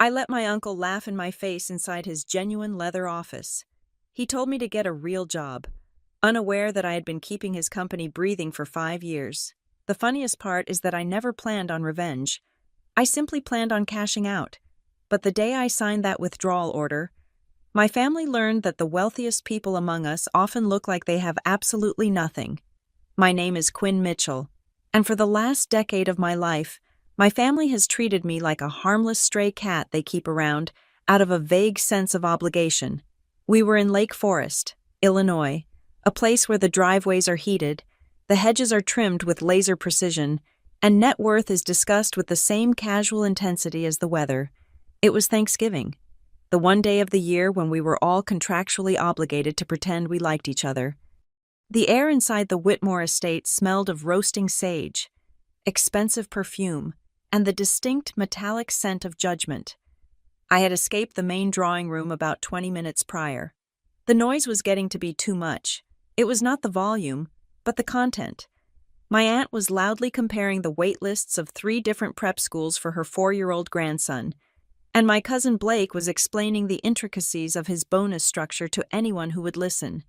I let my uncle laugh in my face inside his genuine leather office. He told me to get a real job, unaware that I had been keeping his company breathing for 5 years. The funniest part is that I never planned on revenge. I simply planned on cashing out. But the day I signed that withdrawal order, my family learned that the wealthiest people among us often look like they have absolutely nothing. My name is Quinn Mitchell, and for the last decade of my life, my family has treated me like a harmless stray cat they keep around out of a vague sense of obligation. We were in Lake Forest, Illinois, a place where the driveways are heated, the hedges are trimmed with laser precision, and net worth is discussed with the same casual intensity as the weather. It was Thanksgiving, the one day of the year when we were all contractually obligated to pretend we liked each other. The air inside the Whitmore estate smelled of roasting sage, expensive perfume, and the distinct metallic scent of judgment. I had escaped the main drawing room about 20 minutes prior. The noise was getting to be too much. It was not the volume, but the content. My aunt was loudly comparing the wait lists of 3 different prep schools for her 4-year-old grandson, and my cousin Blake was explaining the intricacies of his bonus structure to anyone who would listen.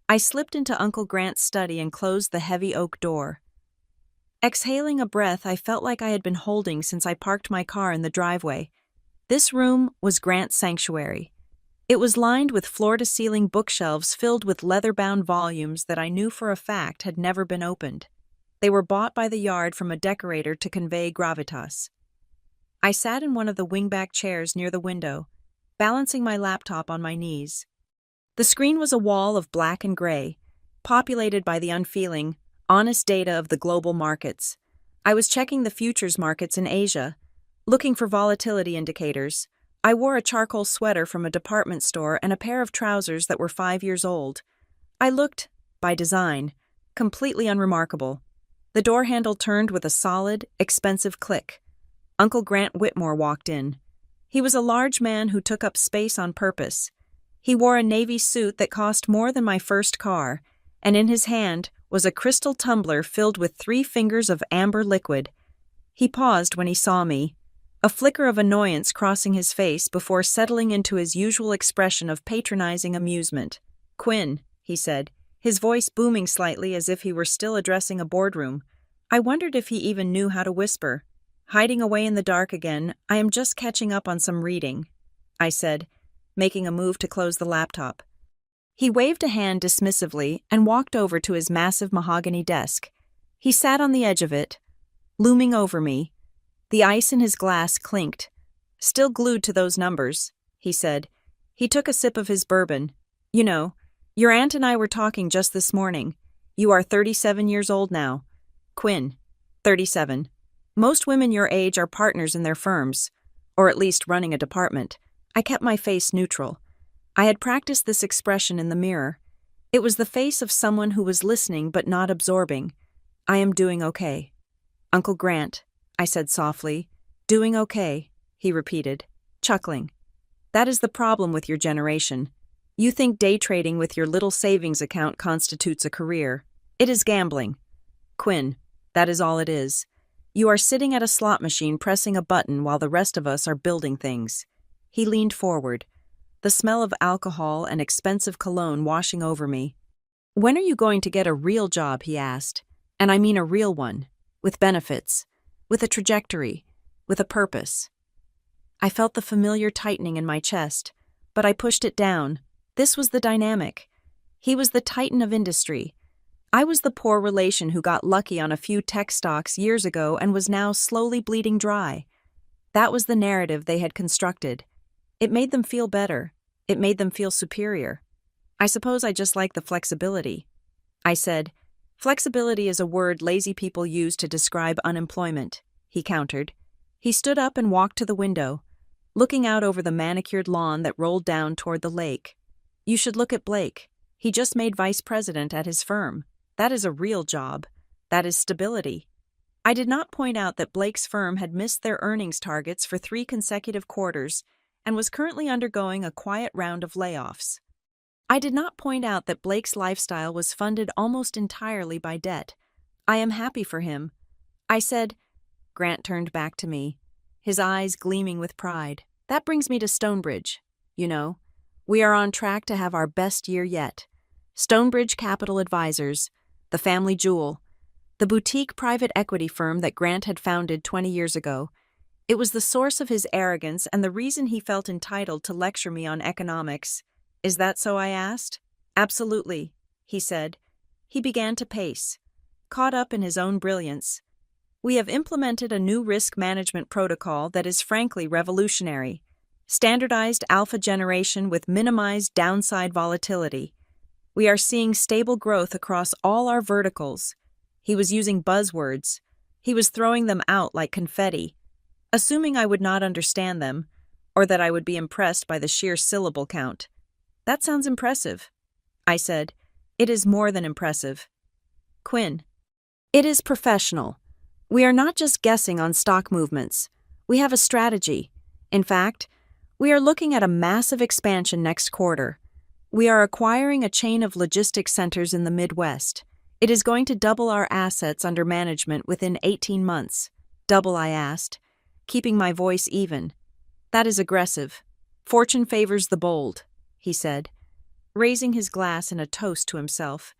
I slipped into Uncle Grant's study and closed the heavy oak door. Exhaling a breath I felt like I had been holding since I parked my car in the driveway. This room was Grant's sanctuary. It was lined with floor-to-ceiling bookshelves filled with leather-bound volumes that I knew for a fact had never been opened. They were bought by the yard from a decorator to convey gravitas. I sat in one of the wingback chairs near the window, balancing my laptop on my knees. The screen was a wall of black and gray, populated by the unfeeling, honest data of the global markets. I was checking the futures markets in Asia, looking for volatility indicators. I wore a charcoal sweater from a department store and a pair of trousers that were 5 years old. I looked, by design, completely unremarkable. The door handle turned with a solid, expensive click. Uncle Grant Whitmore walked in. He was a large man who took up space on purpose. He wore a navy suit that cost more than my first car, and in his hand was a crystal tumbler filled with 3 fingers of amber liquid. He paused when he saw me, a flicker of annoyance crossing his face before settling into his usual expression of patronizing amusement. "Quinn," he said, his voice booming slightly as if he were still addressing a boardroom. I wondered if he even knew how to whisper. "Hiding away in the dark again, I am just catching up on some reading," I said, making a move to close the laptop. He waved a hand dismissively and walked over to his massive mahogany desk. He sat on the edge of it, looming over me. The ice in his glass clinked. "Still glued to those numbers," he said. He took a sip of his bourbon. "You know, your aunt and I were talking just this morning. You are 37 years old now. Quinn, 37. Most women your age are partners in their firms, or at least running a department." I kept my face neutral. I had practiced this expression in the mirror. It was the face of someone who was listening but not absorbing. "I am doing okay." "Uncle Grant," I said softly. "Doing okay," he repeated, chuckling. "That is the problem with your generation. You think day trading with your little savings account constitutes a career. It is gambling. Quinn, that is all it is. You are sitting at a slot machine pressing a button while the rest of us are building things." He leaned forward, the smell of alcohol and expensive cologne washing over me. "When are you going to get a real job?" he asked. "And I mean a real one, with benefits, with a trajectory, with a purpose." I felt the familiar tightening in my chest, but I pushed it down. This was the dynamic. He was the titan of industry. I was the poor relation who got lucky on a few tech stocks years ago and was now slowly bleeding dry. That was the narrative they had constructed. It made them feel better. It made them feel superior. "I suppose I just like the flexibility," I said. "Flexibility is a word lazy people use to describe unemployment," he countered. He stood up and walked to the window, looking out over the manicured lawn that rolled down toward the lake. "You should look at Blake. He just made vice president at his firm. That is a real job. That is stability." I did not point out that Blake's firm had missed their earnings targets for 3 consecutive quarters and was currently undergoing a quiet round of layoffs. I did not point out that Blake's lifestyle was funded almost entirely by debt. "I am happy for him," I said. Grant turned back to me, his eyes gleaming with pride. That brings me to Stonebridge. You know, we are on track to have our best year yet. Stonebridge Capital Advisors, the family jewel, the boutique private equity firm that Grant had founded 20 years ago. It was the source of his arrogance and the reason he felt entitled to lecture me on economics. Is that so? I asked. Absolutely, he said. He began to pace, caught up in his own brilliance. We have implemented a new risk management protocol that is frankly revolutionary. Standardized alpha generation with minimized downside volatility. We are seeing stable growth across all our verticals. He was using buzzwords. He was throwing them out like confetti, assuming I would not understand them, or that I would be impressed by the sheer syllable count. That sounds impressive, I said. It is more than impressive. Quinn. It is professional. We are not just guessing on stock movements. We have a strategy. In fact, we are looking at a massive expansion next quarter. We are acquiring a chain of logistics centers in the Midwest. It is going to double our assets under management within 18 months. Double, I asked, keeping my voice even. That is aggressive. Fortune favors the bold, he said, raising his glass in a toast to himself.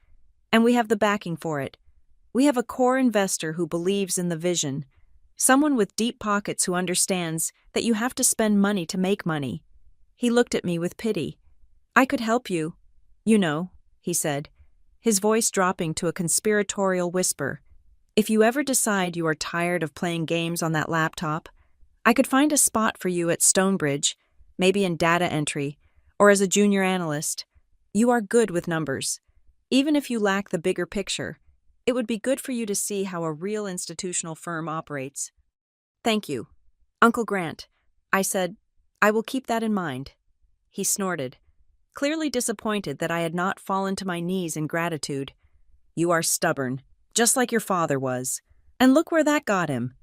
And we have the backing for it. We have a core investor who believes in the vision. Someone with deep pockets who understands that you have to spend money to make money. He looked at me with pity. I could help you. You know, he said, his voice dropping to a conspiratorial whisper. If you ever decide you are tired of playing games on that laptop, I could find a spot for you at Stonebridge, maybe in data entry, or as a junior analyst. You are good with numbers. Even if you lack the bigger picture, it would be good for you to see how a real institutional firm operates. Thank you, Uncle Grant, I said. I will keep that in mind. He snorted, clearly disappointed that I had not fallen to my knees in gratitude. You are stubborn, just like your father was. And look where that got him.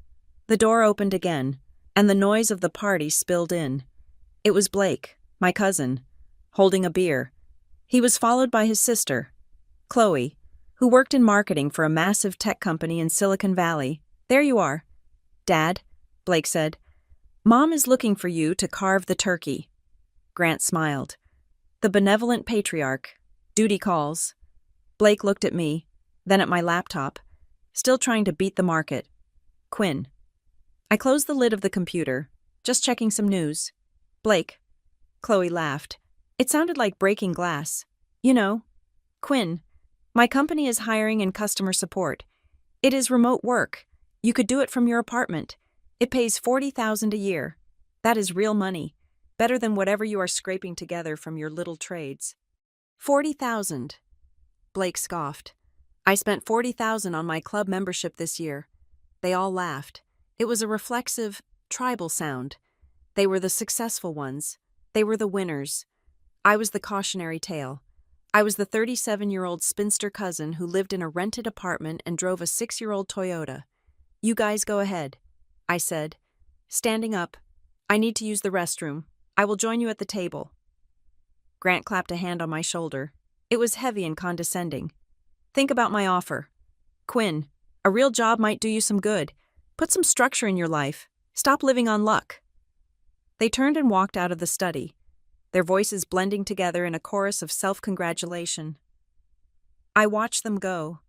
The door opened again, and the noise of the party spilled in. It was Blake, my cousin, holding a beer. He was followed by his sister, Chloe, who worked in marketing for a massive tech company in Silicon Valley. There you are. Dad, Blake said. Mom is looking for you to carve the turkey. Grant smiled. The benevolent patriarch. Duty calls. Blake looked at me, then at my laptop, still trying to beat the market. Quinn. I closed the lid of the computer, just checking some news. Blake. Chloe laughed. It sounded like breaking glass. You know. Quinn. My company is hiring in customer support. It is remote work. You could do it from your apartment. It pays $40,000 a year. That is real money. Better than whatever you are scraping together from your little trades. $40,000. Blake scoffed. I spent $40,000 on my club membership this year. They all laughed. It was a reflexive, tribal sound. They were the successful ones. They were the winners. I was the cautionary tale. I was the 37-year-old spinster cousin who lived in a rented apartment and drove a 6-year-old Toyota. You guys go ahead, I said, standing up. I need to use the restroom. I will join you at the table. Grant clapped a hand on my shoulder. It was heavy and condescending. Think about my offer. Quinn, a real job might do you some good. Put some structure in your life. Stop living on luck. They turned and walked out of the study, their voices blending together in a chorus of self-congratulation. I watched them go.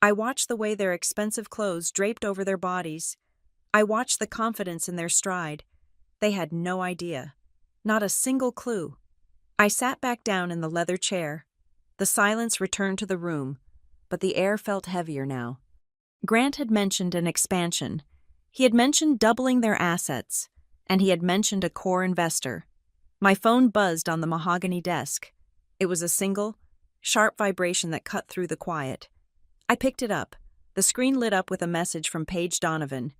I watched the way their expensive clothes draped over their bodies. I watched the confidence in their stride. They had no idea. Not a single clue. I sat back down in the leather chair. The silence returned to the room, but the air felt heavier now. Grant had mentioned an expansion. He had mentioned doubling their assets, and he had mentioned a core investor. My phone buzzed on the mahogany desk. It was a single, sharp vibration that cut through the quiet. I picked it up. The screen lit up with a message from Paige Donovan.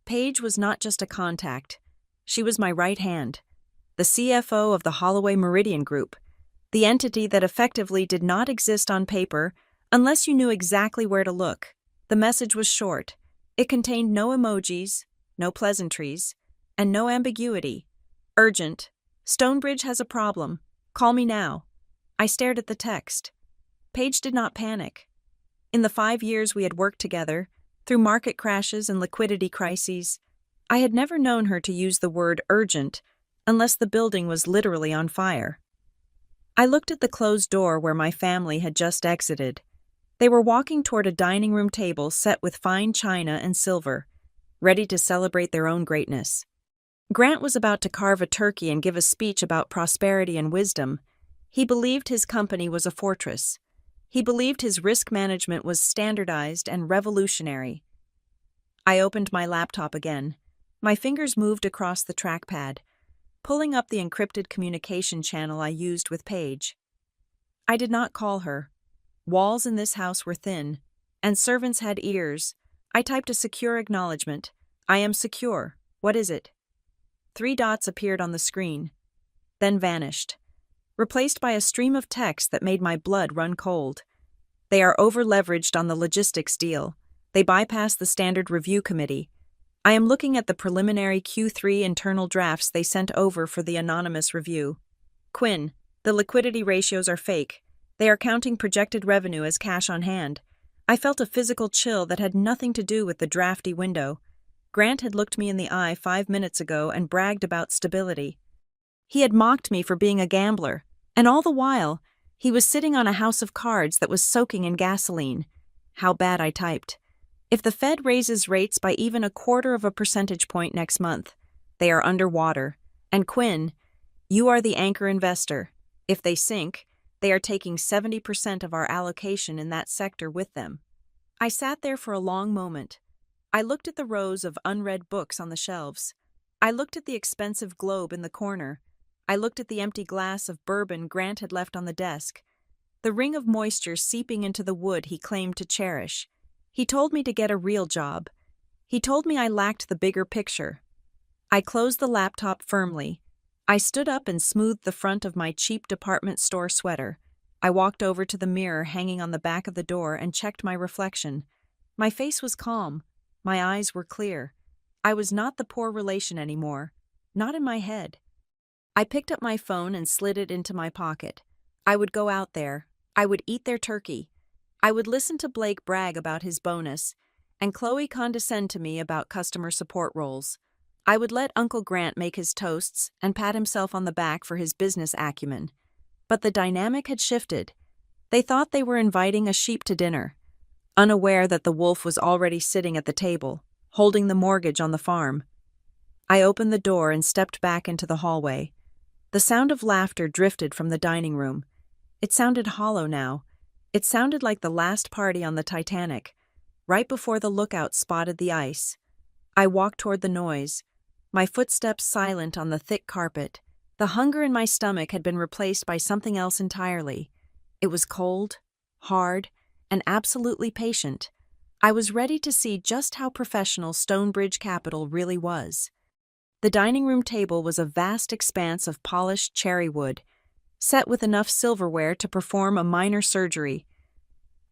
Paige was not just a contact. She was my right hand, the CFO of the Holloway Meridian Group, the entity that effectively did not exist on paper unless you knew exactly where to look. The message was short. It contained no emojis, no pleasantries, and no ambiguity. Urgent. Stonebridge has a problem. Call me now. I stared at the text. Paige did not panic. In the 5 years we had worked together, through market crashes and liquidity crises, I had never known her to use the word urgent unless the building was literally on fire. I looked at the closed door where my family had just exited. They were walking toward a dining room table set with fine china and silver, ready to celebrate their own greatness. Grant was about to carve a turkey and give a speech about prosperity and wisdom. He believed his company was a fortress. He believed his risk management was standardized and revolutionary. I opened my laptop again. My fingers moved across the trackpad, pulling up the encrypted communication channel I used with Paige. I did not call her. Walls in this house were thin, and servants had ears. I typed a secure acknowledgement. I am secure. What is it? 3 dots appeared on the screen, then vanished, replaced by a stream of text that made my blood run cold. They are over-leveraged on the logistics deal. They bypass the standard review committee. I am looking at the preliminary Q3 internal drafts they sent over for the anonymous review. Quinn, the liquidity ratios are fake. They are counting projected revenue as cash on hand. I felt a physical chill that had nothing to do with the drafty window. Grant had looked me in the eye 5 minutes ago and bragged about stability. He had mocked me for being a gambler, and all the while, he was sitting on a house of cards that was soaking in gasoline. How bad I typed. If the Fed raises rates by even 1/4 of a percentage point next month, they are underwater. And Quinn, you are the anchor investor. If they sink, they are taking 70% of our allocation in that sector with them. I sat there for a long moment. I looked at the rows of unread books on the shelves. I looked at the expensive globe in the corner. I looked at the empty glass of bourbon Grant had left on the desk, the ring of moisture seeping into the wood he claimed to cherish. He told me to get a real job. He told me I lacked the bigger picture. I closed the laptop firmly. I stood up and smoothed the front of my cheap department store sweater. I walked over to the mirror hanging on the back of the door and checked my reflection. My face was calm. My eyes were clear. I was not the poor relation anymore. Not in my head. I picked up my phone and slid it into my pocket. I would go out there. I would eat their turkey. I would listen to Blake brag about his bonus, and Chloe condescend to me about customer support roles. I would let Uncle Grant make his toasts and pat himself on the back for his business acumen. But the dynamic had shifted. They thought they were inviting a sheep to dinner, unaware that the wolf was already sitting at the table, holding the mortgage on the farm. I opened the door and stepped back into the hallway. The sound of laughter drifted from the dining room. It sounded hollow now. It sounded like the last party on the Titanic, right before the lookout spotted the ice. I walked toward the noise, my footsteps silent on the thick carpet. The hunger in my stomach had been replaced by something else entirely. It was cold, hard, and absolutely patient. I was ready to see just how professional Stonebridge Capital really was. The dining room table was a vast expanse of polished cherry wood, set with enough silverware to perform a minor surgery.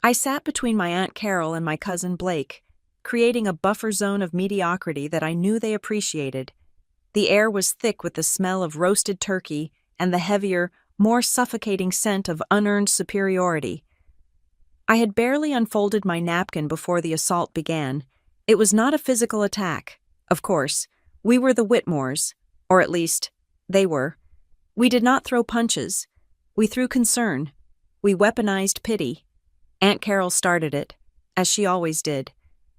I sat between my Aunt Carol and my cousin Blake, creating a buffer zone of mediocrity that I knew they appreciated. The air was thick with the smell of roasted turkey and the heavier, more suffocating scent of unearned superiority. I had barely unfolded my napkin before the assault began. It was not a physical attack. Of course, we were the Whitmores, or at least, they were. We did not throw punches. We threw concern. We weaponized pity. Aunt Carol started it, as she always did.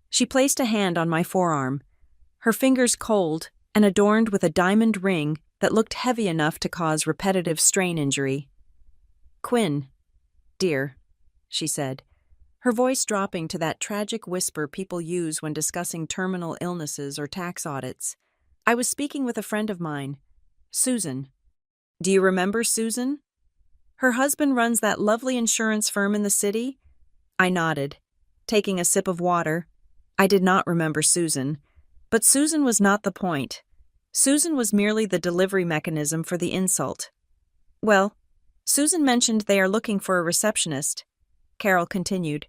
She placed a hand on my forearm, her fingers cold and adorned with a diamond ring that looked heavy enough to cause repetitive strain injury. "Quinn, dear," she said, her voice dropping to that tragic whisper people use when discussing terminal illnesses or tax audits. I was speaking with a friend of mine, Susan. Do you remember Susan? Her husband runs that lovely insurance firm in the city? I nodded, taking a sip of water. I did not remember Susan, but Susan was not the point. Susan was merely the delivery mechanism for the insult. Well, Susan mentioned they are looking for a receptionist, Carol continued,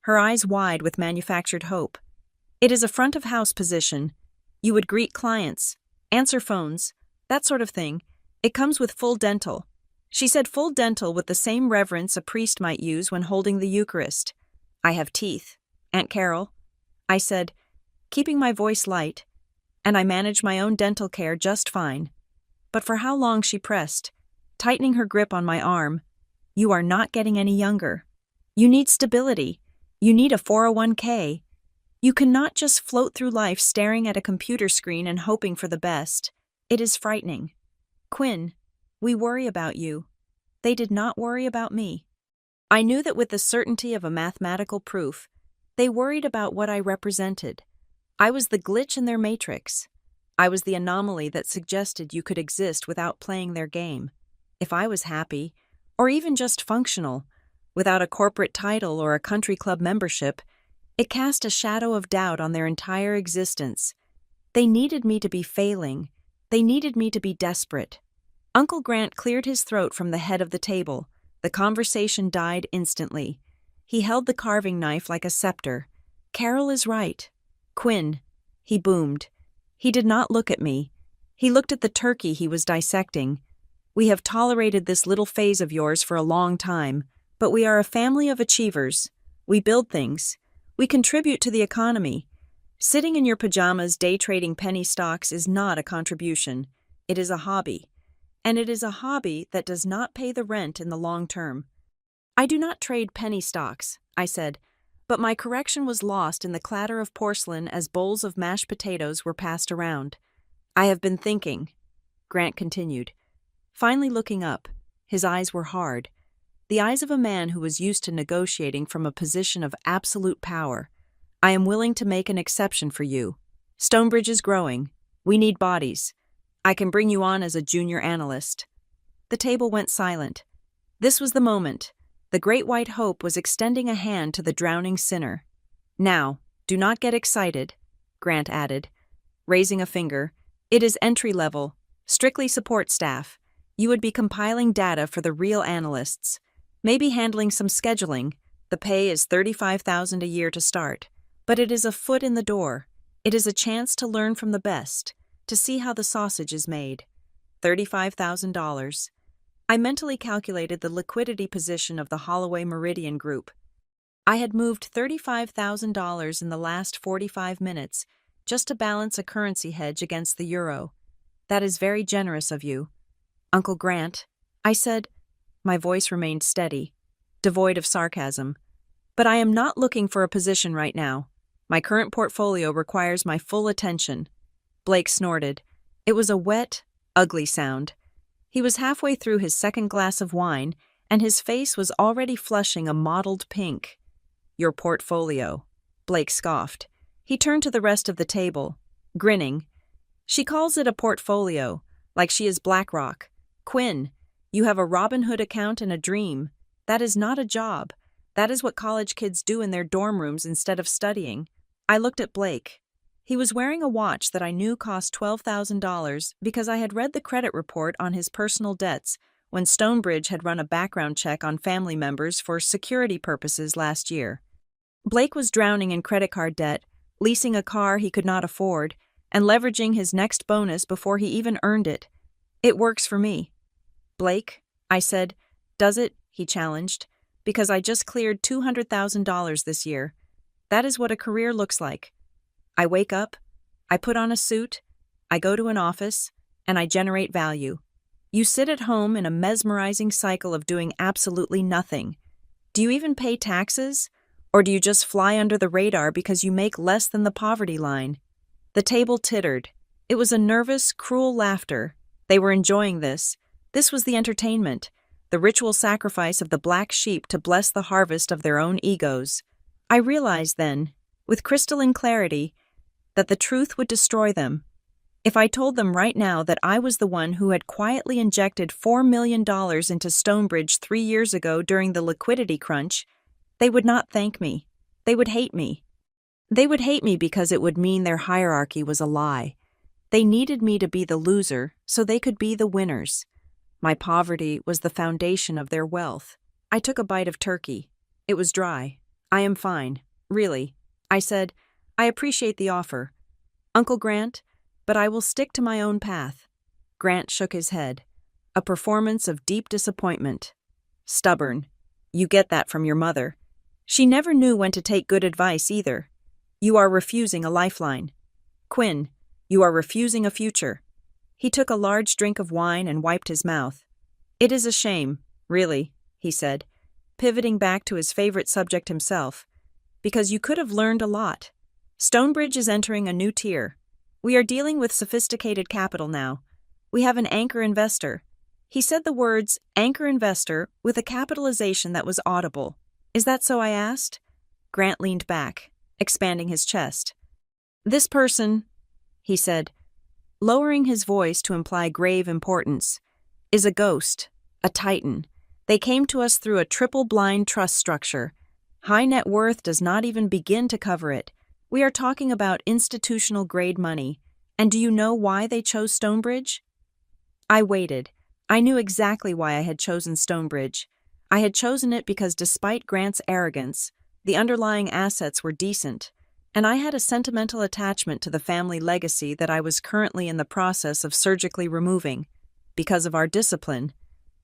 her eyes wide with manufactured hope. It is a front-of-house position. You would greet clients, answer phones, that sort of thing. It comes with full dental. She said full dental with the same reverence a priest might use when holding the Eucharist. I have teeth, Aunt Carol. I said, keeping my voice light, and I manage my own dental care just fine. but for how long she pressed, tightening her grip on my arm. You are not getting any younger. You need stability. You need a 401k. You cannot just float through life staring at a computer screen and hoping for the best. It is frightening. Quinn, we worry about you. They did not worry about me. I knew that with the certainty of a mathematical proof, they worried about what I represented. I was the glitch in their matrix. I was the anomaly that suggested you could exist without playing their game. If I was happy, or even just functional, without a corporate title or a country club membership, it cast a shadow of doubt on their entire existence. They needed me to be failing. They needed me to be desperate. Uncle Grant cleared his throat from the head of the table. The conversation died instantly. He held the carving knife like a scepter. Carol is right. Quinn, he boomed. He did not look at me. He looked at the turkey he was dissecting. We have tolerated this little phase of yours for a long time, but we are a family of achievers. We build things. We contribute to the economy. Sitting in your pajamas day trading penny stocks is not a contribution. It is a hobby. And it is a hobby that does not pay the rent in the long term. I do not trade penny stocks, I said, but my correction was lost in the clatter of porcelain as bowls of mashed potatoes were passed around. I have been thinking, Grant continued, finally looking up. His eyes were hard, the eyes of a man who was used to negotiating from a position of absolute power. I am willing to make an exception for you. Stonebridge is growing. We need bodies. I can bring you on as a junior analyst. The table went silent. This was the moment. The great white hope was extending a hand to the drowning sinner. Now, do not get excited, Grant added, raising a finger. It is entry level, strictly support staff. You would be compiling data for the real analysts, maybe handling some scheduling. The pay is $35,000 a year to start, but it is a foot in the door. It is a chance to learn from the best, to see how the sausage is made. $35,000. I mentally calculated the liquidity position of the Holloway Meridian Group. I had moved $35,000 in the last 45 minutes just to balance a currency hedge against the euro. That is very generous of you. Uncle Grant, I said. My voice remained steady, devoid of sarcasm. But I am not looking for a position right now. My current portfolio requires my full attention. Blake snorted. It was a wet, ugly sound. He was halfway through his second glass of wine, and his face was already flushing a mottled pink. Your portfolio, Blake scoffed. He turned to the rest of the table, grinning. She calls it a portfolio, like she is BlackRock. Quinn, you have a Robinhood account and a dream. That is not a job. That is what college kids do in their dorm rooms instead of studying. I looked at Blake. He was wearing a watch that I knew cost $12,000 because I had read the credit report on his personal debts when Stonebridge had run a background check on family members for security purposes last year. Blake was drowning in credit card debt, leasing a car he could not afford, and leveraging his next bonus before he even earned it. It works for me. Blake, I said. Does it? He challenged. Because I just cleared $200,000 this year. That is what a career looks like. I wake up, I put on a suit, I go to an office, and I generate value. You sit at home in a mesmerizing cycle of doing absolutely nothing. Do you even pay taxes? Or do you just fly under the radar because you make less than the poverty line? The table tittered. It was a nervous, cruel laughter. They were enjoying this. This was the entertainment, the ritual sacrifice of the black sheep to bless the harvest of their own egos. I realized then, with crystalline clarity, that the truth would destroy them. If I told them right now that I was the one who had quietly injected $4 million into Stonebridge 3 years ago during the liquidity crunch, they would not thank me. They would hate me. They would hate me because it would mean their hierarchy was a lie. They needed me to be the loser so they could be the winners. My poverty was the foundation of their wealth. I took a bite of turkey. It was dry. I am fine. Really. I said, I appreciate the offer, Uncle Grant, but I will stick to my own path. Grant shook his head. A performance of deep disappointment. Stubborn. You get that from your mother. She never knew when to take good advice either. You are refusing a lifeline. Quinn, you are refusing a future. He took a large drink of wine and wiped his mouth. "It is a shame, really," he said, pivoting back to his favorite subject himself, "because you could have learned a lot. Stonebridge is entering a new tier. We are dealing with sophisticated capital now. We have an anchor investor." He said the words "anchor investor" with a capitalization that was audible. "Is that so?" I asked. Grant leaned back, expanding his chest. "This person," he said, lowering his voice to imply grave importance, "is a ghost, a titan. They came to us through a triple-blind trust structure. High net worth does not even begin to cover it. We are talking about institutional-grade money. And do you know why they chose Stonebridge?" I waited. I knew exactly why I had chosen Stonebridge. I had chosen it because despite Grant's arrogance, the underlying assets were decent, and I had a sentimental attachment to the family legacy that I was currently in the process of surgically removing. Because of our discipline.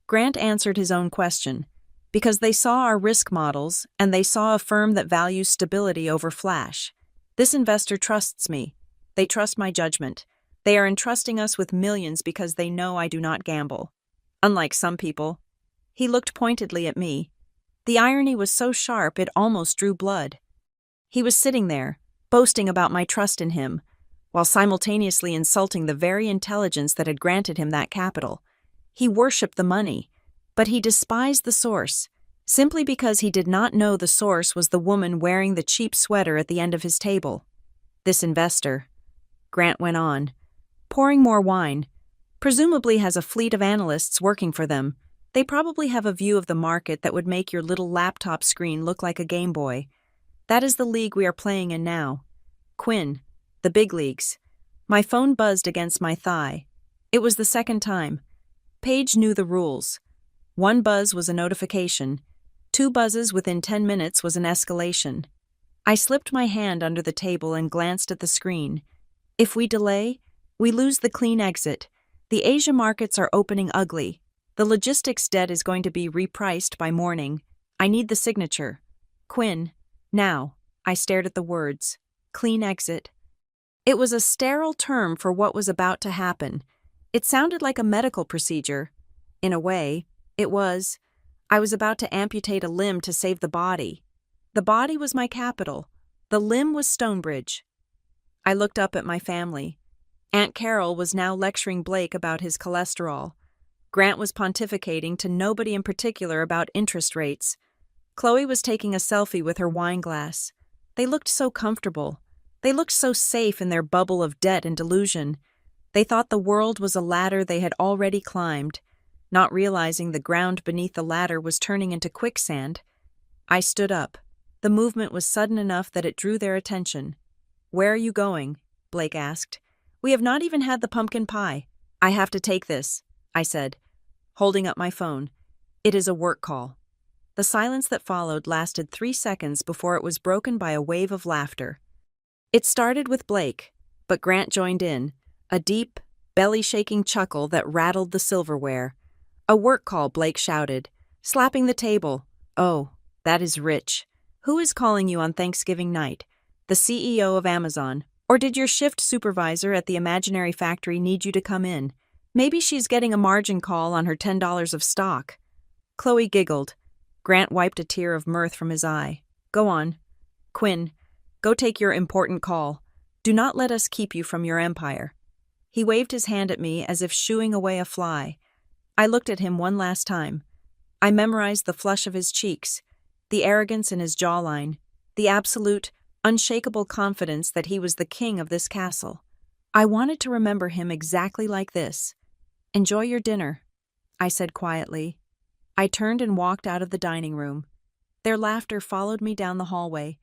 Grant answered his own question. Because they saw our risk models, and they saw a firm that values stability over flash. This investor trusts me. They trust my judgment. They are entrusting us with millions because they know I do not gamble. Unlike some people. He looked pointedly at me. The irony was so sharp it almost drew blood. He was sitting there, boasting about my trust in him, while simultaneously insulting the very intelligence that had granted him that capital. He worshipped the money, but he despised the source, simply because he did not know the source was the woman wearing the cheap sweater at the end of his table. "This investor," Grant went on, pouring more wine, "presumably has a fleet of analysts working for them. They probably have a view of the market that would make your little laptop screen look like a Game Boy. That is the league we are playing in now. Quinn, the big leagues." My phone buzzed against my thigh. It was the second time. Paige knew the rules. 1 buzz was a notification. 2 buzzes within 10 minutes was an escalation. I slipped my hand under the table and glanced at the screen. If we delay, we lose the clean exit. The Asia markets are opening ugly. The logistics debt is going to be repriced by morning. I need the signature. Quinn, now. I stared at the words. Clean exit. It was a sterile term for what was about to happen. It sounded like a medical procedure. In a way, it was. I was about to amputate a limb to save the body. The body was my capital. The limb was Stonebridge. I looked up at my family. Aunt Carol was now lecturing Blake about his cholesterol. Grant was pontificating to nobody in particular about interest rates. Chloe was taking a selfie with her wine glass. They looked so comfortable. They looked so safe in their bubble of debt and delusion. They thought the world was a ladder they had already climbed, not realizing the ground beneath the ladder was turning into quicksand. I stood up. The movement was sudden enough that it drew their attention. "Where are you going?" Blake asked. "We have not even had the pumpkin pie." "I have to take this," I said, holding up my phone. "It is a work call." The silence that followed lasted 3 seconds before it was broken by a wave of laughter. It started with Blake, but Grant joined in, a deep, belly-shaking chuckle that rattled the silverware. "A work call," Blake shouted, slapping the table. "Oh, that is rich. Who is calling you on Thanksgiving night? The CEO of Amazon? Or did your shift supervisor at the imaginary factory need you to come in? Maybe she's getting a margin call on her $10 of stock." Chloe giggled. Grant wiped a tear of mirth from his eye. "Go on. Quinn, go take your important call. Do not let us keep you from your empire." He waved his hand at me as if shooing away a fly. I looked at him one last time. I memorized the flush of his cheeks, the arrogance in his jawline, the absolute, unshakable confidence that he was the king of this castle. I wanted to remember him exactly like this. "Enjoy your dinner," I said quietly. I turned and walked out of the dining room. Their laughter followed me down the hallway,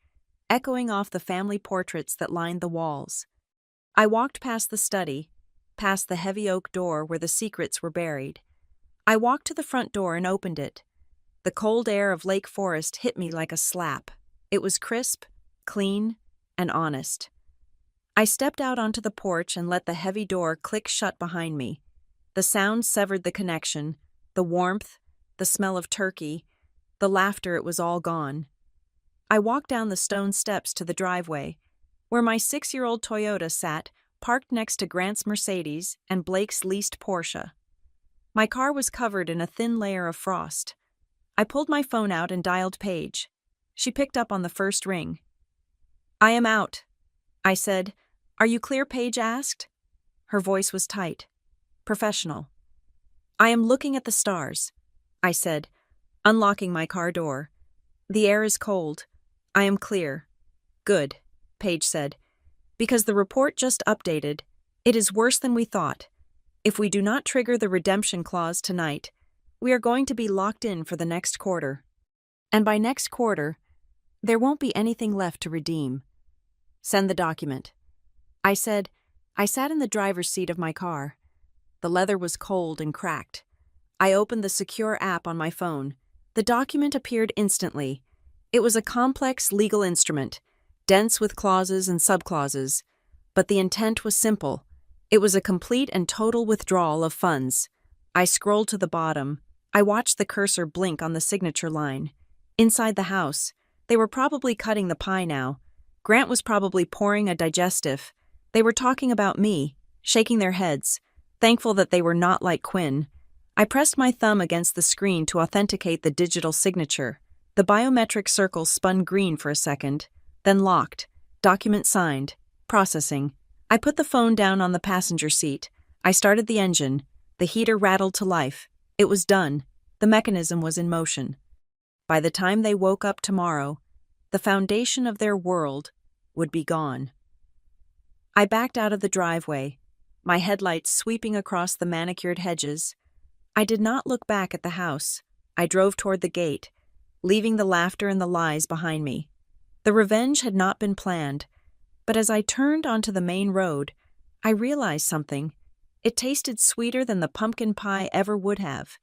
echoing off the family portraits that lined the walls. I walked past the study, past the heavy oak door where the secrets were buried. I walked to the front door and opened it. The cold air of Lake Forest hit me like a slap. It was crisp, clean, and honest. I stepped out onto the porch and let the heavy door click shut behind me. The sound severed the connection, the warmth, the smell of turkey, the laughter, it was all gone. I walked down the stone steps to the driveway, where my 6-year-old Toyota sat, parked next to Grant's Mercedes and Blake's leased Porsche. My car was covered in a thin layer of frost. I pulled my phone out and dialed Paige. She picked up on the first ring. "I am out," I said. "Are you clear?" Paige asked. Her voice was tight, professional. "I am looking at the stars," I said, unlocking my car door. "The air is cold. I am clear." "Good," Paige said. "Because the report just updated. It is worse than we thought. If we do not trigger the redemption clause tonight, we are going to be locked in for the next quarter. And by next quarter, there won't be anything left to redeem. Send the document." I said. I sat in the driver's seat of my car. The leather was cold and cracked. I opened the secure app on my phone. The document appeared instantly. It was a complex legal instrument, dense with clauses and subclauses, but the intent was simple. It was a complete and total withdrawal of funds. I scrolled to the bottom. I watched the cursor blink on the signature line. Inside the house, they were probably cutting the pie now. Grant was probably pouring a digestive. They were talking about me, shaking their heads, thankful that they were not like Quinn. I pressed my thumb against the screen to authenticate the digital signature. The biometric circle spun green for a second, then locked. Document signed. Processing. I put the phone down on the passenger seat. I started the engine. The heater rattled to life. It was done. The mechanism was in motion. By the time they woke up tomorrow, the foundation of their world would be gone. I backed out of the driveway, my headlights sweeping across the manicured hedges. I did not look back at the house. I drove toward the gate, leaving the laughter and the lies behind me. The revenge had not been planned, but as I turned onto the main road, I realized something. It tasted sweeter than the pumpkin pie ever would have.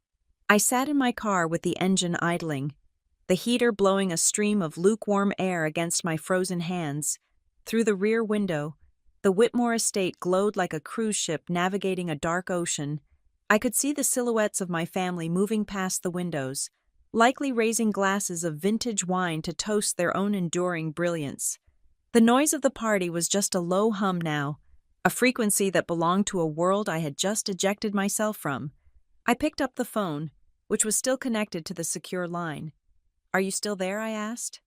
I sat in my car with the engine idling, the heater blowing a stream of lukewarm air against my frozen hands. Through the rear window, the Whitmore estate glowed like a cruise ship navigating a dark ocean. I could see the silhouettes of my family moving past the windows, likely raising glasses of vintage wine to toast their own enduring brilliance. The noise of the party was just a low hum now, a frequency that belonged to a world I had just ejected myself from. I picked up the phone, which was still connected to the secure line. "Are you still there?" I asked.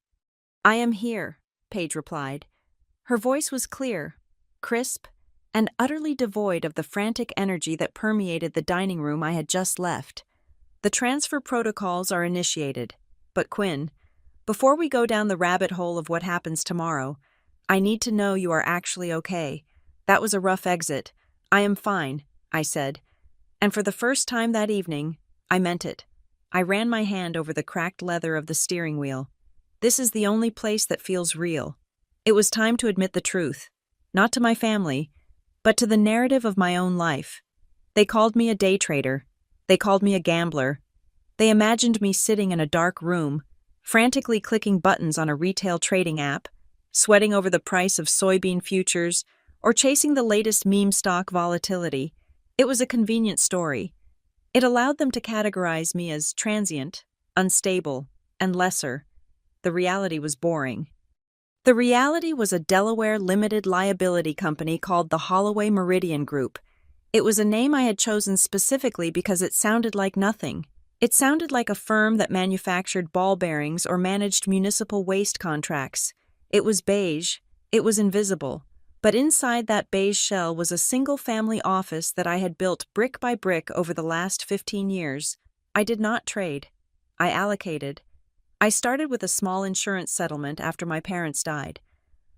"I am here," Paige replied. Her voice was clear, crisp, and utterly devoid of the frantic energy that permeated the dining room I had just left. "The transfer protocols are initiated. But Quinn, before we go down the rabbit hole of what happens tomorrow, I need to know you are actually okay. That was a rough exit. I am fine," I said. And for the first time that evening, I meant it. I ran my hand over the cracked leather of the steering wheel. This is the only place that feels real. It was time to admit the truth. Not to my family, but to the narrative of my own life. They called me a day trader. They called me a gambler. They imagined me sitting in a dark room, frantically clicking buttons on a retail trading app, sweating over the price of soybean futures, or chasing the latest meme stock volatility. It was a convenient story. It allowed them to categorize me as transient, unstable, and lesser. The reality was boring. The reality was a Delaware limited liability company called the Holloway Meridian Group. It was a name I had chosen specifically because it sounded like nothing. It sounded like a firm that manufactured ball bearings or managed municipal waste contracts. It was beige. It was invisible. But inside that beige shell was a single-family office that I had built brick by brick over the last 15 years. I did not trade. I allocated. I started with a small insurance settlement after my parents died,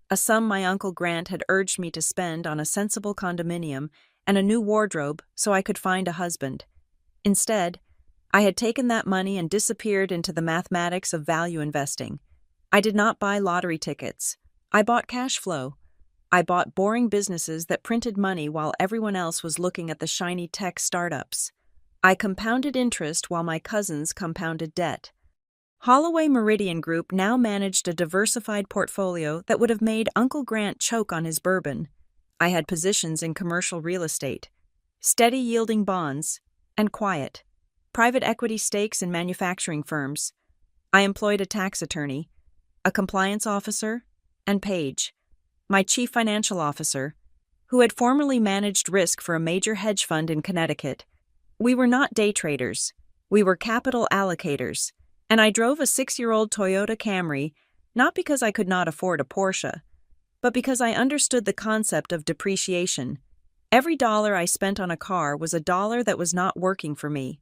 a sum my Uncle Grant had urged me to spend on a sensible condominium and a new wardrobe so I could find a husband. Instead, I had taken that money and disappeared into the mathematics of value investing. I did not buy lottery tickets. I bought cash flow. I bought boring businesses that printed money while everyone else was looking at the shiny tech startups. I compounded interest while my cousins compounded debt. Holloway Meridian Group now managed a diversified portfolio that would have made Uncle Grant choke on his bourbon. I had positions in commercial real estate, steady-yielding bonds, and quiet, private equity stakes in manufacturing firms. I employed a tax attorney, a compliance officer, and Paige, my chief financial officer. who had formerly managed risk for a major hedge fund in Connecticut. We were not day traders. We were capital allocators, and I drove a 6-year-old Toyota Camry not because I could not afford a Porsche, but because I understood the concept of depreciation. Every dollar I spent on a car was a dollar that was not working for me.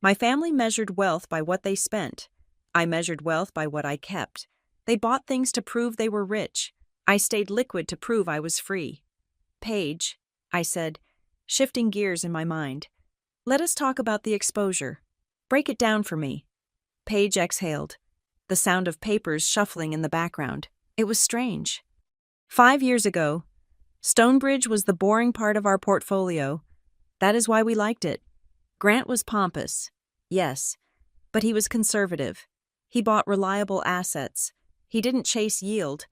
My family measured wealth by what they spent. I measured wealth by what I kept. They bought things to prove they were rich. I stayed liquid to prove I was free. Paige, I said, shifting gears in my mind. Let us talk about the exposure. Break it down for me. Paige exhaled, the sound of papers shuffling in the background. It was strange. 5 years ago, Stonebridge was the boring part of our portfolio. That is why we liked it. Grant was pompous, yes, but he was conservative. He bought reliable assets. He didn't chase yield.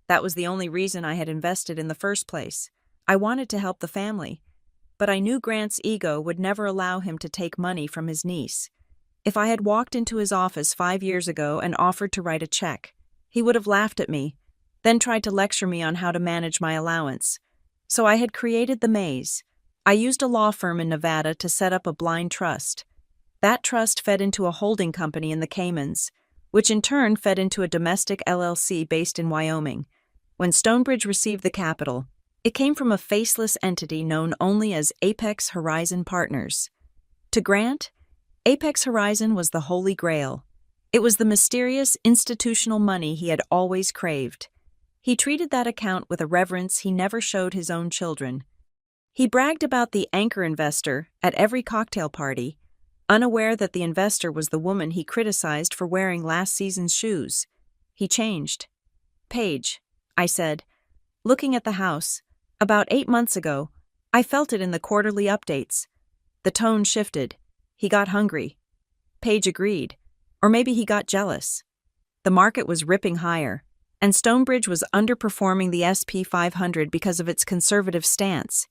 That was the only reason I had invested in the first place. I wanted to help the family, but I knew Grant's ego would never allow him to take money from his niece. If I had walked into his office 5 years ago and offered to write a check, he would have laughed at me, then tried to lecture me on how to manage my allowance. So I had created the maze. I used a law firm in Nevada to set up a blind trust. That trust fed into a holding company in the Caymans, which in turn fed into a domestic LLC based in Wyoming. When Stonebridge received the capital, it came from a faceless entity known only as Apex Horizon Partners. To Grant, Apex Horizon was the Holy Grail. It was the mysterious institutional money he had always craved. He treated that account with a reverence he never showed his own children. He bragged about the anchor investor at every cocktail party, unaware that the investor was the woman he criticized for wearing last season's shoes. He changed. Paige, I said, looking at the house. About 8 months ago, I felt it in the quarterly updates. The tone shifted. He got hungry. Paige agreed. Or maybe he got jealous. The market was ripping higher, and Stonebridge was underperforming the S&P 500 because of its conservative stance.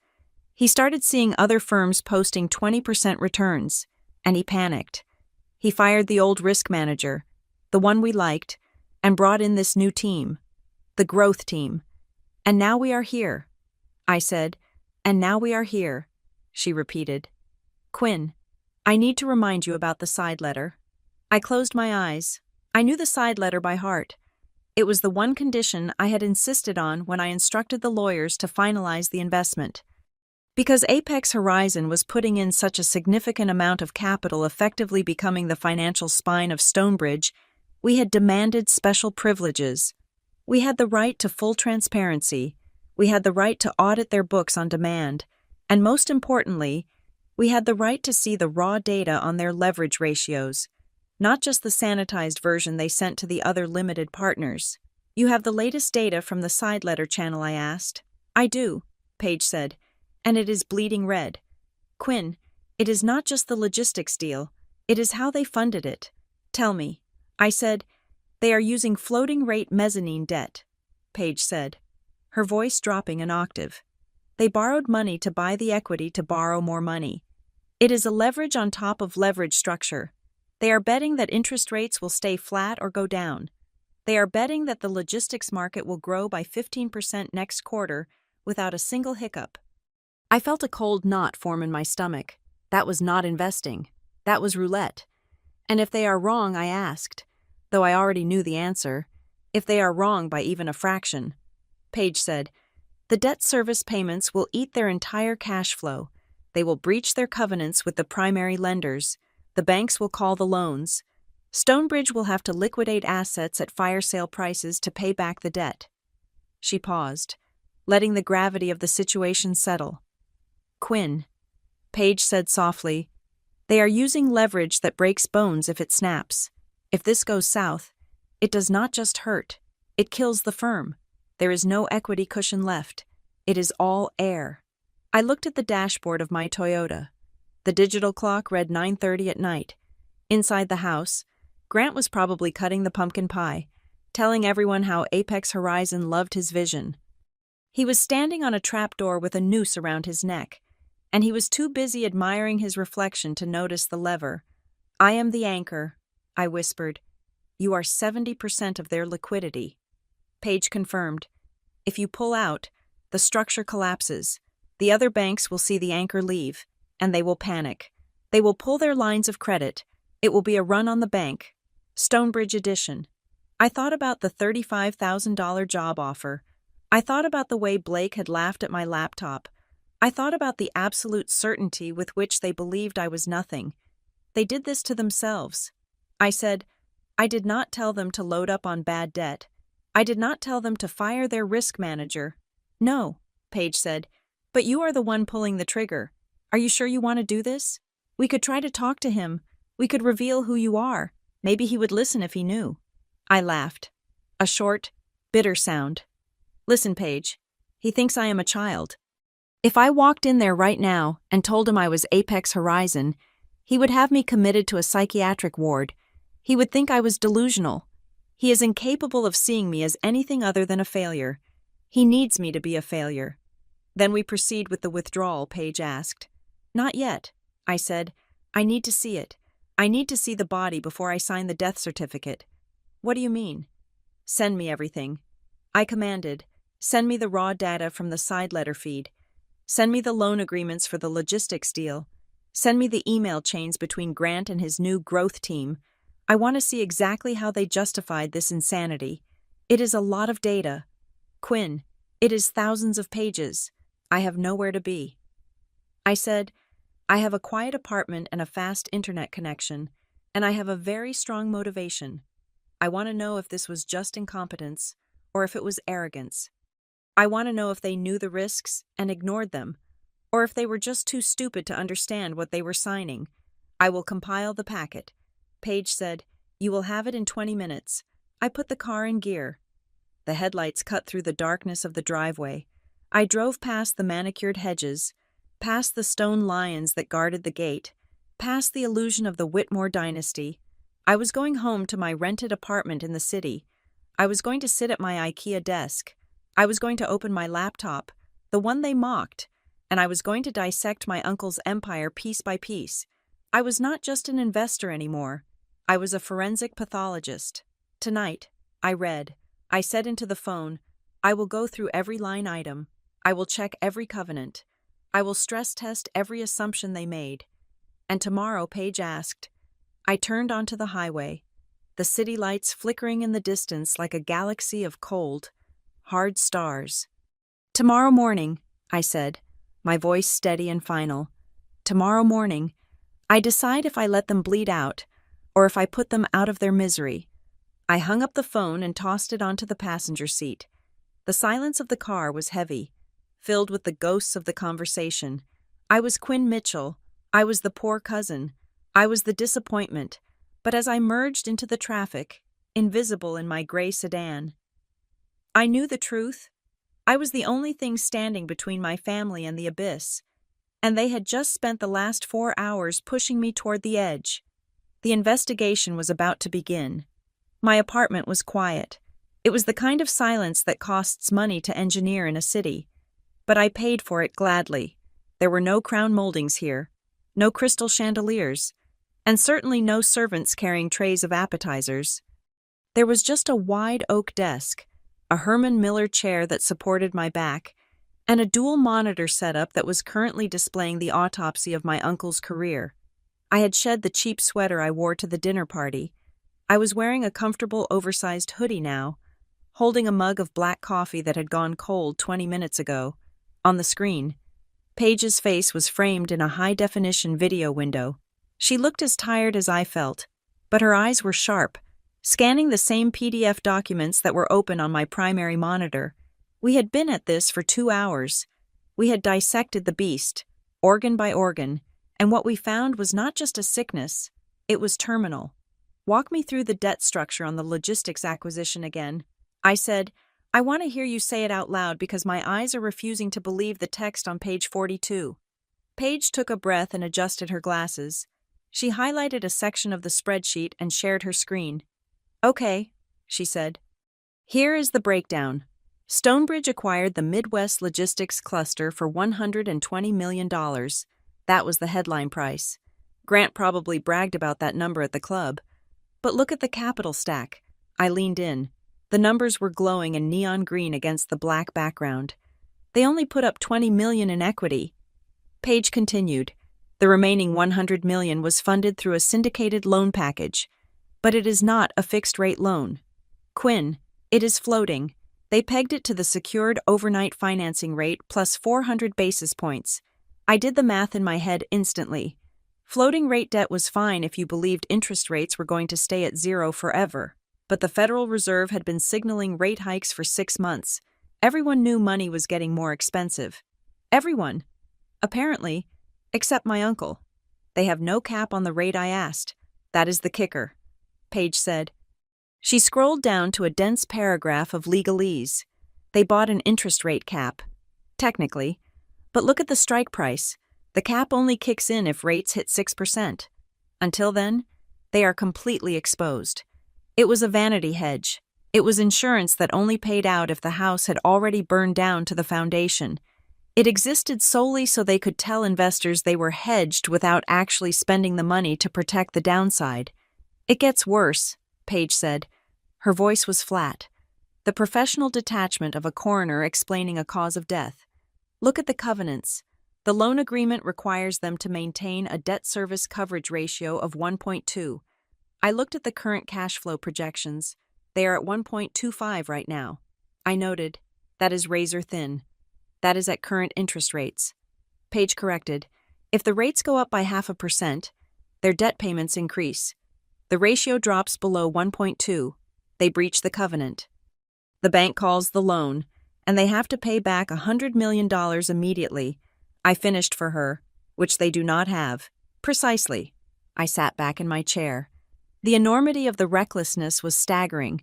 He started seeing other firms posting 20% returns, and he panicked. He fired the old risk manager, the one we liked, and brought in this new team, the growth team. And now we are here. I said, and now we are here, she repeated. Quinn, I need to remind you about the side letter. I closed my eyes. I knew the side letter by heart. It was the one condition I had insisted on when I instructed the lawyers to finalize the investment. Because Apex Horizon was putting in such a significant amount of capital, effectively becoming the financial spine of Stonebridge, we had demanded special privileges. We had the right to full transparency. We had the right to audit their books on demand. And most importantly, we had the right to see the raw data on their leverage ratios, not just the sanitized version they sent to the other limited partners. You have the latest data from the side letter channel, I asked. I do, Paige said, and it is bleeding red. Quinn, it is not just the logistics deal, it is how they funded it. Tell me. I said, they are using floating rate mezzanine debt, Paige said, her voice dropping an octave. They borrowed money to buy the equity to borrow more money. It is a leverage on top of leverage structure. They are betting that interest rates will stay flat or go down. They are betting that the logistics market will grow by 15% next quarter without a single hiccup. I felt a cold knot form in my stomach. That was not investing. That was roulette. And if they are wrong, I asked, though I already knew the answer, if they are wrong by even a fraction. Paige said, the debt service payments will eat their entire cash flow. They will breach their covenants with the primary lenders. The banks will call the loans. Stonebridge will have to liquidate assets at fire sale prices to pay back the debt. She paused, letting the gravity of the situation settle. Quinn, Paige said softly, they are using leverage that breaks bones if it snaps. If this goes south, it does not just hurt, it kills the firm. There is no equity cushion left. It is all air. I looked at the dashboard of my Toyota. The digital clock read 9:30 at night. Inside the house, Grant was probably cutting the pumpkin pie, telling everyone how Apex Horizon loved his vision. He was standing on a trapdoor with a noose around his neck, and he was too busy admiring his reflection to notice the lever. I am the anchor, I whispered. You are 70% of their liquidity. Paige confirmed. If you pull out, the structure collapses. The other banks will see the anchor leave, and they will panic. They will pull their lines of credit. It will be a run on the bank. Stonebridge Edition. I thought about the $35,000 job offer. I thought about the way Blake had laughed at my laptop. I thought about the absolute certainty with which they believed I was nothing. They did this to themselves. I said, I did not tell them to load up on bad debt. I did not tell them to fire their risk manager. No, Paige said, but you are the one pulling the trigger. Are you sure you want to do this? We could try to talk to him. We could reveal who you are. Maybe he would listen if he knew. I laughed. A short, bitter sound. Listen, Paige. He thinks I am a child. If I walked in there right now and told him I was Apex Horizon, he would have me committed to a psychiatric ward. He would think I was delusional. He is incapable of seeing me as anything other than a failure. He needs me to be a failure. Then we proceed with the withdrawal, Paige asked. Not yet, I said. I need to see it. I need to see the body before I sign the death certificate. What do you mean? Send me everything. I commanded. Send me the raw data from the side letter feed. Send me the loan agreements for the logistics deal. Send me the email chains between Grant and his new growth team. I want to see exactly how they justified this insanity. It is a lot of data. Quinn, it is thousands of pages. I have nowhere to be. I said, I have a quiet apartment and a fast internet connection, and I have a very strong motivation. I want to know if this was just incompetence or if it was arrogance. I want to know if they knew the risks and ignored them, or if they were just too stupid to understand what they were signing. I will compile the packet. Paige said, You will have it in 20 minutes. I put the car in gear. The headlights cut through the darkness of the driveway. I drove past the manicured hedges, past the stone lions that guarded the gate, past the illusion of the Whitmore dynasty. I was going home to my rented apartment in the city. I was going to sit at my IKEA desk. I was going to open my laptop, the one they mocked, and I was going to dissect my uncle's empire piece by piece. I was not just an investor anymore. I was a forensic pathologist. Tonight, I read. I said into the phone, I will go through every line item. I will check every covenant. I will stress test every assumption they made. And tomorrow, Paige asked. I turned onto the highway, the city lights flickering in the distance like a galaxy of cold, hard stars. Tomorrow morning, I said, my voice steady and final. Tomorrow morning, I decide if I let them bleed out or if I put them out of their misery. I hung up the phone and tossed it onto the passenger seat. The silence of the car was heavy, filled with the ghosts of the conversation. I was Quinn Mitchell. I was the poor cousin. I was the disappointment. But as I merged into the traffic, invisible in my gray sedan, I knew the truth. I was the only thing standing between my family and the abyss, and they had just spent the last 4 hours pushing me toward the edge. The investigation was about to begin. My apartment was quiet. It was the kind of silence that costs money to engineer in a city. But I paid for it gladly. There were no crown moldings here, no crystal chandeliers, and certainly no servants carrying trays of appetizers. There was just a wide oak desk, a Herman Miller chair that supported my back, and a dual monitor setup that was currently displaying the autopsy of my uncle's career. I had shed the cheap sweater I wore to the dinner party. I was wearing a comfortable, oversized hoodie now, holding a mug of black coffee that had gone cold 20 minutes ago. On the screen, Paige's face was framed in a high-definition video window. She looked as tired as I felt, but her eyes were sharp, scanning the same PDF documents that were open on my primary monitor. We had been at this for 2 hours. We had dissected the beast, organ by organ, and what we found was not just a sickness, it was terminal. Walk me through the debt structure on the logistics acquisition again. I said, I want to hear you say it out loud because my eyes are refusing to believe the text on page 42. Paige took a breath and adjusted her glasses. She highlighted a section of the spreadsheet and shared her screen. Okay, she said. Here is the breakdown. Stonebridge acquired the Midwest Logistics Cluster for $120 million. That was the headline price. Grant probably bragged about that number at the club. But look at the capital stack. I leaned in. The numbers were glowing in neon green against the black background. They only put up 20 million in equity. Page continued. The remaining 100 million was funded through a syndicated loan package. But it is not a fixed-rate loan. Quinn, it is floating. They pegged it to the secured overnight financing rate plus 400 basis points. I did the math in my head instantly. Floating rate debt was fine if you believed interest rates were going to stay at zero forever. But the Federal Reserve had been signaling rate hikes for 6 months. Everyone knew money was getting more expensive. Everyone. Apparently, except my uncle. They have no cap on the rate I asked. That is the kicker. Page said. She scrolled down to a dense paragraph of legalese. They bought an interest rate cap. Technically. But look at the strike price. The cap only kicks in if rates hit 6%. Until then, they are completely exposed. It was a vanity hedge. It was insurance that only paid out if the house had already burned down to the foundation. It existed solely so they could tell investors they were hedged without actually spending the money to protect the downside. It gets worse, Page said. Her voice was flat. The professional detachment of a coroner explaining a cause of death. Look at the covenants. The loan agreement requires them to maintain a debt service coverage ratio of 1.2. I looked at the current cash flow projections. They are at 1.25 right now. I noted, that is razor thin. That is at current interest rates. Page corrected, if the rates go up by 0.5%, their debt payments increase. The ratio drops below 1.2. They breach the covenant. The bank calls the loan, and they have to pay back $100 million immediately. I finished for her, which they do not have. Precisely. I sat back in my chair. The enormity of the recklessness was staggering.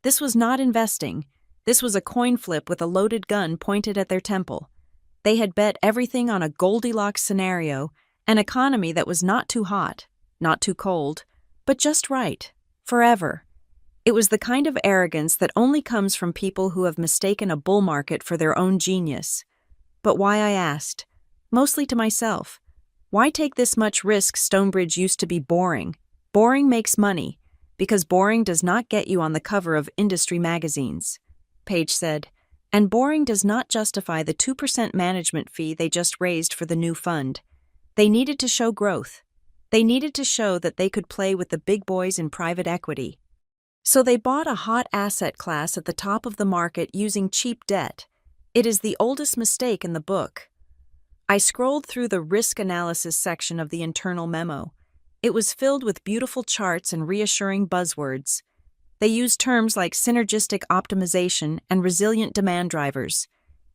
This was not investing. This was a coin flip with a loaded gun pointed at their temple. They had bet everything on a Goldilocks scenario, an economy that was not too hot, not too cold, but just right, forever. It was the kind of arrogance that only comes from people who have mistaken a bull market for their own genius. But why, I asked, mostly to myself. Why take this much risk? Stonebridge used to be boring. Boring makes money, because boring does not get you on the cover of industry magazines. Page said, and boring does not justify the 2% management fee they just raised for the new fund. They needed to show growth. They needed to show that they could play with the big boys in private equity. So they bought a hot asset class at the top of the market using cheap debt. It is the oldest mistake in the book. I scrolled through the risk analysis section of the internal memo. It was filled with beautiful charts and reassuring buzzwords. They used terms like synergistic optimization and resilient demand drivers.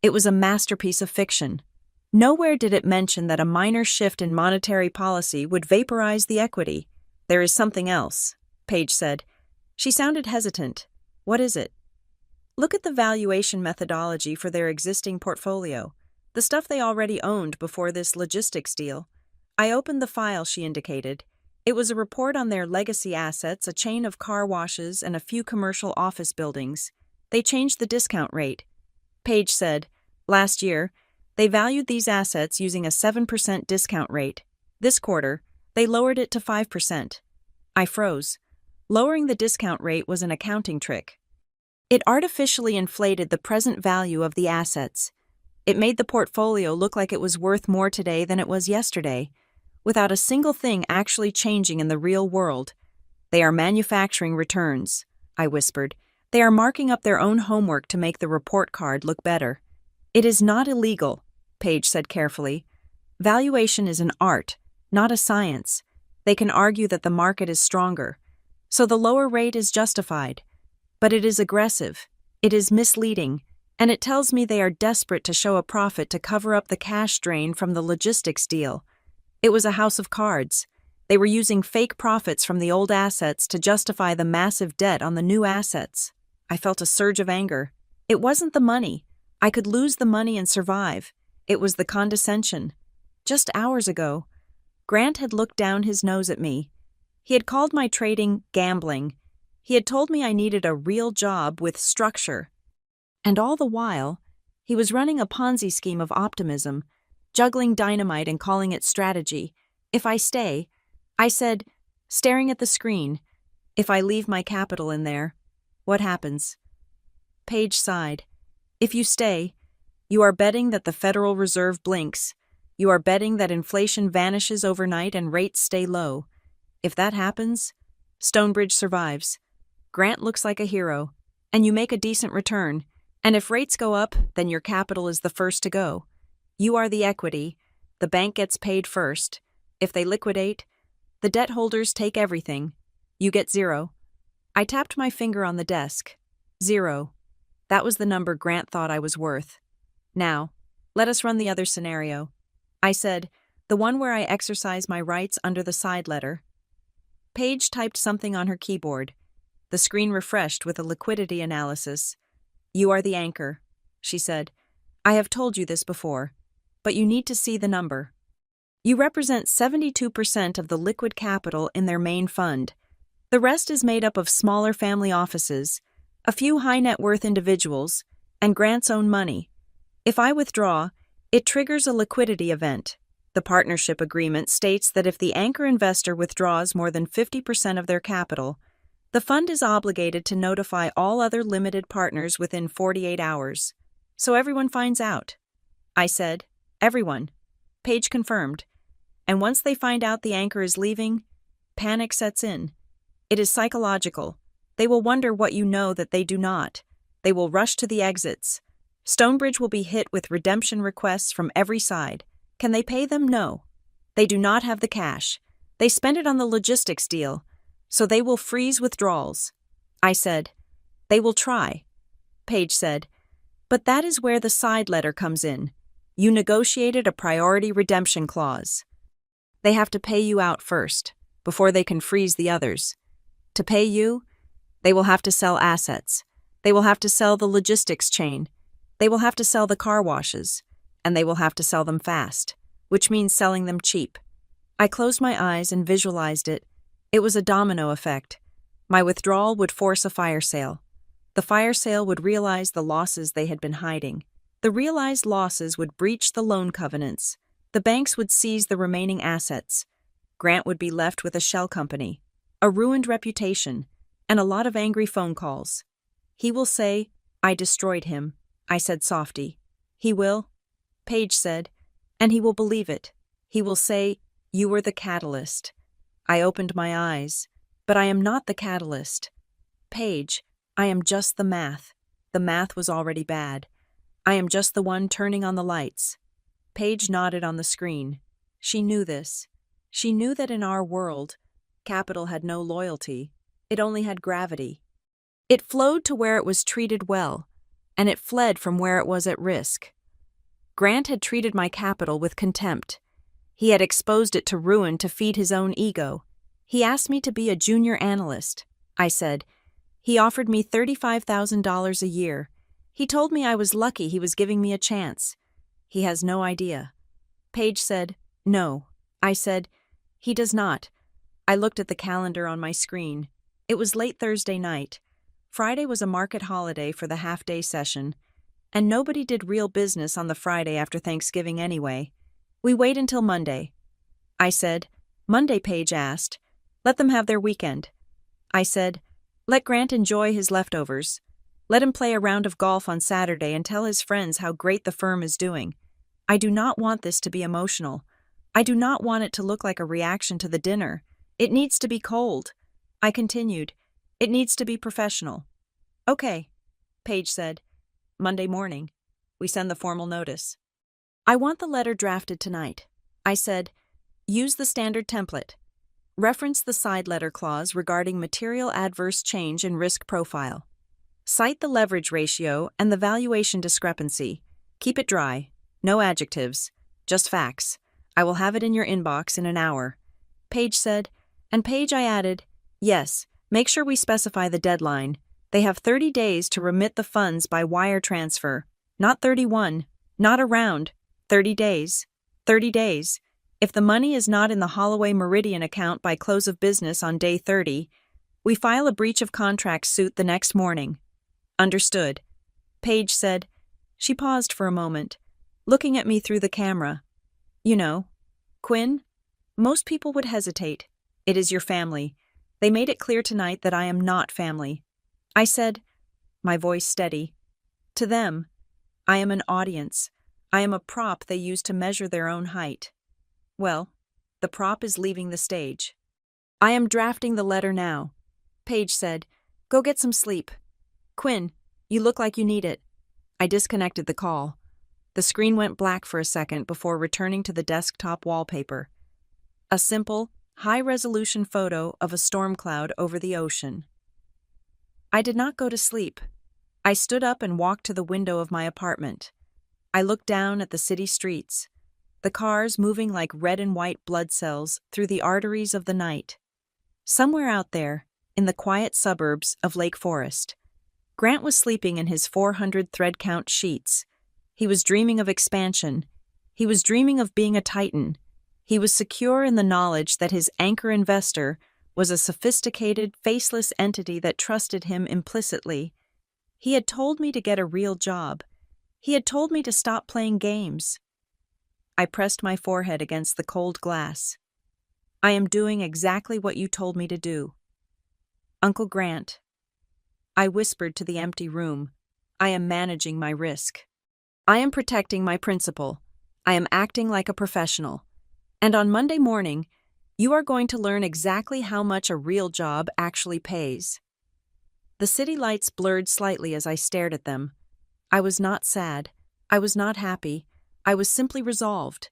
It was a masterpiece of fiction. Nowhere did it mention that a minor shift in monetary policy would vaporize the equity. There is something else, Page said. She sounded hesitant. What is it? Look at the valuation methodology for their existing portfolio, the stuff they already owned before this logistics deal. I opened the file she indicated. It was a report on their legacy assets, a chain of car washes, and a few commercial office buildings. They changed the discount rate. Page said, last year, they valued these assets using a 7% discount rate. This quarter, they lowered it to 5%. I froze. Lowering the discount rate was an accounting trick. It artificially inflated the present value of the assets. It made the portfolio look like it was worth more today than it was yesterday, without a single thing actually changing in the real world. They are manufacturing returns, I whispered. They are marking up their own homework to make the report card look better. It is not illegal, Page said carefully. Valuation is an art, not a science. They can argue that the market is stronger, so the lower rate is justified. But it is aggressive, it is misleading, and it tells me they are desperate to show a profit to cover up the cash drain from the logistics deal. It was a house of cards. They were using fake profits from the old assets to justify the massive debt on the new assets. I felt a surge of anger. It wasn't the money. I could lose the money and survive. It was the condescension. Just hours ago, Grant had looked down his nose at me. He had called my trading gambling. He had told me I needed a real job with structure. And all the while, he was running a Ponzi scheme of optimism, juggling dynamite and calling it strategy. If I stay, I said, staring at the screen, if I leave my capital in there, what happens? Page sighed. If you stay, You are betting that the Federal Reserve blinks. You are betting that inflation vanishes overnight and rates stay low. If that happens, Stonebridge survives. Grant looks like a hero, and you make a decent return. And if rates go up, then your capital is the first to go. You are the equity. The bank gets paid first. If they liquidate, the debt holders take everything. You get zero. I tapped my finger on the desk. 0. That was the number Grant thought I was worth. Now, let us run the other scenario. I said, the one where I exercise my rights under the side letter. Paige typed something on her keyboard. The screen refreshed with a liquidity analysis. You are the anchor, she said. I have told you this before, but you need to see the number. You represent 72% of the liquid capital in their main fund. The rest is made up of smaller family offices, a few high-net-worth individuals, and Grant's own money. If I withdraw, it triggers a liquidity event. The partnership agreement states that if the anchor investor withdraws more than 50% of their capital, the fund is obligated to notify all other limited partners within 48 hours. So everyone finds out. I said, everyone. Paige confirmed. And once they find out the anchor is leaving, panic sets in. It is psychological. They will wonder what you know that they do not. They will rush to the exits. Stonebridge will be hit with redemption requests from every side. Can they pay them? No. They do not have the cash. They spend it on the logistics deal, so they will freeze withdrawals. I said, they will try. Paige said, but that is where the side letter comes in. You negotiated a priority redemption clause. They have to pay you out first, before they can freeze the others. To pay you, they will have to sell assets. They will have to sell the logistics chain. They will have to sell the car washes. And they will have to sell them fast, which means selling them cheap. I closed my eyes and visualized it. It was a domino effect. My withdrawal would force a fire sale. The fire sale would realize the losses they had been hiding. The realized losses would breach the loan covenants. The banks would seize the remaining assets. Grant would be left with a shell company, a ruined reputation, and a lot of angry phone calls. He will say, I destroyed him, I said softy. He will? Paige said, and he will believe it. He will say, you were the catalyst. I opened my eyes, but I am not the catalyst. Paige, I am just the math. The math was already bad. I am just the one turning on the lights. Paige nodded on the screen. She knew this. She knew that in our world, capital had no loyalty. It only had gravity. It flowed to where it was treated well, and it fled from where it was at risk. Grant had treated my capital with contempt. He had exposed it to ruin to feed his own ego. He asked me to be a junior analyst. I said, he offered me $35,000 a year. He told me I was lucky he was giving me a chance. He has no idea. Paige said, no. I said, he does not. I looked at the calendar on my screen. It was late Thursday night. Friday was a market holiday for the half-day session, and nobody did real business on the Friday after Thanksgiving anyway. We wait until Monday. I said, Monday, Paige asked. Let them have their weekend. I said, let Grant enjoy his leftovers. Let him play a round of golf on Saturday and tell his friends how great the firm is doing. I do not want this to be emotional. I do not want it to look like a reaction to the dinner. It needs to be cold. I continued, it needs to be professional. Okay, Paige said. Monday morning. We send the formal notice. I want the letter drafted tonight. I said, use the standard template. Reference the side letter clause regarding material adverse change in risk profile. Cite the leverage ratio and the valuation discrepancy. Keep it dry. No adjectives. Just facts. I will have it in your inbox in an hour. Paige said, and Paige, I added, yes, make sure we specify the deadline. They have 30 days to remit the funds by wire transfer. Not 31. Not around. 30 days. 30 days. If the money is not in the Holloway Meridian account by close of business on day 30, we file a breach of contract suit the next morning. Understood. Paige said. She paused for a moment, looking at me through the camera. You know, Quinn, most people would hesitate. It is your family. They made it clear tonight that I am not family. I said, my voice steady. To them, I am an audience. I am a prop they use to measure their own height. Well, the prop is leaving the stage. I am drafting the letter now. Paige said, "Go get some sleep. Quinn, you look like you need it." I disconnected the call. The screen went black for a second before returning to the desktop wallpaper. A simple, high-resolution photo of a storm cloud over the ocean. I did not go to sleep. I stood up and walked to the window of my apartment. I looked down at the city streets, the cars moving like red and white blood cells through the arteries of the night. Somewhere out there, in the quiet suburbs of Lake Forest, Grant was sleeping in his 400 thread count sheets. He was dreaming of expansion. He was dreaming of being a titan. He was secure in the knowledge that his anchor investor was a sophisticated, faceless entity that trusted him implicitly. He had told me to get a real job. He had told me to stop playing games. I pressed my forehead against the cold glass. I am doing exactly what you told me to do. Uncle Grant. I whispered to the empty room. I am managing my risk. I am protecting my principal. I am acting like a professional. And on Monday morning, you are going to learn exactly how much a real job actually pays. The city lights blurred slightly as I stared at them. I was not sad. I was not happy. I was simply resolved.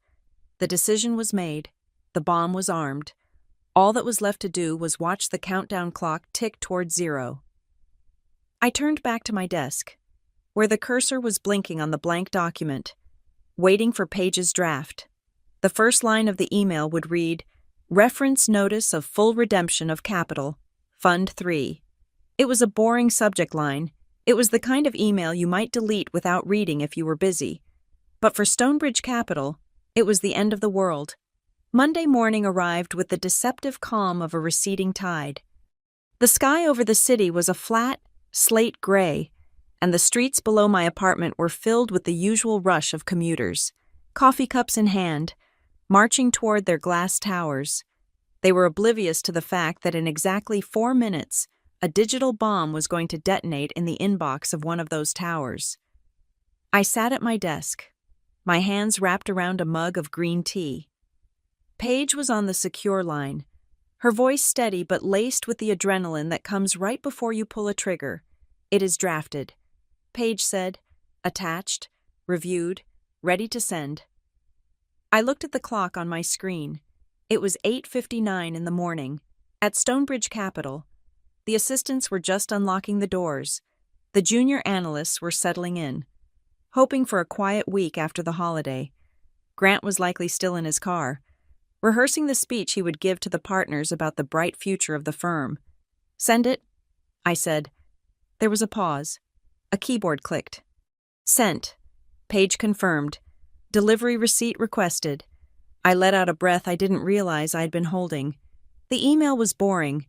The decision was made. The bomb was armed. All that was left to do was watch the countdown clock tick toward 0. I turned back to my desk, where the cursor was blinking on the blank document, waiting for Paige's draft. The first line of the email would read, "Reference notice of full redemption of capital, Fund 3. It was a boring subject line. It was the kind of email you might delete without reading if you were busy. But for Stonebridge Capital, it was the end of the world. Monday morning arrived with the deceptive calm of a receding tide. The sky over the city was a flat, slate gray, and the streets below my apartment were filled with the usual rush of commuters, coffee cups in hand, marching toward their glass towers. They were oblivious to the fact that in exactly 4 minutes, a digital bomb was going to detonate in the inbox of one of those towers. I sat at my desk, my hands wrapped around a mug of green tea. Paige was on the secure line, her voice steady but laced with the adrenaline that comes right before you pull a trigger. "It is drafted," Paige said, attached, reviewed, ready to send. I looked at the clock on my screen. It was 8:59 in the morning. At Stonebridge Capital, the assistants were just unlocking the doors. The junior analysts were settling in, hoping for a quiet week after the holiday. Grant was likely still in his car, rehearsing the speech he would give to the partners about the bright future of the firm. "Send it," I said. There was a pause. A keyboard clicked. "Sent." Paige confirmed. "Delivery receipt requested." I let out a breath I didn't realize I'd been holding. The email was boring.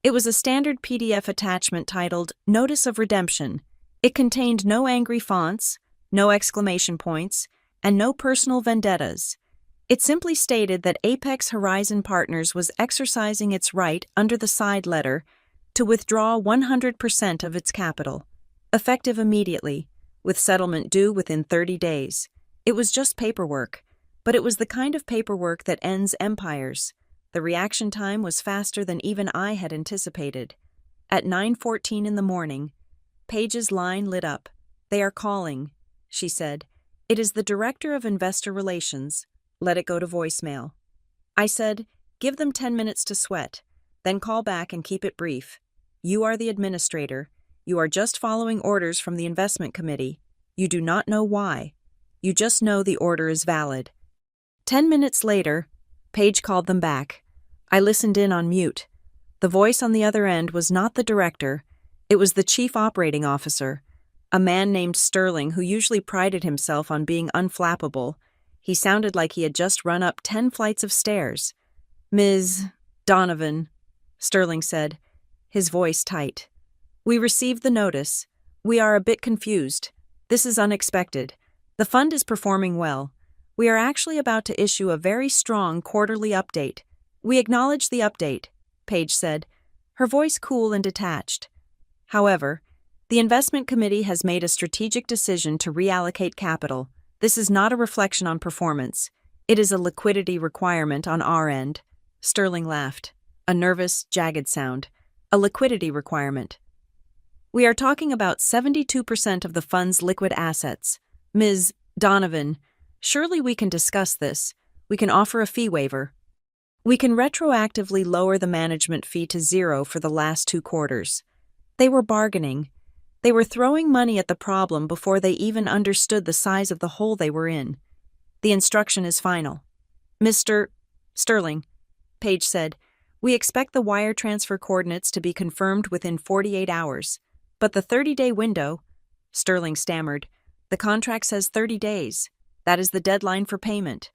It was a standard PDF attachment titled Notice of Redemption. It contained no angry fonts, no exclamation points, and no personal vendettas. It simply stated that Apex Horizon Partners was exercising its right under the side letter to withdraw 100% of its capital, effective immediately, with settlement due within 30 days. It was just paperwork, but it was the kind of paperwork that ends empires. The reaction time was faster than even I had anticipated. At 9:14 in the morning, Paige's line lit up. "They are calling," she said. "It is the Director of Investor Relations. Let it go to voicemail." I said, "Give them 10 minutes to sweat, then call back and keep it brief. You are the administrator. You are just following orders from the investment committee. You do not know why. You just know the order is valid." 10 minutes later, Paige called them back. I listened in on mute. The voice on the other end was not the director. It was the chief operating officer, a man named Sterling who usually prided himself on being unflappable. He sounded like he had just run up 10 flights of stairs. "Ms. Donovan," Sterling said, his voice tight. "We received the notice. We are a bit confused. This is unexpected. The fund is performing well. We are actually about to issue a very strong quarterly update." "We acknowledge the update," Paige said, her voice cool and detached. "However, The investment committee has made a strategic decision to reallocate capital. This is not a reflection on performance. It is a liquidity requirement on our end. Sterling laughed. A nervous, jagged sound. A liquidity requirement. We are talking about 72% of the fund's liquid assets. Ms. Donovan, surely we can discuss this. We can offer a fee waiver. We can retroactively lower the management fee to 0 for the last 2 quarters. They were bargaining. They were throwing money at the problem before they even understood the size of the hole they were in. The instruction is final. Mr. Sterling, Page said, we expect the wire transfer coordinates to be confirmed within 48 hours. But the 30-day window, Sterling stammered, the contract says 30 days. That is the deadline for payment.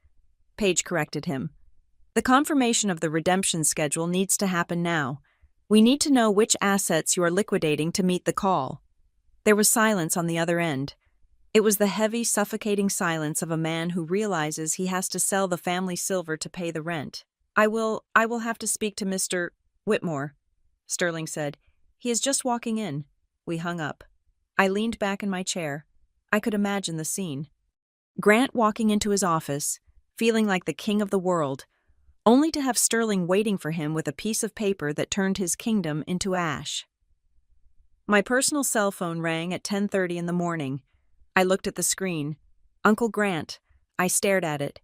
Page corrected him. The confirmation of the redemption schedule needs to happen now. We need to know which assets you are liquidating to meet the call. There was silence on the other end. It was the heavy, suffocating silence of a man who realizes he has to sell the family silver to pay the rent. I will have to speak to Mr. Whitmore, Sterling said. He is just walking in. We hung up. I leaned back in my chair. I could imagine the scene. Grant walking into his office, feeling like the king of the world, only to have Sterling waiting for him with a piece of paper that turned his kingdom into ash. My personal cell phone rang at 10:30 in the morning. I looked at the screen. Uncle Grant. I stared at it.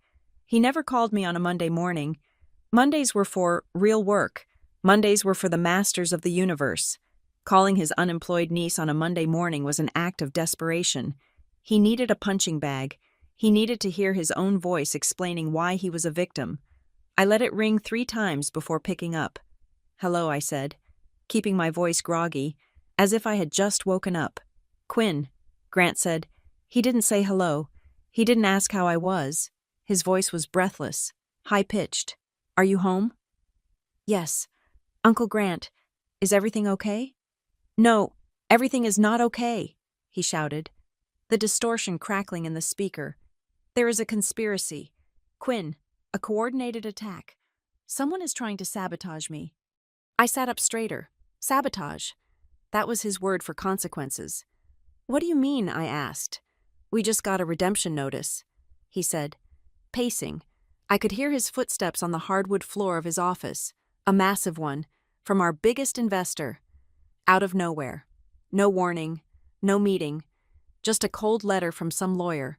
He never called me on a Monday morning. Mondays were for real work. Mondays were for the masters of the universe. Calling his unemployed niece on a Monday morning was an act of desperation. He needed a punching bag. He needed to hear his own voice explaining why he was a victim. I let it ring 3 times before picking up. Hello, I said, keeping my voice groggy, as if I had just woken up. Quinn, Grant said. He didn't say hello. He didn't ask how I was. His voice was breathless, high-pitched. Are you home? Yes. Uncle Grant, is everything okay? No, everything is not okay, he shouted, the distortion crackling in the speaker. There is a conspiracy. Quinn, a coordinated attack. Someone is trying to sabotage me. I sat up straighter. Sabotage. That was his word for consequences. What do you mean? I asked. We just got a redemption notice, he said, pacing. I could hear his footsteps on the hardwood floor of his office, a massive one, from our biggest investor. Out of nowhere. No warning, no meeting, just a cold letter from some lawyer.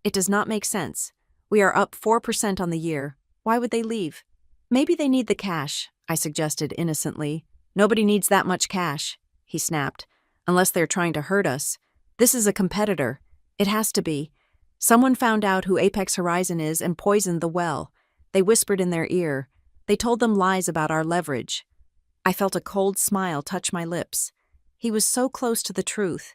It does not make sense. We are up 4% on the year. Why would they leave? Maybe they need the cash, I suggested innocently. Nobody needs that much cash, he snapped, unless they're trying to hurt us. This is a competitor. It has to be. Someone found out who Apex Horizon is and poisoned the well. They whispered in their ear. They told them lies about our leverage. I felt a cold smile touch my lips. He was so close to the truth,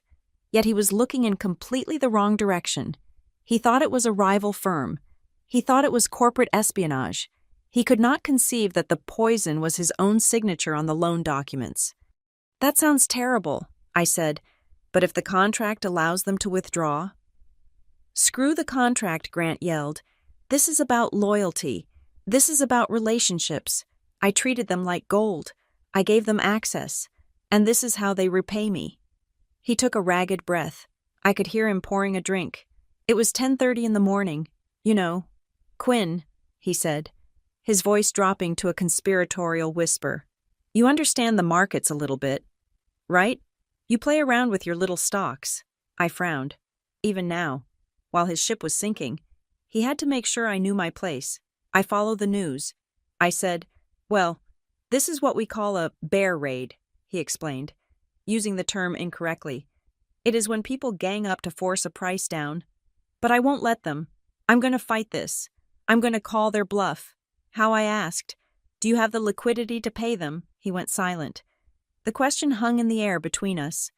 yet he was looking in completely the wrong direction. He thought it was a rival firm. He thought it was corporate espionage. He could not conceive that the poison was his own signature on the loan documents. That sounds terrible, I said, but if the contract allows them to withdraw? Screw the contract, Grant yelled. This is about loyalty. This is about relationships. I treated them like gold. I gave them access. And this is how they repay me. He took a ragged breath. I could hear him pouring a drink. It was 10:30 in the morning. You know. Quinn, he said, his voice dropping to a conspiratorial whisper. You understand the markets a little bit, right? You play around with your little stocks. I frowned. Even now, while his ship was sinking, he had to make sure I knew my place. I follow the news. I said, well, this is what we call a bear raid, he explained, using the term incorrectly. It is when people gang up to force a price down. But I won't let them. I'm going to fight this. I'm going to call their bluff. How I asked, do you have the liquidity to pay them? He went silent. The question hung in the air between us.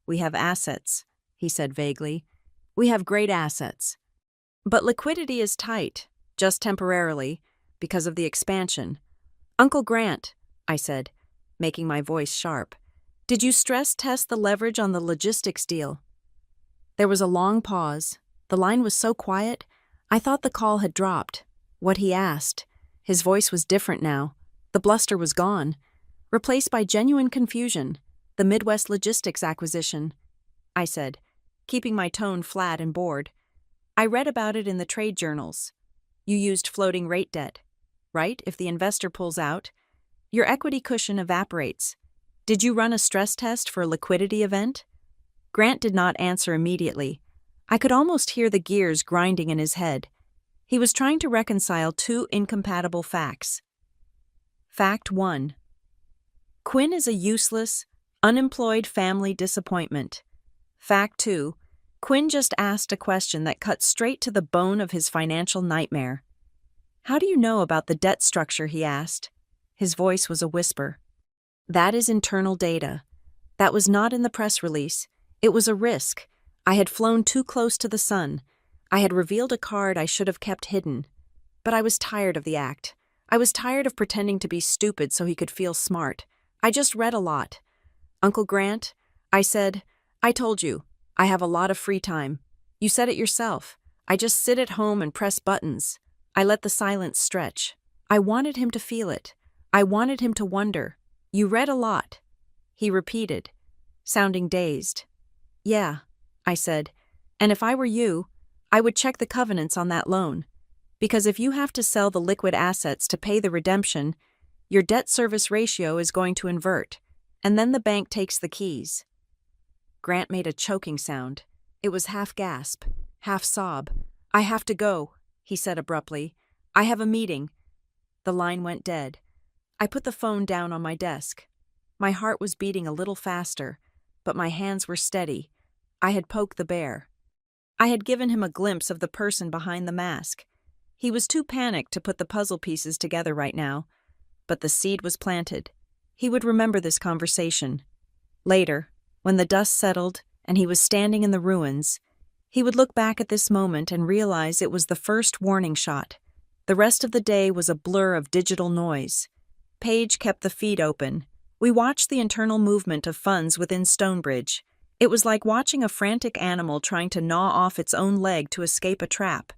We have assets, he said vaguely. We have great assets. But liquidity is tight, just temporarily, because of the expansion. Uncle Grant, I said, making my voice sharp, did you stress test the leverage on the logistics deal? There was a long pause. The line was so quiet, I thought the call had dropped. What he asked. His voice was different now. The bluster was gone, replaced by genuine confusion. The Midwest Logistics acquisition. I said, keeping my tone flat and bored. I read about it in the trade journals. You used floating rate debt, right? If the investor pulls out, your equity cushion evaporates. Did you run a stress test for a liquidity event? Grant did not answer immediately. I could almost hear the gears grinding in his head. He was trying to reconcile two incompatible facts. Fact 1. Quinn is a useless, unemployed family disappointment. Fact 2. Quinn just asked a question that cut straight to the bone of his financial nightmare. How do you know about the debt structure, he asked. His voice was a whisper. That is internal data. That was not in the press release. It was a risk. I had flown too close to the sun. I had revealed a card I should have kept hidden. But I was tired of the act. I was tired of pretending to be stupid so he could feel smart. I just read a lot. Uncle Grant, I said, I told you, I have a lot of free time. You said it yourself. I just sit at home and press buttons. I let the silence stretch. I wanted him to feel it. I wanted him to wonder. You read a lot. He repeated, sounding dazed. Yeah, I said, and if I were you, I would check the covenants on that loan. Because if you have to sell the liquid assets to pay the redemption, your debt service ratio is going to invert, and then the bank takes the keys. Grant made a choking sound. It was half gasp, half sob. I have to go, he said abruptly. I have a meeting. The line went dead. I put the phone down on my desk. My heart was beating a little faster, but my hands were steady. I had poked the bear. I had given him a glimpse of the person behind the mask. He was too panicked to put the puzzle pieces together right now, but the seed was planted. He would remember this conversation. Later, when the dust settled and he was standing in the ruins, he would look back at this moment and realize it was the first warning shot. The rest of the day was a blur of digital noise. Paige kept the feed open. We watched the internal movement of funds within Stonebridge. It was like watching a frantic animal trying to gnaw off its own leg to escape a trap.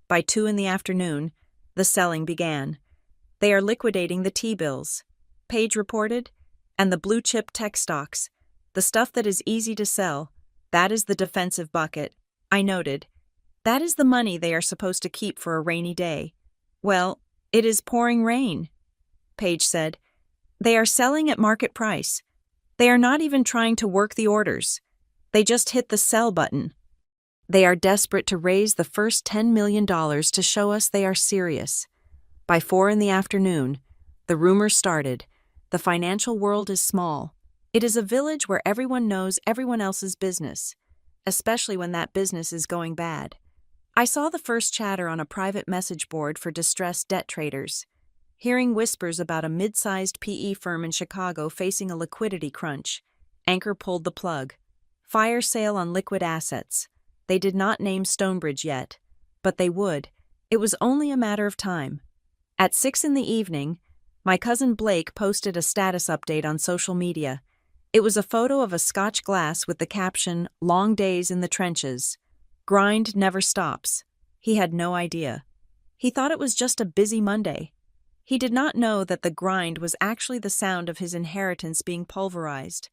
By 2 p.m, the selling began. They are liquidating the T-bills, Paige reported, and the blue-chip tech stocks, the stuff that is easy to sell. That is the defensive bucket, I noted. That is the money they are supposed to keep for a rainy day. Well, it is pouring rain, Paige said. They are selling at market price. They are not even trying to work the orders. They just hit the sell button. They are desperate to raise the first $10 million to show us they are serious. By 4 p.m, the rumors started. The financial world is small. It is a village where everyone knows everyone else's business, especially when that business is going bad. I saw the first chatter on a private message board for distressed debt traders. Hearing whispers about a mid-sized PE firm in Chicago facing a liquidity crunch. Anchor pulled the plug. Fire sale on liquid assets. They did not name Stonebridge yet, but they would. It was only a matter of time. At 6 p.m, my cousin Blake posted a status update on social media. It was a photo of a Scotch glass with the caption, "Long days in the trenches. Grind never stops." He had no idea. He thought it was just a busy Monday. He did not know that the grind was actually the sound of his inheritance being pulverized.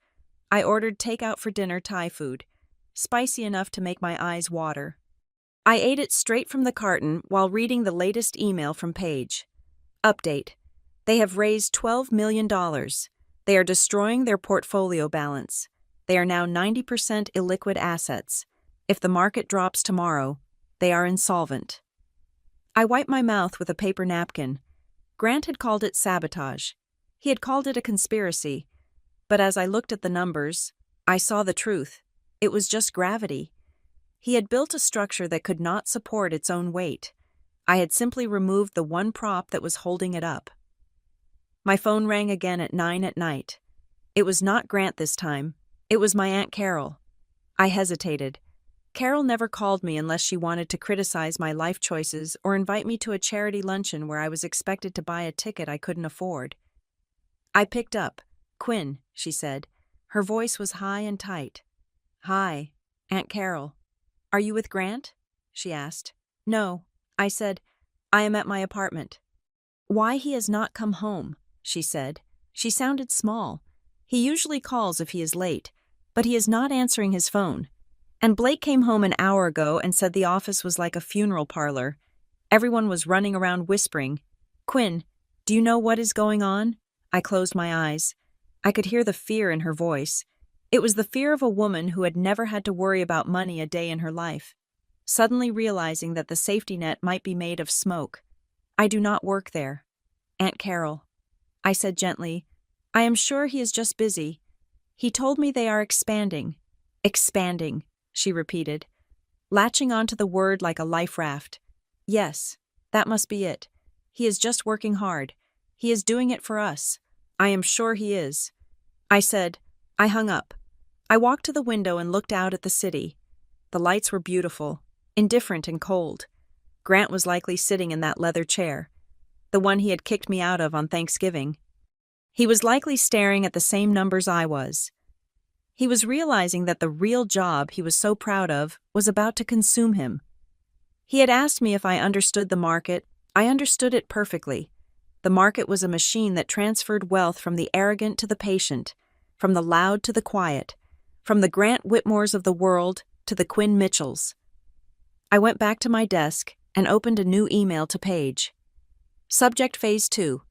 I ordered takeout for dinner Thai food, spicy enough to make my eyes water. I ate it straight from the carton while reading the latest email from Paige. Update. They have raised $12 million. They are destroying their portfolio balance. They are now 90% illiquid assets. If the market drops tomorrow, they are insolvent. I wiped my mouth with a paper napkin. Grant had called it sabotage. He had called it a conspiracy. But as I looked at the numbers, I saw the truth. It was just gravity. He had built a structure that could not support its own weight. I had simply removed the one prop that was holding it up. My phone rang again at 9 p.m. It was not Grant this time. It was my Aunt Carol. I hesitated. Carol never called me unless she wanted to criticize my life choices or invite me to a charity luncheon where I was expected to buy a ticket I couldn't afford. I picked up. "Quinn," she said. Her voice was high and tight. "Hi, Aunt Carol. Are you with Grant?" she asked. "No," I said. "I am at my apartment." "Why he has not come home," she said. She sounded small. He usually calls if he is late, but he is not answering his phone. And Blake came home an hour ago and said the office was like a funeral parlor. Everyone was running around whispering, "Quinn, do you know what is going on?" I closed my eyes. I could hear the fear in her voice. It was the fear of a woman who had never had to worry about money a day in her life, suddenly realizing that the safety net might be made of smoke. "I do not work there, Aunt Carol," I said gently. "I am sure he is just busy. He told me they are expanding." "Expanding," she repeated, latching onto the word like a life raft. "Yes, that must be it. He is just working hard. He is doing it for us. I am sure he is." I said. I hung up. I walked to the window and looked out at the city. The lights were beautiful, indifferent and cold. Grant was likely sitting in that leather chair, the one he had kicked me out of on Thanksgiving. He was likely staring at the same numbers I was. He was realizing that the real job he was so proud of was about to consume him. He had asked me if I understood the market. I understood it perfectly. The market was a machine that transferred wealth from the arrogant to the patient, from the loud to the quiet, from the Grant Whitmores of the world to the Quinn Mitchells. I went back to my desk and opened a new email to Paige. Subject Phase 2.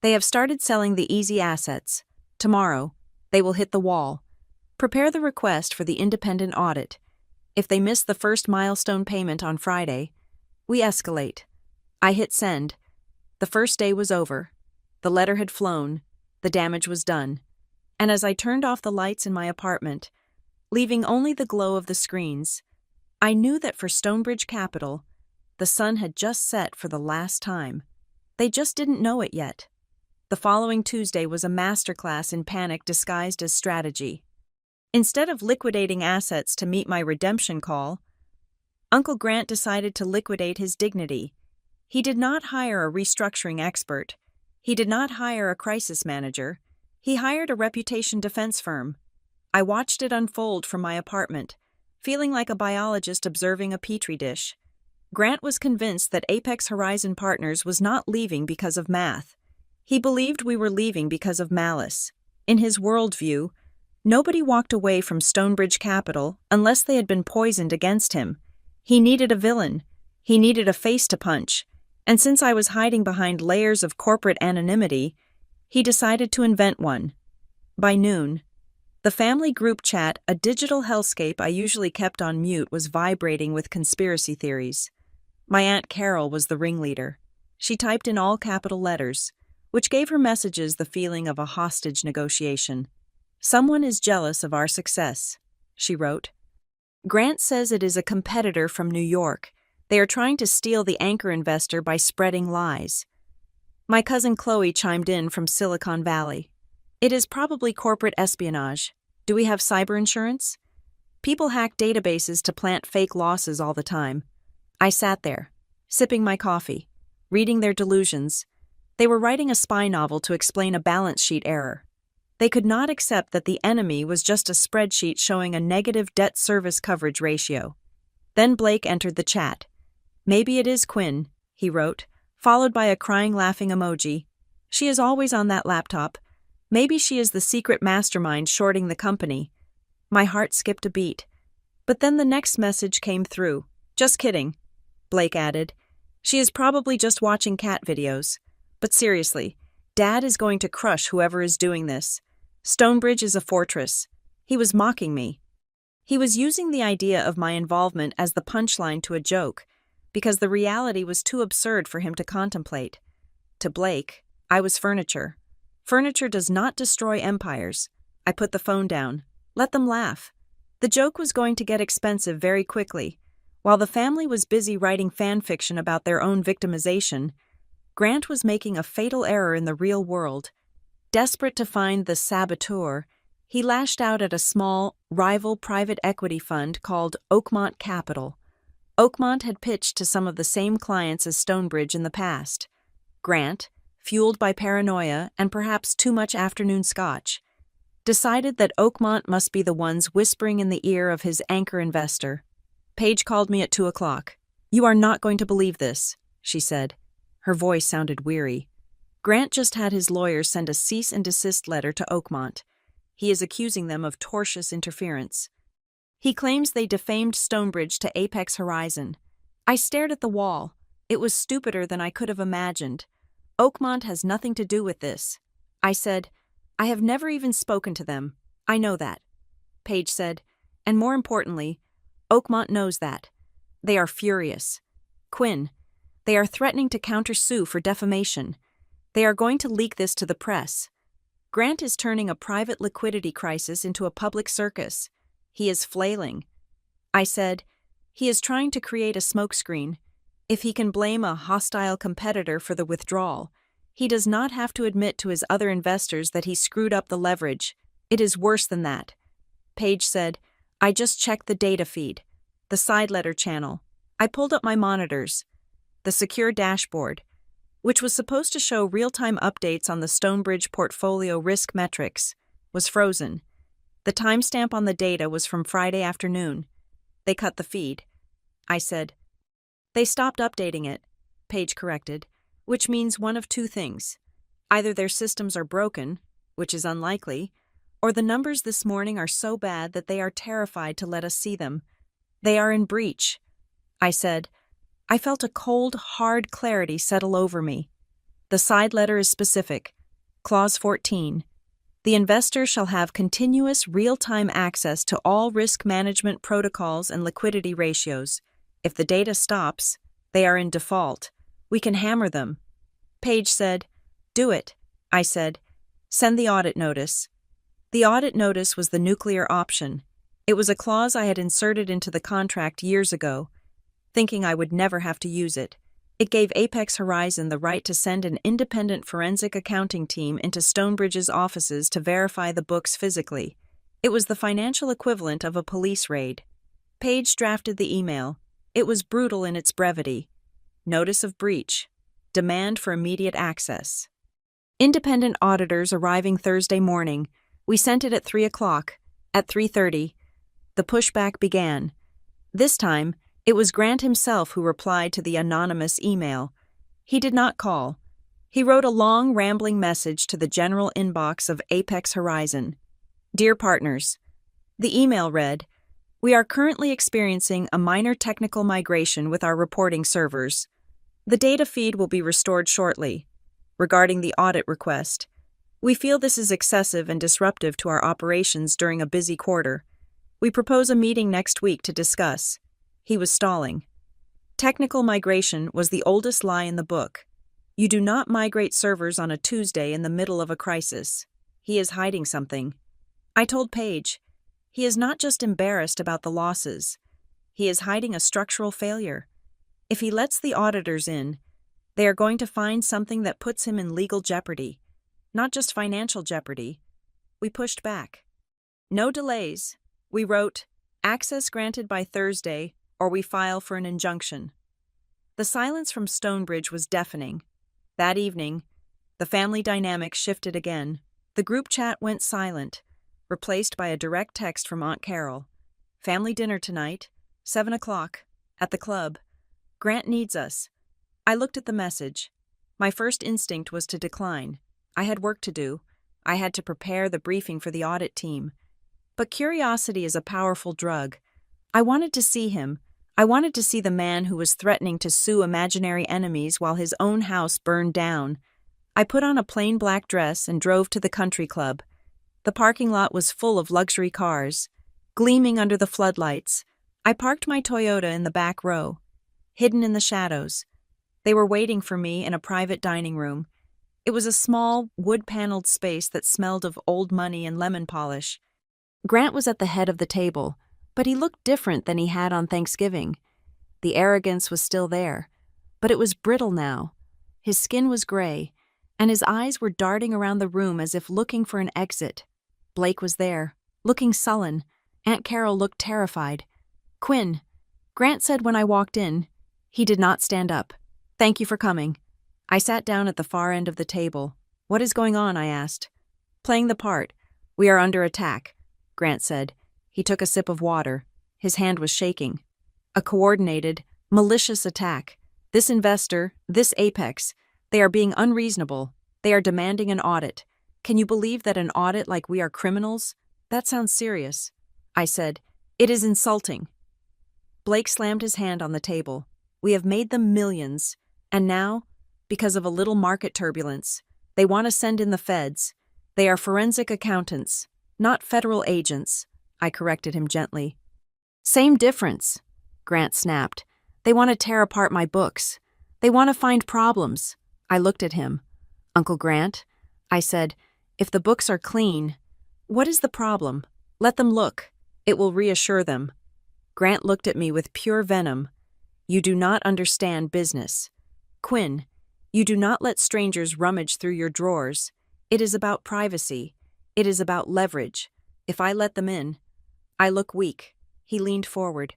They have started selling the easy assets. Tomorrow, they will hit the wall. Prepare the request for the independent audit. If they miss the first milestone payment on Friday, we escalate. I hit send. The first day was over. The letter had flown. The damage was done. And as I turned off the lights in my apartment, leaving only the glow of the screens, I knew that for Stonebridge Capital, the sun had just set for the last time. They just didn't know it yet. The following Tuesday was a masterclass in panic disguised as strategy. Instead of liquidating assets to meet my redemption call, Uncle Grant decided to liquidate his dignity. He did not hire a restructuring expert. He did not hire a crisis manager. He hired a reputation defense firm. I watched it unfold from my apartment, feeling like a biologist observing a petri dish. Grant was convinced that Apex Horizon Partners was not leaving because of math. He believed we were leaving because of malice. In his worldview, nobody walked away from Stonebridge Capital unless they had been poisoned against him. He needed a villain. He needed a face to punch. And since I was hiding behind layers of corporate anonymity, he decided to invent one. By noon, the family group chat, a digital hellscape I usually kept on mute, was vibrating with conspiracy theories. My Aunt Carol was the ringleader. She typed in all capital letters, which gave her messages the feeling of a hostage negotiation. "Someone is jealous of our success," she wrote. "Grant says it is a competitor from New York. They are trying to steal the anchor investor by spreading lies." My cousin Chloe chimed in from Silicon Valley. "It is probably corporate espionage. Do we have cyber insurance? People hack databases to plant fake losses all the time." I sat there, sipping my coffee, reading their delusions. They were writing a spy novel to explain a balance sheet error. They could not accept that the enemy was just a spreadsheet showing a negative debt service coverage ratio. Then Blake entered the chat. "Maybe it is Quinn," he wrote, followed by a crying laughing emoji. "She is always on that laptop. Maybe she is the secret mastermind shorting the company." My heart skipped a beat. But then the next message came through. "Just kidding," Blake added. "She is probably just watching cat videos. But seriously, Dad is going to crush whoever is doing this. Stonebridge is a fortress." He was mocking me. He was using the idea of my involvement as the punchline to a joke, because the reality was too absurd for him to contemplate. To Blake, I was furniture. Furniture does not destroy empires. I put the phone down. Let them laugh. The joke was going to get expensive very quickly. While the family was busy writing fan fiction about their own victimization, Grant was making a fatal error in the real world. Desperate to find the saboteur, he lashed out at a small, rival private equity fund called Oakmont Capital. Oakmont had pitched to some of the same clients as Stonebridge in the past. Grant, fueled by paranoia and perhaps too much afternoon scotch, decided that Oakmont must be the ones whispering in the ear of his anchor investor. Paige called me at 2:00. "You are not going to believe this," she said. Her voice sounded weary. "Grant just had his lawyer send a cease and desist letter to Oakmont. He is accusing them of tortious interference. He claims they defamed Stonebridge to Apex Horizon. I stared at the wall. It was stupider than I could have imagined. Oakmont has nothing to do with this. I said, I have never even spoken to them. I know that. Page said, and more importantly, Oakmont knows that. They are furious. Quinn, they are threatening to countersue for defamation. They are going to leak this to the press. Grant is turning a private liquidity crisis into a public circus. He is flailing. I said, he is trying to create a smokescreen. If he can blame a hostile competitor for the withdrawal, he does not have to admit to his other investors that he screwed up the leverage. It is worse than that. Page said, I just checked the data feed, the side letter channel. I pulled up my monitors. The secure dashboard, which was supposed to show real-time updates on the Stonebridge portfolio risk metrics, was frozen. The timestamp on the data was from Friday afternoon. They cut the feed. I said, they stopped updating it, Page corrected, which means one of two things. Either their systems are broken, which is unlikely, or the numbers this morning are so bad that they are terrified to let us see them. They are in breach. I said, I felt a cold, hard clarity settle over me. The side letter is specific. Clause 14. The investor shall have continuous real-time access to all risk management protocols and liquidity ratios. If the data stops, they are in default. We can hammer them. Page said, do it. I said, send the audit notice. The audit notice was the nuclear option. It was a clause I had inserted into the contract years ago, thinking I would never have to use it. It gave Apex Horizon the right to send an independent forensic accounting team into Stonebridge's offices to verify the books physically. It was the financial equivalent of a police raid. Page drafted the email. It was brutal in its brevity. Notice of breach. Demand for immediate access. Independent auditors arriving Thursday morning. We sent it at 3 o'clock. At 3:30, the pushback began. This time, it was Grant himself who replied to the anonymous email. He did not call. He wrote a long, rambling message to the general inbox of Apex Horizon. Dear partners, the email read, we are currently experiencing a minor technical migration with our reporting servers. The data feed will be restored shortly. Regarding the audit request, we feel this is excessive and disruptive to our operations during a busy quarter. We propose a meeting next week to discuss. He was stalling. Technical migration was the oldest lie in the book. You do not migrate servers on a Tuesday in the middle of a crisis. He is hiding something. I told Page, he is not just embarrassed about the losses. He is hiding a structural failure. If he lets the auditors in, they are going to find something that puts him in legal jeopardy, not just financial jeopardy. We pushed back. No delays. We wrote, access granted by Thursday, or we file for an injunction. The silence from Stonebridge was deafening. That evening, the family dynamic shifted again. The group chat went silent, replaced by a direct text from Aunt Carol. Family dinner tonight, 7 o'clock, at the club. Grant needs us. I looked at the message. My first instinct was to decline. I had work to do. I had to prepare the briefing for the audit team. But curiosity is a powerful drug. I wanted to see him. I wanted to see the man who was threatening to sue imaginary enemies while his own house burned down. I put on a plain black dress and drove to the country club. The parking lot was full of luxury cars, gleaming under the floodlights. I parked my Toyota in the back row, hidden in the shadows. They were waiting for me in a private dining room. It was a small, wood-paneled space that smelled of old money and lemon polish. Grant was at the head of the table, but he looked different than he had on Thanksgiving. The arrogance was still there, but it was brittle now. His skin was gray, and his eyes were darting around the room as if looking for an exit. Blake was there, looking sullen. Aunt Carol looked terrified. Quinn, Grant said when I walked in. He did not stand up. Thank you for coming. I sat down at the far end of the table. What is going on? I asked. Playing the part. We are under attack, Grant said. He took a sip of water. His hand was shaking. A coordinated, malicious attack. This investor, this Apex, they are being unreasonable. They are demanding an audit. Can you believe that an audit like we are criminals? That sounds serious. I said, It is insulting. Blake slammed his hand on the table. We have made them millions. And now, because of a little market turbulence, they want to send in the feds. They are forensic accountants, not federal agents. I corrected him gently. Same difference, Grant snapped. They want to tear apart my books. They want to find problems. I looked at him. Uncle Grant, I said, if the books are clean, what is the problem? Let them look. It will reassure them. Grant looked at me with pure venom. You do not understand business. Quinn, you do not let strangers rummage through your drawers. It is about privacy. It is about leverage. If I let them in, I look weak. He leaned forward.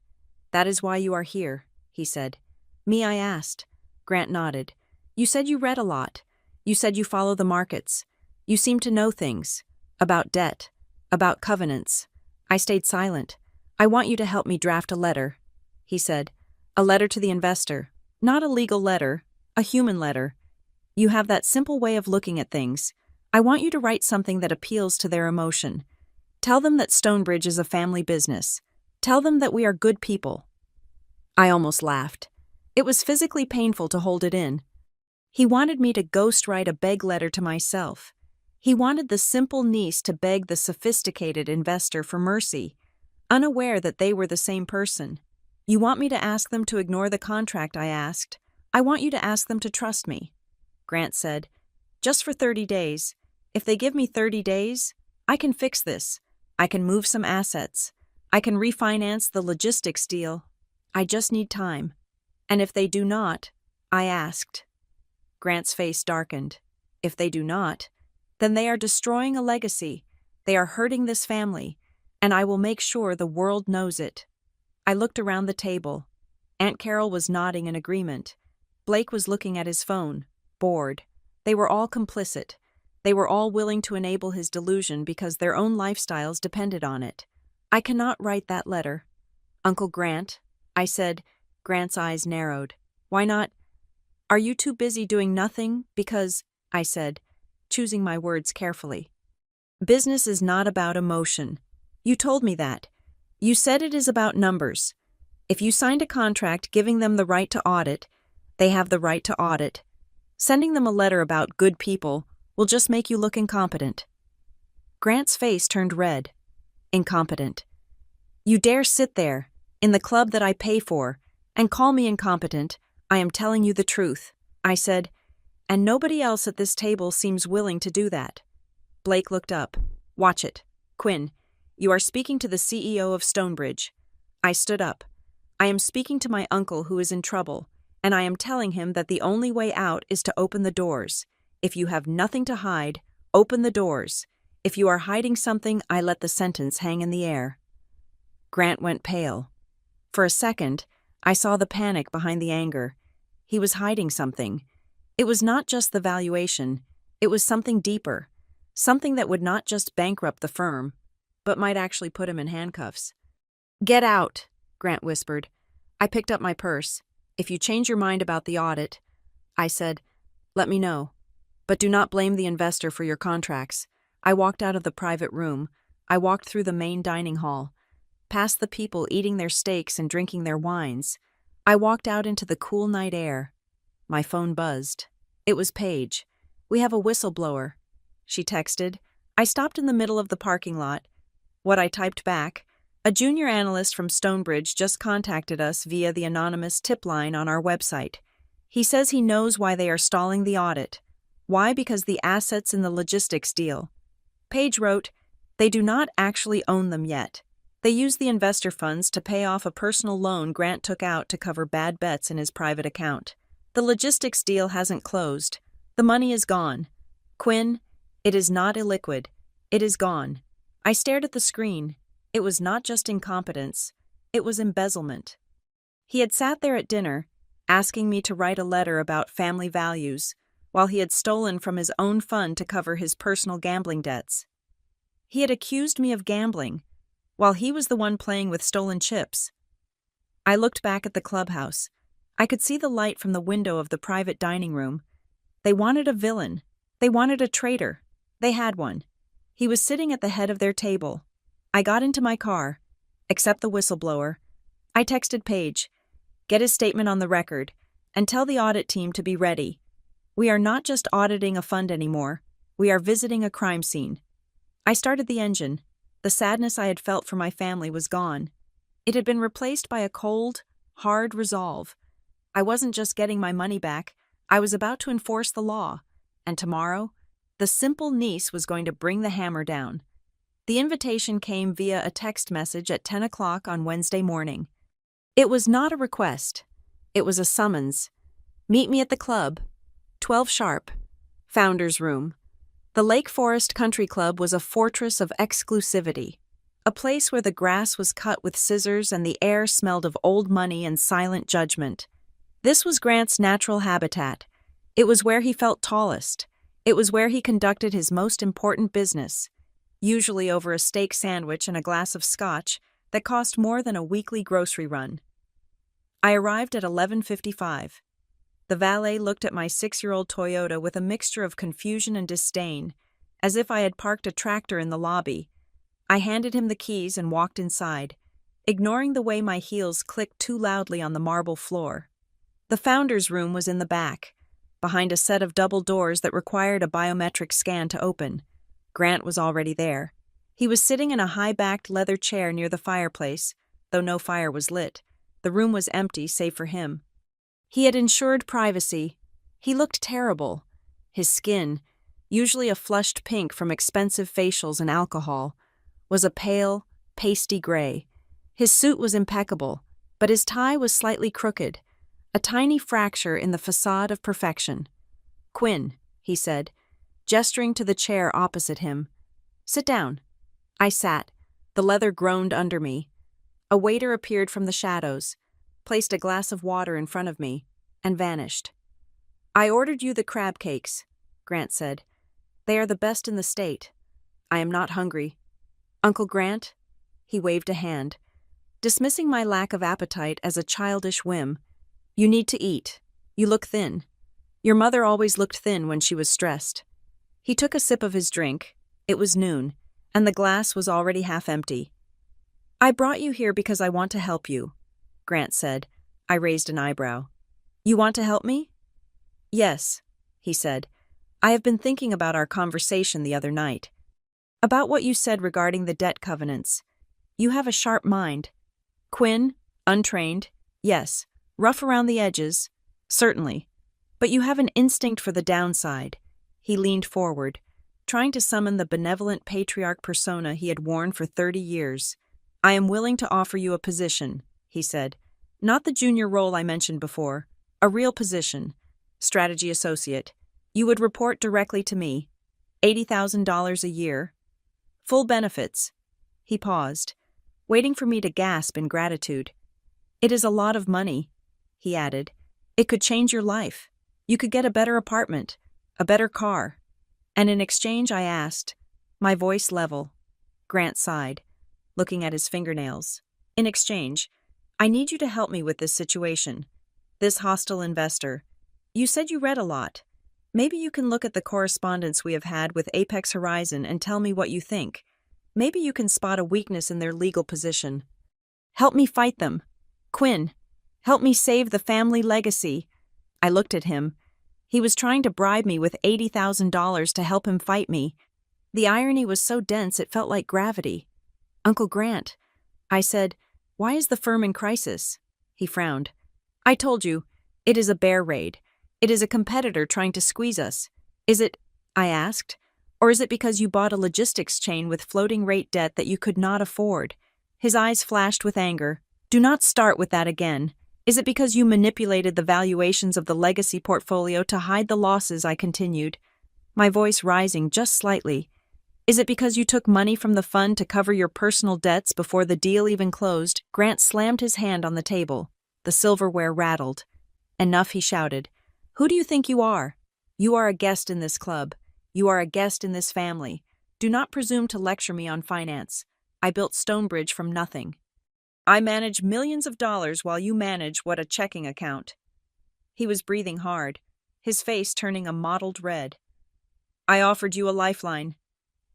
That is why you are here, he said. Me, I asked. Grant nodded. You said you read a lot. You said you follow the markets. You seem to know things. About debt. About covenants. I stayed silent. I want you to help me draft a letter, he said. A letter to the investor. Not a legal letter. A human letter. You have that simple way of looking at things. I want you to write something that appeals to their emotion. Tell them that Stonebridge is a family business. Tell them that we are good people. I almost laughed. It was physically painful to hold it in. He wanted me to ghostwrite a beg letter to myself. He wanted the simple niece to beg the sophisticated investor for mercy, unaware that they were the same person. You want me to ask them to ignore the contract, I asked. I want you to ask them to trust me. Grant said, just for 30 days. If they give me 30 days, I can fix this. I can move some assets. I can refinance the logistics deal. I just need time. And if they do not, I asked. Grant's face darkened. If they do not, then they are destroying a legacy. They are hurting this family, and I will make sure the world knows it. I looked around the table. Aunt Carol was nodding in agreement. Blake was looking at his phone, bored. They were all complicit. They were all willing to enable his delusion because their own lifestyles depended on it. I cannot write that letter. Uncle Grant, I said. Grant's eyes narrowed. Why not? Are you too busy doing nothing? Because, I said, choosing my words carefully. Business is not about emotion. You told me that. You said it is about numbers. If you signed a contract giving them the right to audit, they have the right to audit. Sending them a letter about good people will just make you look incompetent. Grant's face turned red. Incompetent. You dare sit there, in the club that I pay for, and call me incompetent. I am telling you the truth, I said, and nobody else at this table seems willing to do that. Blake looked up. Watch it. Quinn, you are speaking to the CEO of Stonebridge. I stood up. I am speaking to my uncle who is in trouble, and I am telling him that the only way out is to open the doors. If you have nothing to hide, open the doors. If you are hiding something, I let the sentence hang in the air. Grant went pale. For a second, I saw the panic behind the anger. He was hiding something. It was not just the valuation. It was something deeper. Something that would not just bankrupt the firm, but might actually put him in handcuffs. Get out, Grant whispered. I picked up my purse. If you change your mind about the audit, I said, let me know. But do not blame the investor for your contracts. I walked out of the private room. I walked through the main dining hall, past the people eating their steaks and drinking their wines. I walked out into the cool night air. My phone buzzed. It was Paige. We have a whistleblower, she texted. I stopped in the middle of the parking lot. What I typed back, a junior analyst from Stonebridge just contacted us via the anonymous tip line on our website. He says he knows why they are stalling the audit. Why? Because the assets in the logistics deal. Paige wrote, they do not actually own them yet. They use the investor funds to pay off a personal loan Grant took out to cover bad bets in his private account. The logistics deal hasn't closed. The money is gone. Quinn, it is not illiquid. It is gone. I stared at the screen. It was not just incompetence. It was embezzlement. He had sat there at dinner, asking me to write a letter about family values, while he had stolen from his own fund to cover his personal gambling debts. He had accused me of gambling, while he was the one playing with stolen chips. I looked back at the clubhouse. I could see the light from the window of the private dining room. They wanted a villain. They wanted a traitor. They had one. He was sitting at the head of their table. I got into my car. Except the whistleblower. I texted Paige. Get his statement on the record, and tell the audit team to be ready. We are not just auditing a fund anymore. We are visiting a crime scene. I started the engine. The sadness I had felt for my family was gone. It had been replaced by a cold, hard resolve. I wasn't just getting my money back, I was about to enforce the law. And tomorrow, the simple niece was going to bring the hammer down. The invitation came via a text message at 10 o'clock on Wednesday morning. It was not a request. It was a summons. Meet me at the club. 12 sharp. Founder's Room. The Lake Forest Country Club was a fortress of exclusivity. A place where the grass was cut with scissors and the air smelled of old money and silent judgment. This was Grant's natural habitat. It was where he felt tallest. It was where he conducted his most important business, usually over a steak sandwich and a glass of scotch that cost more than a weekly grocery run. I arrived at 11:55. The valet looked at my 6-year-old Toyota with a mixture of confusion and disdain, as if I had parked a tractor in the lobby. I handed him the keys and walked inside, ignoring the way my heels clicked too loudly on the marble floor. The Founder's Room was in the back, behind a set of double doors that required a biometric scan to open. Grant was already there. He was sitting in a high-backed leather chair near the fireplace, though no fire was lit. The room was empty save for him. He had ensured privacy. He looked terrible. His skin, usually a flushed pink from expensive facials and alcohol, was a pale, pasty gray. His suit was impeccable, but his tie was slightly crooked, a tiny fracture in the facade of perfection. "Quinn," he said, gesturing to the chair opposite him. "Sit down." I sat. The leather groaned under me. A waiter appeared from the shadows, placed a glass of water in front of me, and vanished. "I ordered you the crab cakes," Grant said. "They are the best in the state. I am not hungry." "Uncle Grant?" He waved a hand, dismissing my lack of appetite as a childish whim. "You need to eat. You look thin. Your mother always looked thin when she was stressed." He took a sip of his drink. It was noon, and the glass was already half empty. "I brought you here because I want to help you," Grant said. I raised an eyebrow. "You want to help me?" "Yes," he said. "I have been thinking about our conversation the other night. About what you said regarding the debt covenants. You have a sharp mind. Quinn, untrained, yes. Rough around the edges, certainly. But you have an instinct for the downside." He leaned forward, trying to summon the benevolent patriarch persona he had worn for 30 years. "I am willing to offer you a position," he said. "Not the junior role I mentioned before. A real position. Strategy associate. You would report directly to me. $80,000 a year. Full benefits." He paused, waiting for me to gasp in gratitude. "It is a lot of money," he added. "It could change your life. You could get a better apartment, a better car." And in exchange I asked, my voice level. Grant sighed, looking at his fingernails. "In exchange, I need you to help me with this situation. This hostile investor. You said you read a lot. Maybe you can look at the correspondence we have had with Apex Horizon and tell me what you think. Maybe you can spot a weakness in their legal position. Help me fight them. Quinn, help me save the family legacy." I looked at him. He was trying to bribe me with $80,000 to help him fight me. The irony was so dense it felt like gravity. "Uncle Grant," I said, "why is the firm in crisis?" He frowned. "I told you, it is a bear raid. It is a competitor trying to squeeze us. Is it," I asked, "or is it because you bought a logistics chain with floating rate debt that you could not afford?" His eyes flashed with anger. "Do not start with that again. Is it because you manipulated the valuations of the legacy portfolio to hide the losses?" I continued, my voice rising just slightly. "Is it because you took money from the fund to cover your personal debts before the deal even closed?" Grant slammed his hand on the table. The silverware rattled. "Enough," he shouted. "Who do you think you are? You are a guest in this club. You are a guest in this family. Do not presume to lecture me on finance. I built Stonebridge from nothing. I manage millions of dollars while you manage what a checking account." He was breathing hard, his face turning a mottled red. I offered you a lifeline.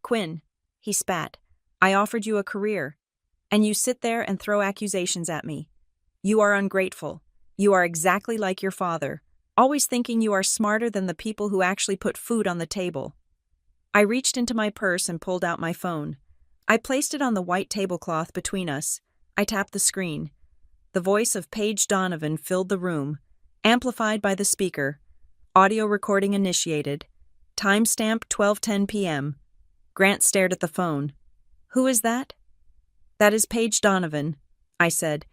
Quinn, he spat. I offered you a career. And you sit there and throw accusations at me. You are ungrateful. You are exactly like your father, always thinking you are smarter than the people who actually put food on the table. I reached into my purse and pulled out my phone. I placed it on the white tablecloth between us. I tapped the screen. The voice of Paige Donovan filled the room, amplified by the speaker. Audio recording initiated. Timestamp 12:10 p.m. Grant stared at the phone. Who is that? That is Paige Donovan, I said.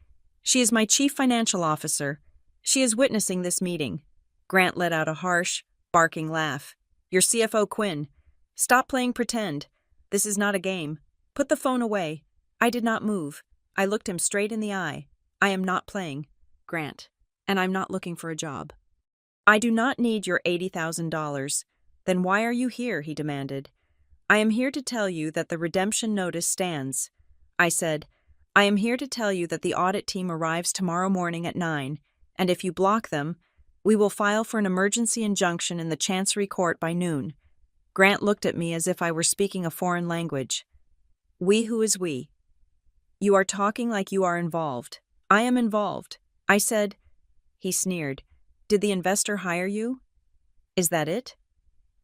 She is my chief financial officer. She is witnessing this meeting. Grant let out a harsh, barking laugh. Your CFO, Quinn. Stop playing pretend. This is not a game. Put the phone away. I did not move. I looked him straight in the eye. I am not playing, Grant, and I'm not looking for a job. I do not need your $80,000. Then why are you here? He demanded. I am here to tell you that the redemption notice stands. I said, I am here to tell you that the audit team arrives tomorrow morning at 9, and if you block them, we will file for an emergency injunction in the Chancery Court by noon. Grant looked at me as if I were speaking a foreign language. We who is we? You are talking like you are involved. I am involved. I said. He sneered. Did the investor hire you? Is that it?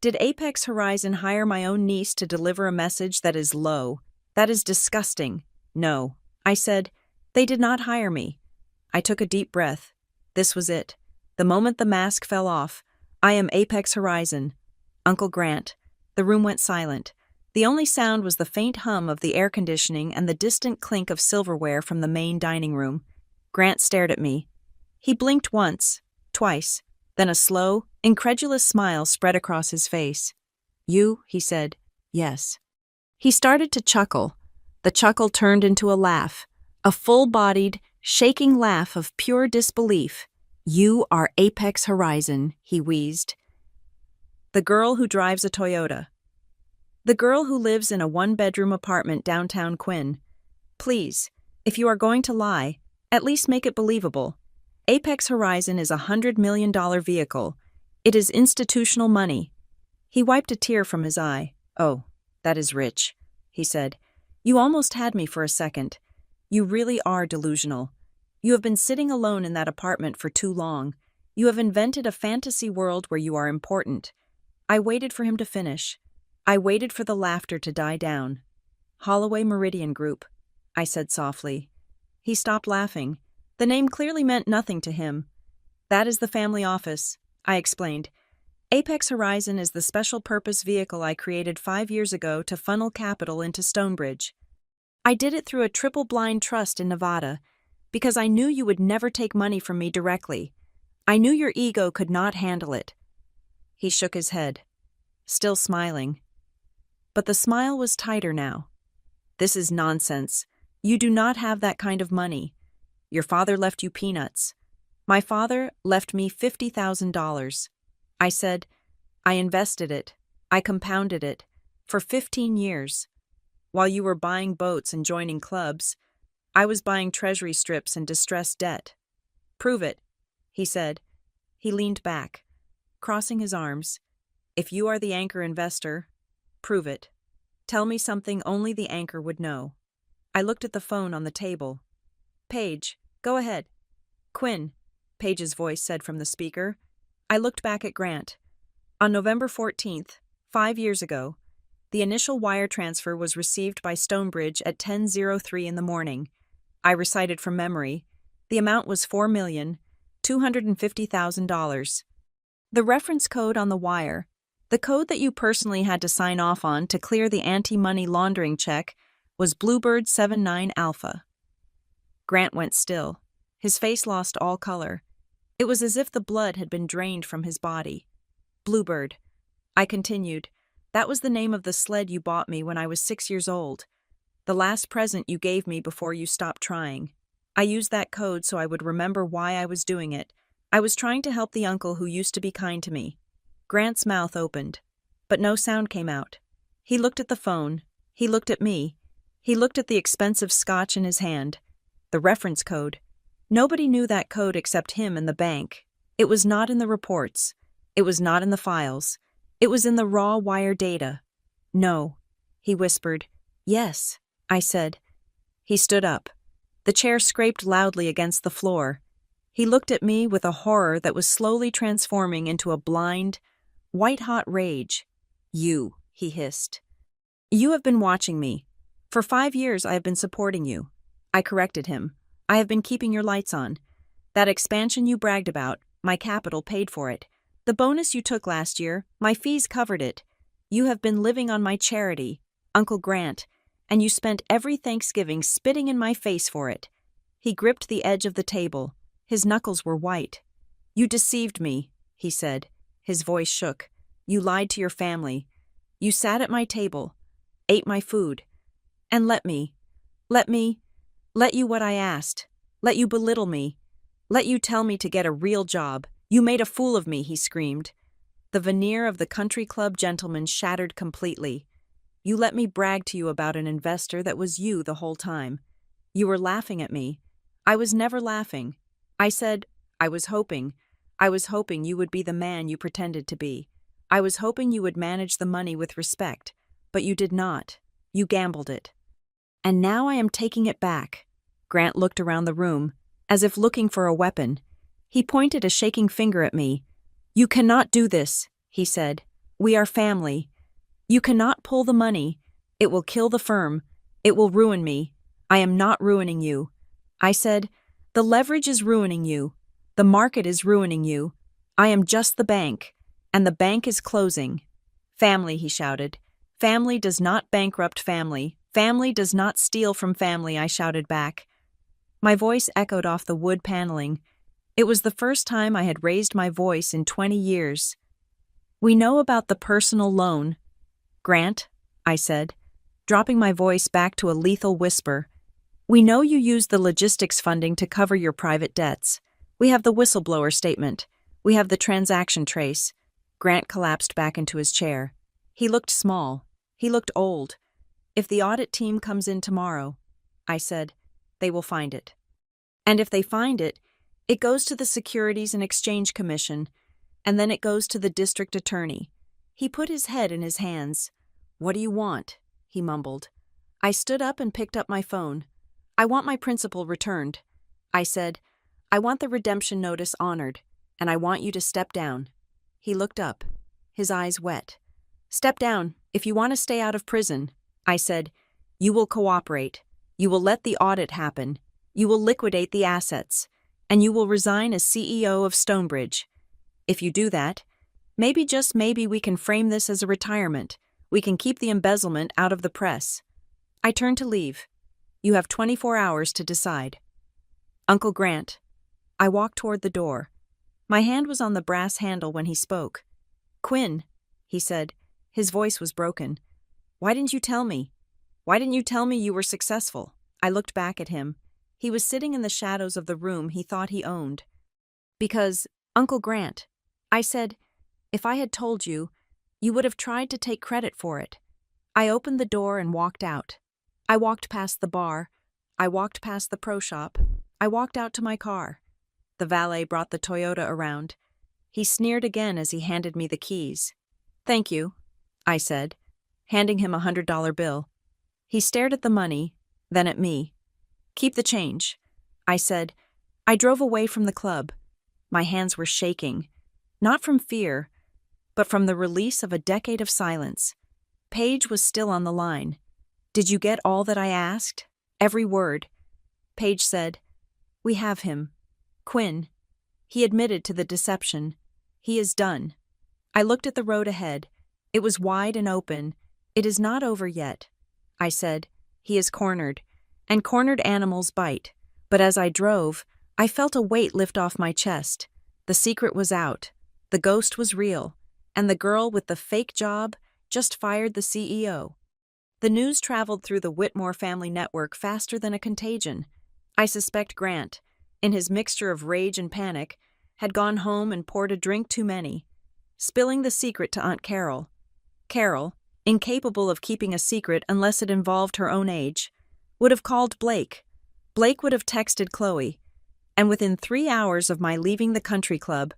Did Apex Horizon hire my own niece to deliver a message that is low? That is disgusting. No. I said, they did not hire me. I took a deep breath. This was it. The moment the mask fell off, I am Apex Horizon. Uncle Grant. The room went silent. The only sound was the faint hum of the air conditioning and the distant clink of silverware from the main dining room. Grant stared at me. He blinked once, twice, then a slow, incredulous smile spread across his face. You, he said. Yes. He started to chuckle. The chuckle turned into a laugh, a full-bodied, shaking laugh of pure disbelief. You are Apex Horizon, he wheezed. The girl who drives a Toyota. The girl who lives in a one-bedroom apartment downtown Quinn. Please, if you are going to lie, at least make it believable. Apex Horizon is a $100 million vehicle. It is institutional money. He wiped a tear from his eye. Oh, that is rich, he said. You almost had me for a second. You really are delusional. You have been sitting alone in that apartment for too long. You have invented a fantasy world where you are important. I waited for him to finish. I waited for the laughter to die down. Holloway Meridian Group, I said softly. He stopped laughing. The name clearly meant nothing to him. That is the family office, I explained. Apex Horizon is the special-purpose vehicle I created 5 years ago to funnel capital into Stonebridge. I did it through a triple-blind trust in Nevada, because I knew you would never take money from me directly. I knew your ego could not handle it. He shook his head, still smiling. But the smile was tighter now. This is nonsense. You do not have that kind of money. Your father left you peanuts. My father left me $50,000. I said, I invested it. I compounded it. For 15 years. While you were buying boats and joining clubs, I was buying treasury strips and distressed debt. Prove it, he said. He leaned back, crossing his arms. If you are the anchor investor, prove it. Tell me something only the anchor would know. I looked at the phone on the table. Paige, go ahead. Quinn, Paige's voice said from the speaker. I looked back at Grant. On November 14th, 5 years ago, the initial wire transfer was received by Stonebridge at 10:03 in the morning. I recited from memory. The amount was $4,250,000. The reference code on the wire, the code that you personally had to sign off on to clear the anti-money laundering check, was Bluebird 79 Alpha. Grant went still. His face lost all color. It was as if the blood had been drained from his body. Bluebird. I continued. That was the name of the sled you bought me when I was 6 years old. The last present you gave me before you stopped trying. I used that code so I would remember why I was doing it. I was trying to help the uncle who used to be kind to me. Grant's mouth opened, but no sound came out. He looked at the phone. He looked at me. He looked at the expensive scotch in his hand. The reference code. Nobody knew that code except him and the bank. It was not in the reports. It was not in the files. It was in the raw wire data. No, he whispered. Yes, I said. He stood up. The chair scraped loudly against the floor. He looked at me with a horror that was slowly transforming into a blind, white-hot rage. You, he hissed. You have been watching me. For 5 years I have been supporting you. I corrected him. I have been keeping your lights on. That expansion you bragged about, my capital paid for it. The bonus you took last year, my fees covered it. You have been living on my charity, Uncle Grant, and you spent every Thanksgiving spitting in my face for it. He gripped the edge of the table. His knuckles were white. You deceived me, he said. His voice shook. You lied to your family. You sat at my table, ate my food, and let you what I asked, let you belittle me, let you tell me to get a real job. You made a fool of me, he screamed. The veneer of the country club gentleman shattered completely. You let me brag to you about an investor that was you the whole time. You were laughing at me. I was never laughing. I said, I was hoping you would be the man you pretended to be. I was hoping you would manage the money with respect, but you did not. You gambled it. And now I am taking it back. Grant looked around the room, as if looking for a weapon. He pointed a shaking finger at me. You cannot do this, he said. We are family. You cannot pull the money. It will kill the firm. It will ruin me. I am not ruining you. I said, the leverage is ruining you. The market is ruining you. I am just the bank, and the bank is closing. Family, he shouted. Family does not bankrupt family. Family does not steal from family, I shouted back. My voice echoed off the wood paneling. It was the first time I had raised my voice in 20 years. We know about the personal loan. Grant, I said, dropping my voice back to a lethal whisper. We know you used the logistics funding to cover your private debts. We have the whistleblower statement. We have the transaction trace. Grant collapsed back into his chair. He looked small. He looked old. If the audit team comes in tomorrow, I said, they will find it. And if they find it, it goes to the Securities and Exchange Commission, and then it goes to the district attorney. He put his head in his hands. What do you want? He mumbled. I stood up and picked up my phone. I want my principal returned. I said, I want the redemption notice honored, and I want you to step down. He looked up, his eyes wet. Step down, if you want to stay out of prison. I said, you will cooperate. You will let the audit happen. You will liquidate the assets. And you will resign as CEO of Stonebridge. If you do that, maybe just maybe we can frame this as a retirement. We can keep the embezzlement out of the press. I turned to leave. You have 24 hours to decide. Uncle Grant. I walked toward the door. My hand was on the brass handle when he spoke. Quinn, he said. His voice was broken. Why didn't you tell me? Why didn't you tell me you were successful? I looked back at him. He was sitting in the shadows of the room he thought he owned. Because, Uncle Grant, I said, if I had told you, you would have tried to take credit for it. I opened the door and walked out. I walked past the bar. I walked past the pro shop. I walked out to my car. The valet brought the Toyota around. He sneered again as he handed me the keys. Thank you, I said, handing him a $100 bill. He stared at the money, then at me. Keep the change, I said. I drove away from the club. My hands were shaking, not from fear, but from the release of a decade of silence. Paige was still on the line. Did you get all that I asked? Every word. Paige said, we have him. Quinn. He admitted to the deception. He is done. I looked at the road ahead. It was wide and open. It is not over yet. I said, he is cornered, and cornered animals bite. But as I drove, I felt a weight lift off my chest. The secret was out. The ghost was real, and the girl with the fake job just fired the CEO. The news traveled through the Whitmore family network faster than a contagion. I suspect Grant, in his mixture of rage and panic, had gone home and poured a drink too many, spilling the secret to Aunt Carol. Carol, incapable of keeping a secret unless it involved her own age, would have called Blake. Blake would have texted Chloe. And within 3 hours of my leaving the country club,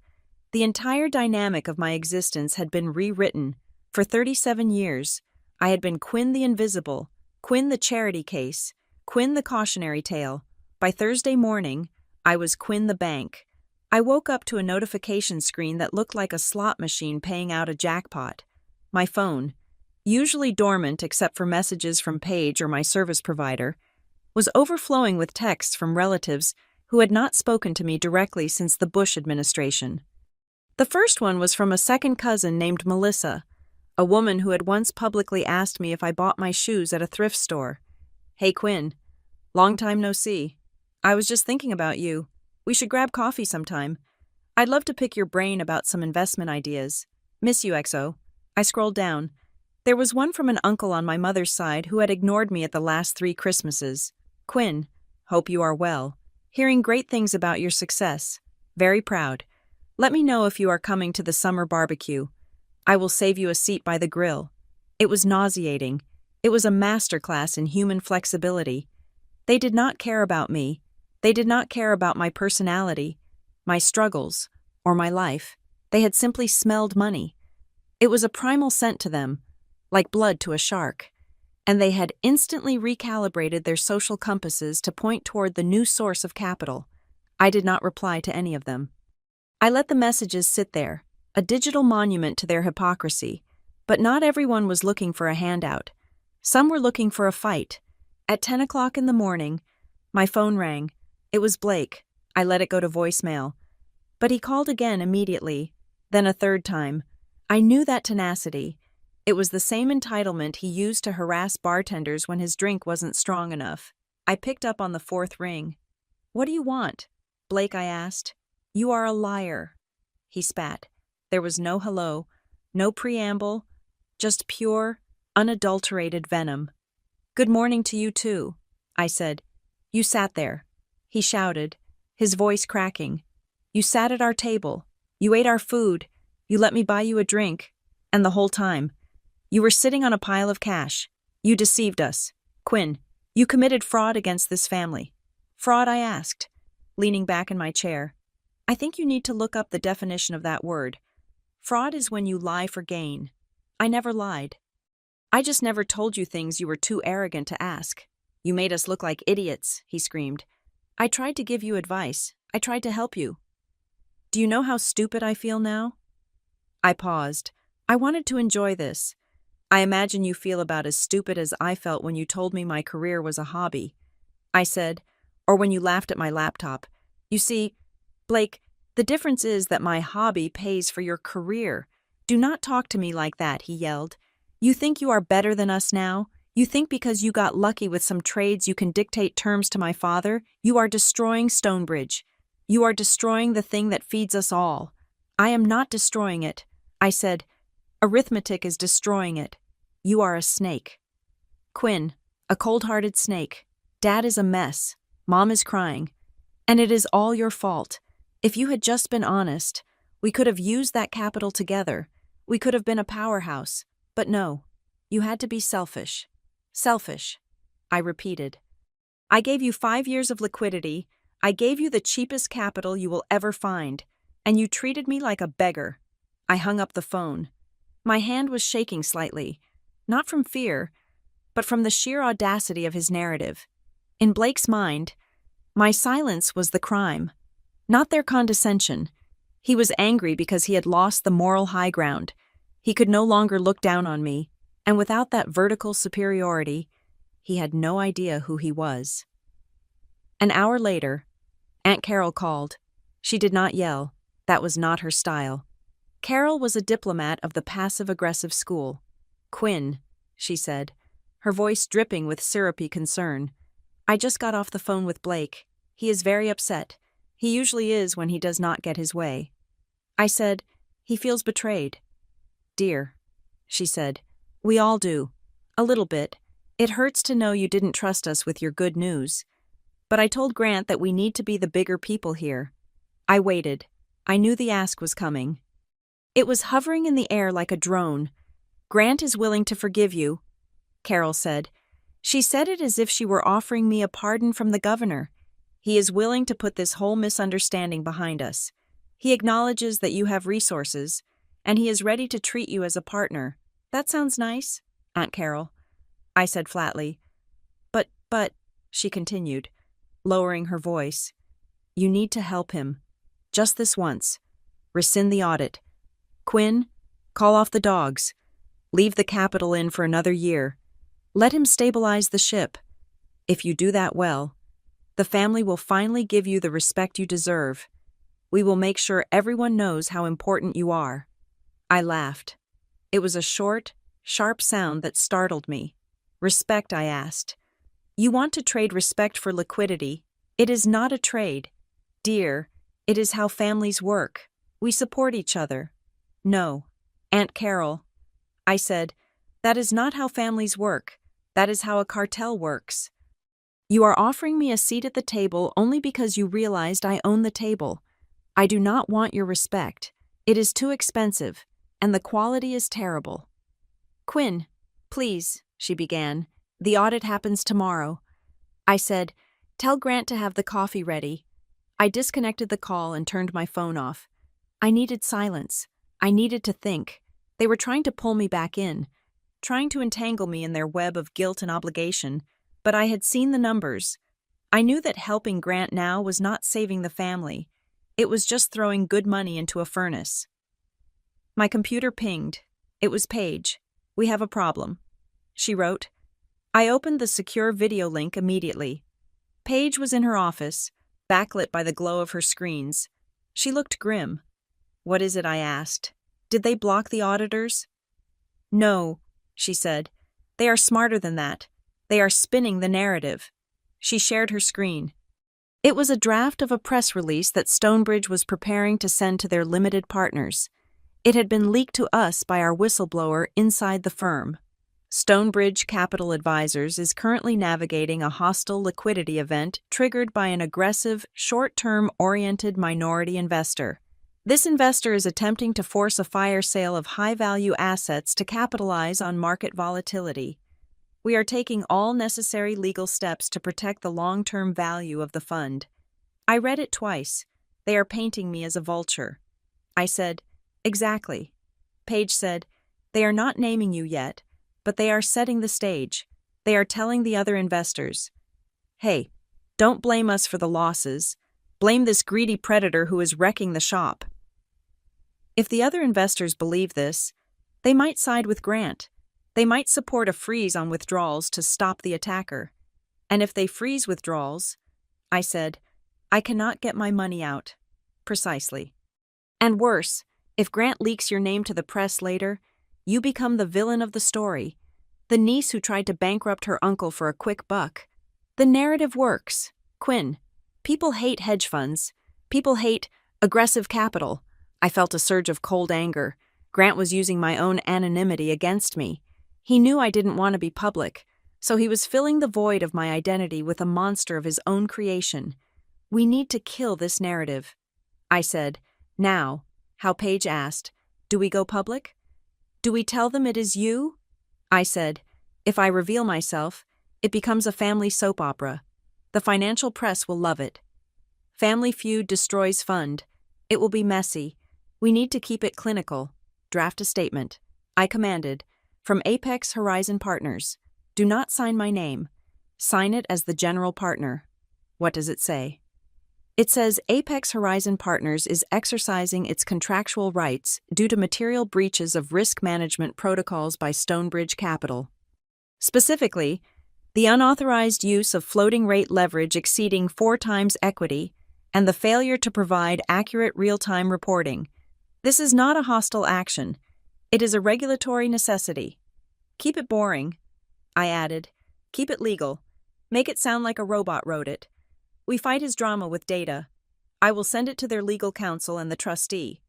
The entire dynamic of my existence had been rewritten. For 37 years, I had been Quinn the Invisible, Quinn the Charity Case, Quinn the Cautionary Tale. By Thursday morning, I was Quinn the Bank. I woke up to a notification screen that looked like a slot machine paying out a jackpot. My phone, usually dormant except for messages from Paige or my service provider, was overflowing with texts from relatives who had not spoken to me directly since the Bush administration. The first one was from a second cousin named Melissa, a woman who had once publicly asked me if I bought my shoes at a thrift store. "Hey Quinn, long time no see. I was just thinking about you. We should grab coffee sometime. I'd love to pick your brain about some investment ideas. Miss you, XO." I scrolled down. There was one from an uncle on my mother's side who had ignored me at the last 3 Christmases. "Quinn, hope you are well. Hearing great things about your success. Very proud. Let me know if you are coming to the summer barbecue. I will save you a seat by the grill." It was nauseating. It was a masterclass in human flexibility. They did not care about me. They did not care about my personality, my struggles, or my life. They had simply smelled money. It was a primal scent to them, like blood to a shark, and they had instantly recalibrated their social compasses to point toward the new source of capital. I did not reply to any of them. I let the messages sit there, a digital monument to their hypocrisy, but not everyone was looking for a handout. Some were looking for a fight. At 10 o'clock in the morning, my phone rang. It was Blake. I let it go to voicemail. But he called again immediately, then a third time. I knew that tenacity. It was the same entitlement he used to harass bartenders when his drink wasn't strong enough. I picked up on the 4th ring. "What do you want?" "Blake," I asked. "You are a liar." He spat. There was no hello, no preamble, just pure, unadulterated venom. "Good morning to you too," I said. "You sat there." He shouted, his voice cracking. "You sat at our table. You ate our food. You let me buy you a drink. And the whole time, you were sitting on a pile of cash. You deceived us. Quinn, you committed fraud against this family." "Fraud?" I asked, leaning back in my chair. "I think you need to look up the definition of that word. Fraud is when you lie for gain. I never lied. I just never told you things you were too arrogant to ask. You made us look like idiots," he screamed. "I tried to give you advice. I tried to help you. Do you know how stupid I feel now?" I paused. I wanted to enjoy this. "I imagine you feel about as stupid as I felt when you told me my career was a hobby," I said, "or when you laughed at my laptop. You see, Blake, the difference is that my hobby pays for your career. Do not talk to me like that," he yelled. "You think you are better than us now? You think because you got lucky with some trades you can dictate terms to my father? You are destroying Stonebridge. You are destroying the thing that feeds us all." "I am not destroying it," I said. "Arithmetic is destroying it. You are a snake. Quinn, a cold-hearted snake. Dad is a mess. Mom is crying. And it is all your fault. If you had just been honest, we could have used that capital together. We could have been a powerhouse. But no, you had to be selfish." "Selfish," I repeated. "I gave you 5 years of liquidity. I gave you the cheapest capital you will ever find. And you treated me like a beggar." I hung up the phone. My hand was shaking slightly, not from fear, but from the sheer audacity of his narrative. In Blake's mind, my silence was the crime, not their condescension. He was angry because he had lost the moral high ground. He could no longer look down on me, and without that vertical superiority, he had no idea who he was. An hour later, Aunt Carol called. She did not yell. That was not her style. Carol was a diplomat of the passive-aggressive school. "Quinn," she said, her voice dripping with syrupy concern. "I just got off the phone with Blake. He is very upset. He usually is when he does not get his way." I said, "He feels betrayed." "Dear," she said, "we all do. A little bit. It hurts to know you didn't trust us with your good news. But I told Grant that we need to be the bigger people here." I waited. I knew the ask was coming. It was hovering in the air like a drone. "Grant is willing to forgive you," Carol said. She said it as if she were offering me a pardon from the governor. "He is willing to put this whole misunderstanding behind us. He acknowledges that you have resources, and he is ready to treat you as a partner. That sounds nice, Aunt Carol, I said flatly. But, she continued, lowering her voice, you need to help him. Just this once. Rescind the audit. Quinn, call off the dogs. Leave the capital in for another year. Let him stabilize the ship. If you do that well, the family will finally give you the respect you deserve. We will make sure everyone knows how important you are. I laughed. It was a short, sharp sound that startled me. Respect, I asked. You want to trade respect for liquidity. It is not a trade. Dear, it is how families work. We support each other. No, Aunt Carol, I said, that is not how families work. That is how a cartel works. You are offering me a seat at the table only because you realized I own the table. I do not want your respect. It is too expensive, and the quality is terrible. Quinn, please, she began. The audit happens tomorrow. I said, tell Grant to have the coffee ready. I disconnected the call and turned my phone off. I needed silence. I needed to think. They were trying to pull me back in, trying to entangle me in their web of guilt and obligation, but I had seen the numbers. I knew that helping Grant now was not saving the family. It was just throwing good money into a furnace. My computer pinged. It was Paige. We have a problem, she wrote. I opened the secure video link immediately. Paige was in her office, backlit by the glow of her screens. She looked grim. What is it? I asked. Did they block the auditors? No, she said. They are smarter than that. They are spinning the narrative. She shared her screen. It was a draft of a press release that Stonebridge was preparing to send to their limited partners. It had been leaked to us by our whistleblower inside the firm. Stonebridge Capital Advisors is currently navigating a hostile liquidity event triggered by an aggressive, short-term oriented minority investor. This investor is attempting to force a fire sale of high-value assets to capitalize on market volatility. We are taking all necessary legal steps to protect the long-term value of the fund. I read it twice. They are painting me as a vulture. I said, exactly. Paige said, they are not naming you yet, but they are setting the stage. They are telling the other investors, hey, don't blame us for the losses. Blame this greedy predator who is wrecking the shop. If the other investors believe this, they might side with Grant. They might support a freeze on withdrawals to stop the attacker. And if they freeze withdrawals, I said, I cannot get my money out. Precisely. And worse, if Grant leaks your name to the press later, you become the villain of the story, the niece who tried to bankrupt her uncle for a quick buck. The narrative works. Quinn, people hate hedge funds. People hate aggressive capital. I felt a surge of cold anger. Grant was using my own anonymity against me. He knew I didn't want to be public, so he was filling the void of my identity with a monster of his own creation. We need to kill this narrative. I said, now, how Paige asked, do we go public? Do we tell them it is you? I said, if I reveal myself, it becomes a family soap opera. The financial press will love it. Family Feud destroys fund. It will be messy. We need to keep it clinical. Draft a statement. I commanded, from Apex Horizon Partners. Do not sign my name. Sign it as the general partner. What does it say? It says Apex Horizon Partners is exercising its contractual rights due to material breaches of risk management protocols by Stonebridge Capital. Specifically, the unauthorized use of floating rate leverage exceeding 4 times equity and the failure to provide accurate real-time reporting. This is not a hostile action. It is a regulatory necessity. Keep it boring, I added. Keep it legal. Make it sound like a robot wrote it. We fight his drama with data. I will send it to their legal counsel and the trustee.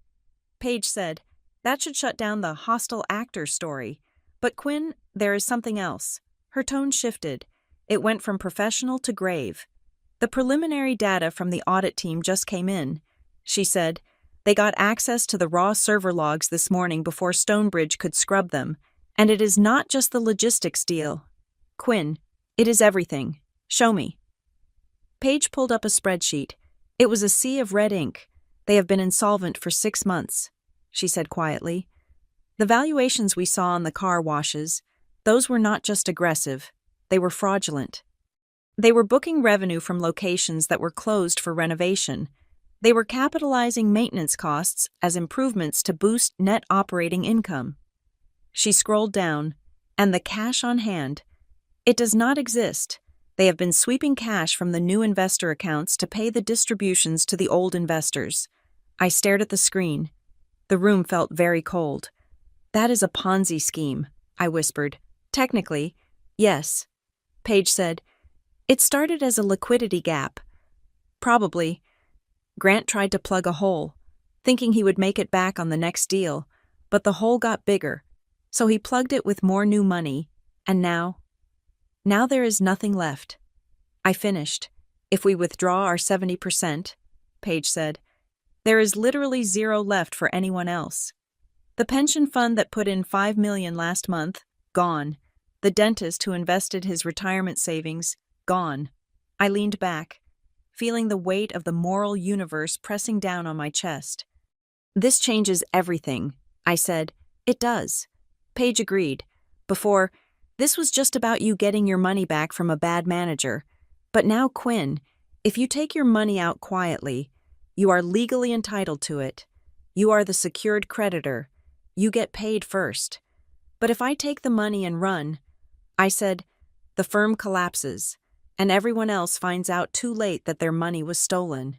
Paige said, that should shut down the hostile actor story. But Quinn, there is something else. Her tone shifted. It went from professional to grave. The preliminary data from the audit team just came in. She said, they got access to the raw server logs this morning before Stonebridge could scrub them. And it is not just the logistics deal. Quinn, it is everything. Show me. Paige pulled up a spreadsheet. It was a sea of red ink. They have been insolvent for 6 months, she said quietly. The valuations we saw on the car washes, those were not just aggressive, they were fraudulent. They were booking revenue from locations that were closed for renovation. They were capitalizing maintenance costs as improvements to boost net operating income. She scrolled down, and the cash on hand. It does not exist. They have been sweeping cash from the new investor accounts to pay the distributions to the old investors. I stared at the screen. The room felt very cold. That is a Ponzi scheme, I whispered. Technically, yes. Paige said, it started as a liquidity gap. Probably. Grant tried to plug a hole, thinking he would make it back on the next deal, but the hole got bigger, so he plugged it with more new money, and now there is nothing left. I finished. If we withdraw our 70%, Paige said, there is literally zero left for anyone else. The pension fund that put in $5 million last month, gone. The dentist who invested his retirement savings, gone. I leaned back, feeling the weight of the moral universe pressing down on my chest. This changes everything, I said. It does. Paige agreed. Before, this was just about you getting your money back from a bad manager. But now, Quinn, if you take your money out quietly, you are legally entitled to it. You are the secured creditor. You get paid first. But if I take the money and run, I said, the firm collapses, and everyone else finds out too late that their money was stolen.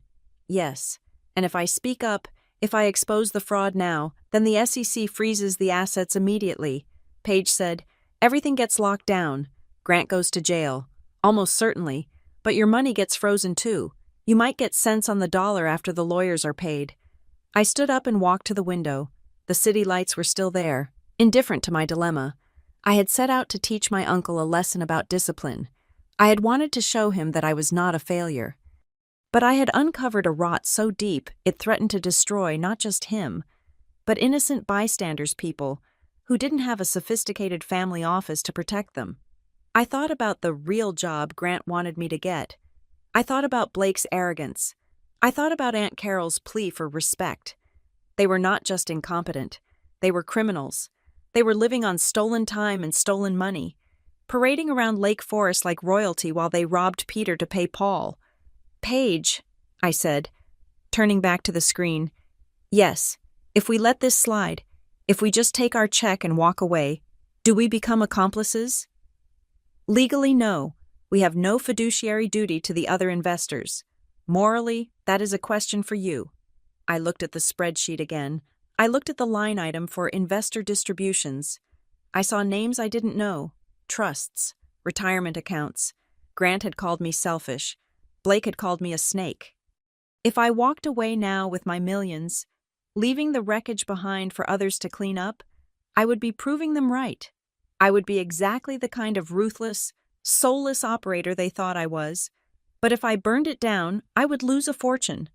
Yes, and if I speak up, if I expose the fraud now, then the SEC freezes the assets immediately. Paige said, everything gets locked down. Grant goes to jail. Almost certainly. But your money gets frozen too. You might get cents on the dollar after the lawyers are paid. I stood up and walked to the window. The city lights were still there, indifferent to my dilemma. I had set out to teach my uncle a lesson about discipline. I had wanted to show him that I was not a failure. But I had uncovered a rot so deep it threatened to destroy not just him, but innocent bystanders, people who didn't have a sophisticated family office to protect them. I thought about the real job Grant wanted me to get. I thought about Blake's arrogance. I thought about Aunt Carol's plea for respect. They were not just incompetent. They were criminals. They were living on stolen time and stolen money, parading around Lake Forest like royalty while they robbed Peter to pay Paul. Paige, I said, turning back to the screen. Yes, if we let this slide, if we just take our check and walk away, do we become accomplices? Legally, no. We have no fiduciary duty to the other investors. Morally, that is a question for you. I looked at the spreadsheet again. I looked at the line item for investor distributions. I saw names I didn't know. Trusts, retirement accounts. Grant had called me selfish. Blake had called me a snake. If I walked away now with my millions, leaving the wreckage behind for others to clean up, I would be proving them right. I would be exactly the kind of ruthless, soulless operator they thought I was. But if I burned it down, I would lose a fortune.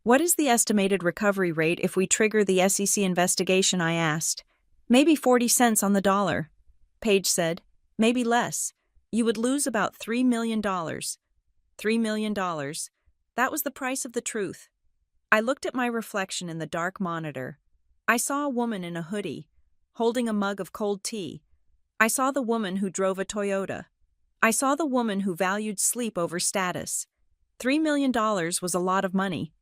What is the estimated recovery rate if we trigger the SEC investigation, I asked. Maybe 40 cents on the dollar. Paige said, maybe less. You would lose about $3 million. $3 million. That was the price of the truth. I looked at my reflection in the dark monitor. I saw a woman in a hoodie, holding a mug of cold tea. I saw the woman who drove a Toyota. I saw the woman who valued sleep over status. $3 million was a lot of money.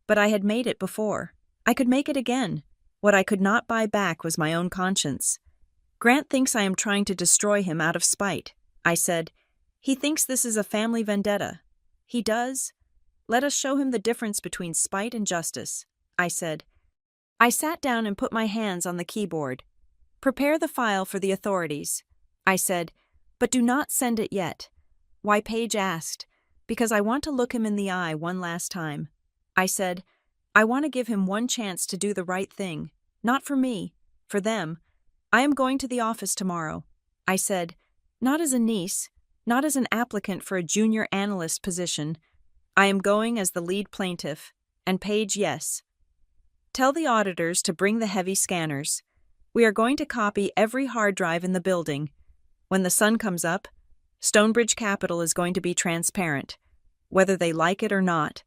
But I had made it before. I could make it again. What I could not buy back was my own conscience. Grant thinks I am trying to destroy him out of spite, I said. He thinks this is a family vendetta. He does. Let us show him the difference between spite and justice, I said. I sat down and put my hands on the keyboard. Prepare the file for the authorities, I said, but do not send it yet. Why, Paige asked. Because I want to look him in the eye one last time. I said, I want to give him one chance to do the right thing. Not for me, for them. I am going to the office tomorrow. I said, not as a niece, not as an applicant for a junior analyst position. I am going as the lead plaintiff. And Paige, yes. Tell the auditors to bring the heavy scanners. We are going to copy every hard drive in the building. When the sun comes up, Stonebridge Capital is going to be transparent, whether they like it or not.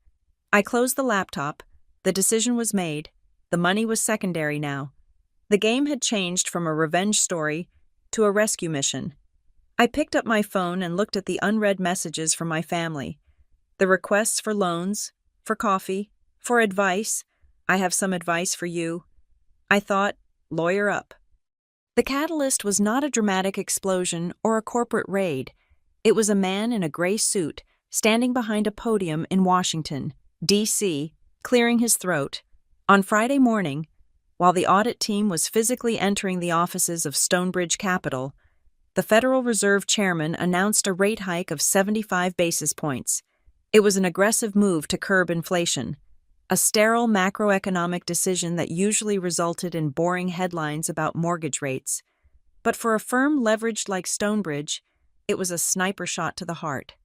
I closed the laptop, The decision was made. The money was secondary now. The game had changed from a revenge story to a rescue mission. I picked up my phone and looked at the unread messages from my family. The requests for loans, for coffee, for advice. I have some advice for you. I thought, lawyer up. The catalyst was not a dramatic explosion or a corporate raid. It was a man in a gray suit standing behind a podium in Washington, D.C., clearing his throat. On Friday morning, while the audit team was physically entering the offices of Stonebridge Capital, the Federal Reserve Chairman announced a rate hike of 75 basis points. It was an aggressive move to curb inflation, a sterile macroeconomic decision that usually resulted in boring headlines about mortgage rates. But for a firm leveraged like Stonebridge, it was a sniper shot to the heart.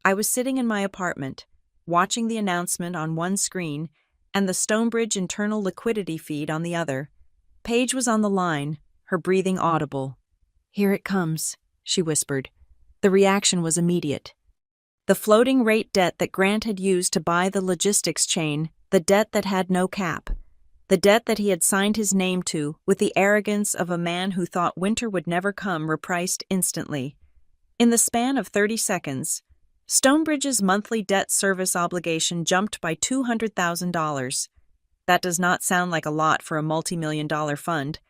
I was sitting in my apartment, watching the announcement on one screen and the Stonebridge internal liquidity feed on the other. Paige was on the line, her breathing audible. "Here it comes," she whispered. The reaction was immediate. The floating rate debt that Grant had used to buy the logistics chain, the debt that had no cap, the debt that he had signed his name to with the arrogance of a man who thought winter would never come, repriced instantly. In the span of 30 seconds, Stonebridge's monthly debt service obligation jumped by $200,000. That does not sound like a lot for a multi-million-dollar fund,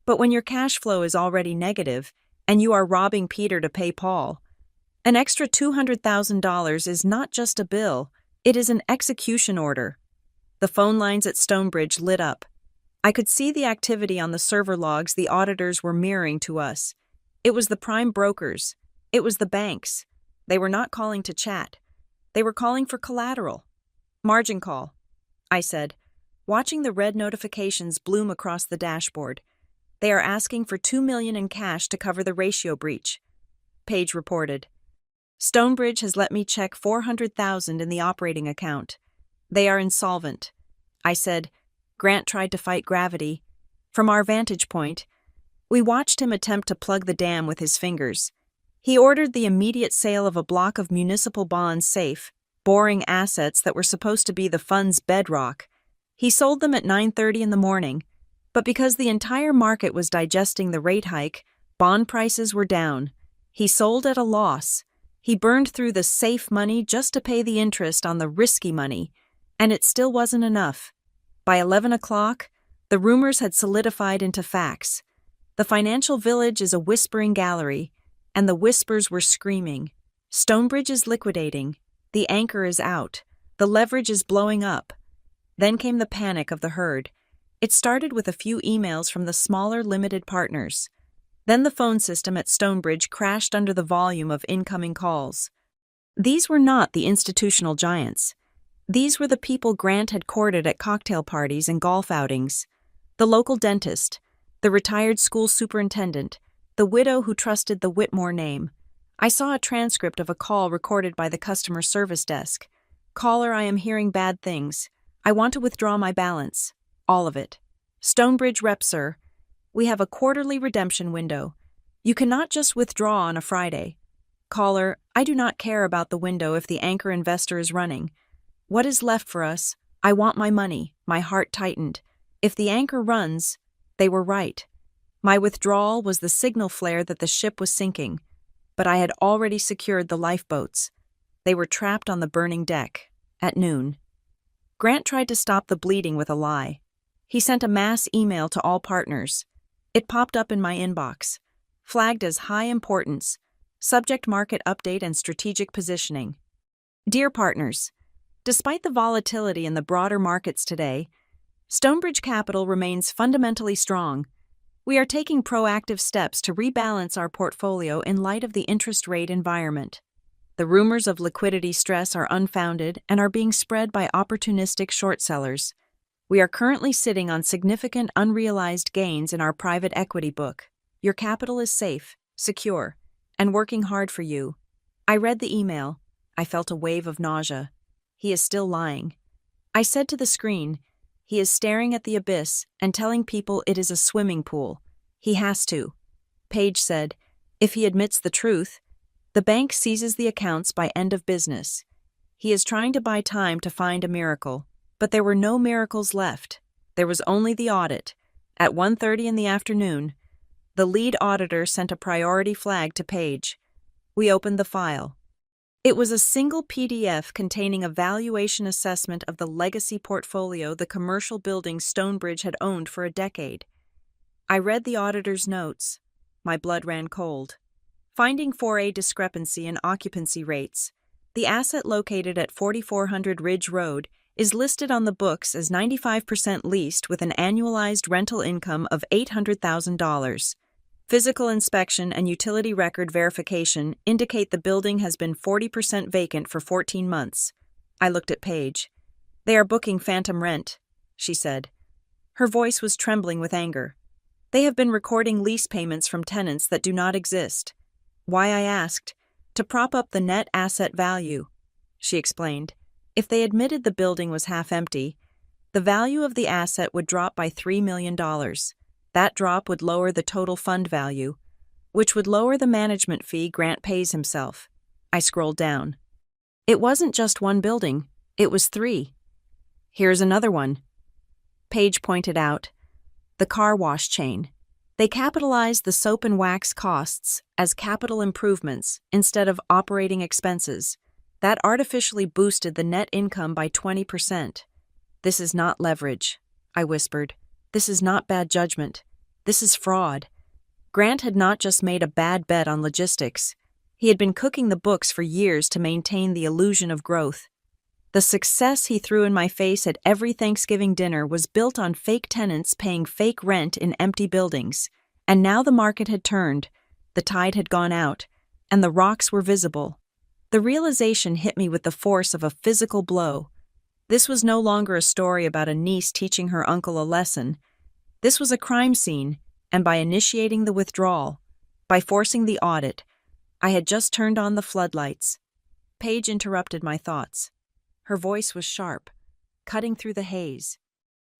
but when your cash flow is already negative and you are robbing Peter to pay Paul, an extra $200,000 is not just a bill, it is an execution order. The phone lines at Stonebridge lit up. I could see the activity on the server logs the auditors were mirroring to us. It was the prime brokers. It was the banks. They were not calling to chat. They were calling for collateral. "Margin call," I said, watching the red notifications bloom across the dashboard. "They are asking for $2 million in cash to cover the ratio breach." Paige reported. "Stonebridge has let me check $400,000 in the operating account. They are insolvent." I said. Grant tried to fight gravity. From our vantage point, we watched him attempt to plug the dam with his fingers. He ordered the immediate sale of a block of municipal bonds safe, boring assets that were supposed to be the fund's bedrock. He sold them at 9:30 in the morning, but because the entire market was digesting the rate hike, bond prices were down. He sold at a loss. He burned through the safe money just to pay the interest on the risky money, and it still wasn't enough. By 11 o'clock, the rumors had solidified into facts. The financial village is a whispering gallery, and the whispers were screaming. Stonebridge is liquidating. The anchor is out. The leverage is blowing up. Then came the panic of the herd. It started with a few emails from the smaller limited partners. Then the phone system at Stonebridge crashed under the volume of incoming calls. These were not the institutional giants. These were the people Grant had courted at cocktail parties and golf outings. The local dentist, the retired school superintendent, the widow who trusted the Whitmore name. I saw a transcript of a call recorded by the customer service desk. "Caller, I am hearing bad things. I want to withdraw my balance. All of it. Stonebridge rep, sir. We have a quarterly redemption window. You cannot just withdraw on a Friday. Caller, I do not care about the window if the anchor investor is running. What is left for us? I want my money." My heart tightened. If the anchor runs, they were right. My withdrawal was the signal flare that the ship was sinking, but I had already secured the lifeboats. They were trapped on the burning deck, at noon. Grant tried to stop the bleeding with a lie. He sent a mass email to all partners. It popped up in my inbox, flagged as high importance, subject market update and strategic positioning. "Dear partners, despite the volatility in the broader markets today, Stonebridge Capital remains fundamentally strong. We are taking proactive steps to rebalance our portfolio in light of the interest rate environment. The rumors of liquidity stress are unfounded and are being spread by opportunistic short sellers. We are currently sitting on significant unrealized gains in our private equity book. Your capital is safe, secure, and working hard for you." I read the email. I felt a wave of nausea. He is still lying. I said to the screen, he is staring at the abyss and telling people it is a swimming pool. He has to. Paige said, if he admits the truth, the bank seizes the accounts by end of business. He is trying to buy time to find a miracle, But there were no miracles left. There was only the audit. At 1:30 in the afternoon, the lead auditor sent a priority flag to Paige. We opened the file. It was a single PDF containing a valuation assessment of the legacy portfolio the commercial building Stonebridge had owned for a decade. I read the auditor's notes. My blood ran cold. Finding 4A discrepancy in occupancy rates. The asset located at 4400 Ridge Road is listed on the books as 95% leased with an annualized rental income of $800,000. Physical inspection and utility record verification indicate the building has been 40% vacant for 14 months. I looked at Paige. They are booking phantom rent, she said. Her voice was trembling with anger. They have been recording lease payments from tenants that do not exist. Why, I asked. To prop up the net asset value, she explained. If they admitted the building was half empty, the value of the asset would drop by $3 million. That drop would lower the total fund value, which would lower the management fee Grant pays himself. I scrolled down. It wasn't just one building, it was 3. Here's another one. Paige pointed out. The car wash chain. They capitalized the soap and wax costs as capital improvements instead of operating expenses. That artificially boosted the net income by 20%. This is not leverage, I whispered. This is not bad judgment. This is fraud. Grant had not just made a bad bet on logistics. He had been cooking the books for years to maintain the illusion of growth. The success he threw in my face at every Thanksgiving dinner was built on fake tenants paying fake rent in empty buildings. And now the market had turned, the tide had gone out, and the rocks were visible. The realization hit me with the force of a physical blow. This was no longer a story about a niece teaching her uncle a lesson. This was a crime scene, and by initiating the withdrawal, by forcing the audit, I had just turned on the floodlights. Paige interrupted my thoughts. Her voice was sharp, cutting through the haze.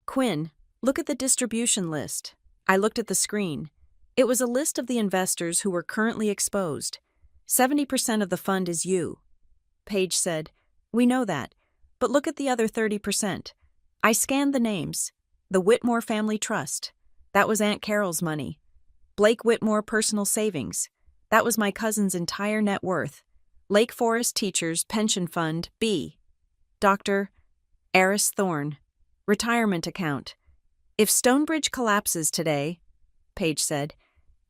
Quinn, look at the distribution list. I looked at the screen. It was a list of the investors who were currently exposed. 70% of the fund is you. Paige said, We know that, but look at the other 30%. I scanned the names. The Whitmore Family Trust. That was Aunt Carol's money. Blake Whitmore Personal Savings. That was my cousin's entire net worth. Lake Forest Teachers Pension Fund, B. Dr. Eris Thorne. Retirement account. If Stonebridge collapses today, Paige said,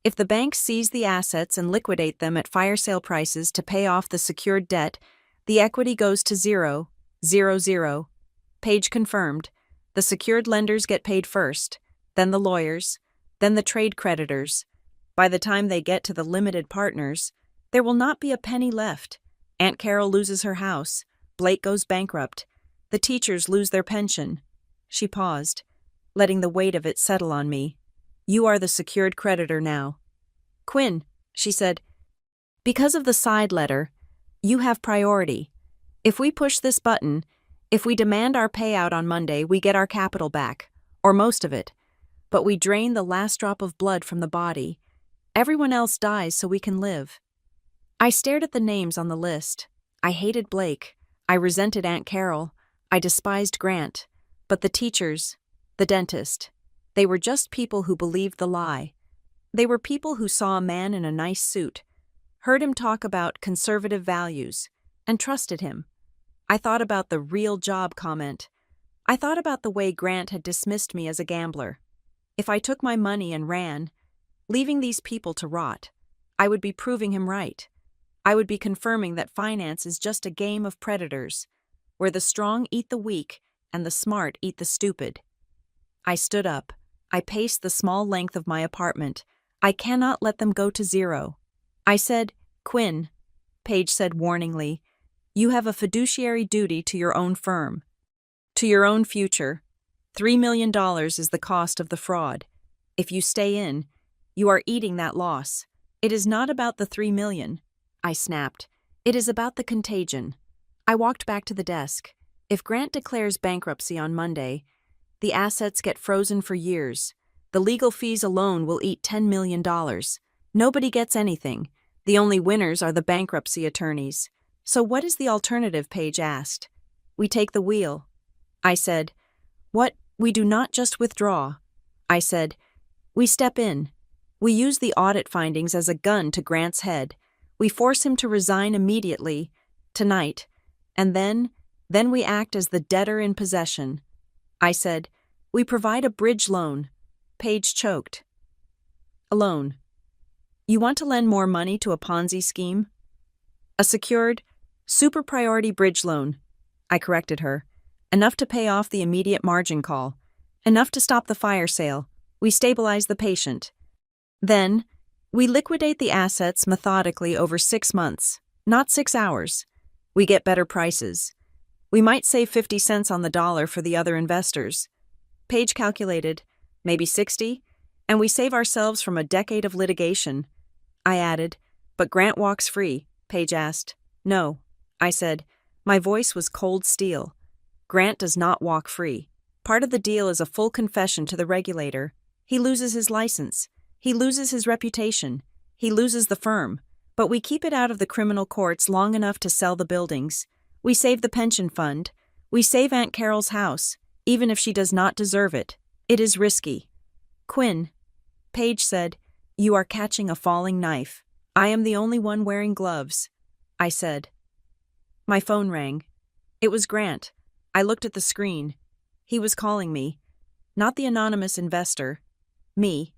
if the banks seize the assets and liquidate them at fire sale prices to pay off the secured debt, the equity goes to 0, 0, 0. Paige confirmed. The secured lenders get paid first, then the lawyers, then the trade creditors. By the time they get to the limited partners, there will not be a penny left. Aunt Carol loses her house. Blake goes bankrupt. The teachers lose their pension. She paused, letting the weight of it settle on me. You are the secured creditor now. Quinn, she said, because of the side letter, you have priority. If we push this button, if we demand our payout on Monday, we get our capital back, or most of it. But we drain the last drop of blood from the body. Everyone else dies so we can live. I stared at the names on the list. I hated Blake. I resented Aunt Carol. I despised Grant. But the teachers, the dentist, they were just people who believed the lie. They were people who saw a man in a nice suit, heard him talk about conservative values, and trusted him. I thought about the real job comment. I thought about the way Grant had dismissed me as a gambler. If I took my money and ran, leaving these people to rot, I would be proving him right. I would be confirming that finance is just a game of predators, where the strong eat the weak and the smart eat the stupid. I stood up. I paced the small length of my apartment. I cannot let them go to 0. I said, Quinn, Paige said warningly, you have a fiduciary duty to your own firm, to your own future. $3 million is the cost of the fraud. If you stay in, you are eating that loss. It is not about the $3 million, I snapped. It is about the contagion. I walked back to the desk. If Grant declares bankruptcy on Monday, the assets get frozen for years. The legal fees alone will eat $10 million. Nobody gets anything. The only winners are the bankruptcy attorneys. So what is the alternative, Paige asked. We take the wheel. I said, "What? We do not just withdraw." I said, "We step in. We use the audit findings as a gun to Grant's head. We force him to resign immediately, tonight, and then we act as the debtor in possession." I said, "We provide a bridge loan." Paige choked. "A loan? You want to lend more money to a Ponzi scheme?" "A secured, super priority bridge loan," I corrected her. "Enough to pay off the immediate margin call. Enough to stop the fire sale. We stabilize the patient. Then, we liquidate the assets methodically over 6 months, not 6 hours. We get better prices. We might save 50 cents on the dollar for the other investors." Paige calculated, "Maybe 60, and we save ourselves from a decade of litigation." I added, "But Grant walks free." Paige asked. "No," I said. My voice was cold steel. "Grant does not walk free. Part of the deal is a full confession to the regulator. He loses his license. He loses his reputation. He loses the firm. But we keep it out of the criminal courts long enough to sell the buildings. We save the pension fund. We save Aunt Carol's house, even if she does not deserve it. It is risky." "Quinn," Paige said, "you are catching a falling knife. I am the only one wearing gloves." I said. My phone rang. It was Grant. I looked at the screen. He was calling me. Not the anonymous investor. Me.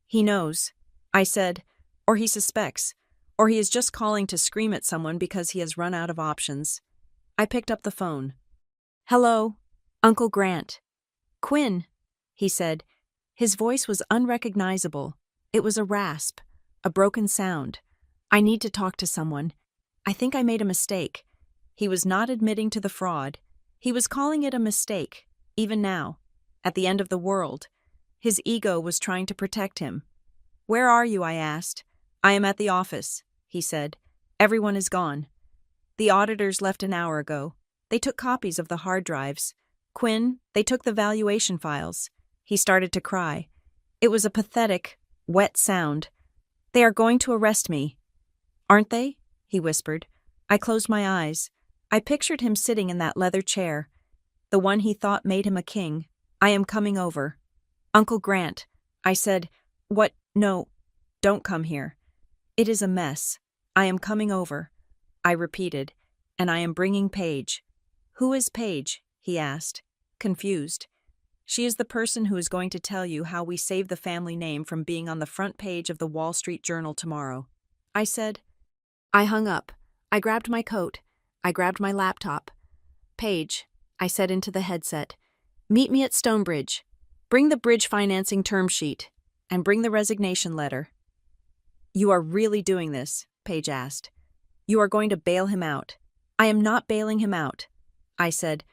"He knows," I said, "or he suspects, or he is just calling to scream at someone because he has run out of options." I picked up the phone. "Hello, Uncle Grant." "Quinn," he said. His voice was unrecognizable. It was a rasp, a broken sound. "I need to talk to someone. I think I made a mistake." He was not admitting to the fraud. He was calling it a mistake, even now, at the end of the world. His ego was trying to protect him. "Where are you?" I asked. "I am at the office," he said. "Everyone is gone. The auditors left an hour ago. They took copies of the hard drives. Quinn, they took the valuation files." He started to cry. It was a pathetic, wet sound. "They are going to arrest me." "Aren't they?" he whispered. I closed my eyes. I pictured him sitting in that leather chair, the one he thought made him a king. "I am coming over." "Uncle Grant," I said. "What? No, don't come here. It is a mess. I am coming over." I repeated, "And I am bringing Paige." "Who is Paige?" he asked, confused. "She is the person who is going to tell you how we save the family name from being on the front page of the Wall Street Journal tomorrow," I said. I hung up. I grabbed my coat. I grabbed my laptop. "Paige," I said into the headset, "meet me at Stonebridge. Bring the bridge financing term sheet, and bring the resignation letter." "You are really doing this?" Paige asked. "You are going to bail him out?" "I am not bailing him out," I said,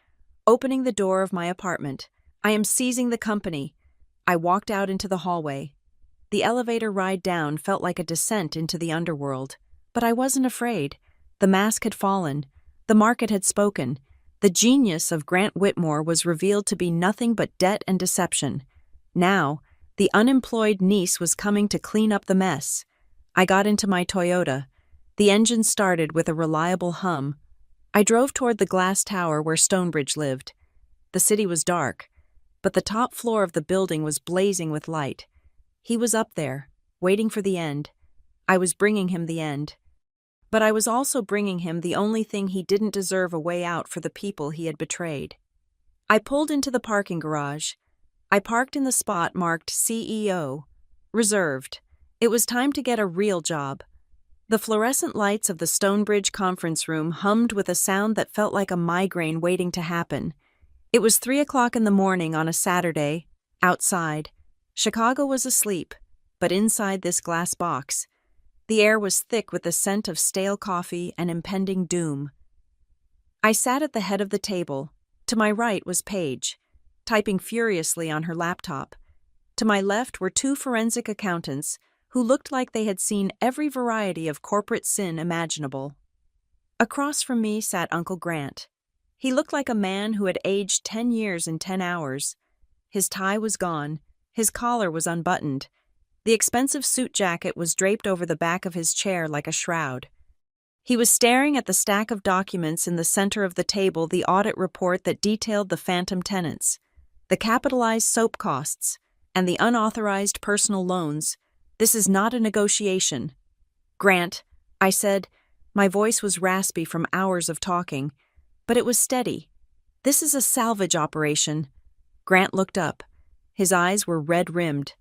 opening the door of my apartment. "I am seizing the company." I walked out into the hallway. The elevator ride down felt like a descent into the underworld. But I wasn't afraid. The mask had fallen. The market had spoken. The genius of Grant Whitmore was revealed to be nothing but debt and deception. Now, the unemployed niece was coming to clean up the mess. I got into my Toyota. The engine started with a reliable hum. I drove toward the glass tower where Stonebridge lived. The city was dark, but the top floor of the building was blazing with light. He was up there, waiting for the end. I was bringing him the end. But I was also bringing him the only thing he didn't deserve, a way out for the people he had betrayed. I pulled into the parking garage. I parked in the spot marked CEO, reserved. It was time to get a real job. The fluorescent lights of the Stonebridge conference room hummed with a sound that felt like a migraine waiting to happen. It was 3 o'clock in the morning on a Saturday, outside. Chicago was asleep, but inside this glass box, the air was thick with the scent of stale coffee and impending doom. I sat at the head of the table. To my right was Paige, typing furiously on her laptop. To my left were 2 forensic accountants who looked like they had seen every variety of corporate sin imaginable. Across from me sat Uncle Grant. He looked like a man who had aged 10 years in 10 hours. His tie was gone. His collar was unbuttoned. The expensive suit jacket was draped over the back of his chair like a shroud. He was staring at the stack of documents in the center of the table, the audit report that detailed the phantom tenants, the capitalized soap costs, and the unauthorized personal loans. This is not a negotiation. Grant, I said. My voice was raspy from hours of talking, but it was steady. This is a salvage operation. Grant looked up. His eyes were red-rimmed.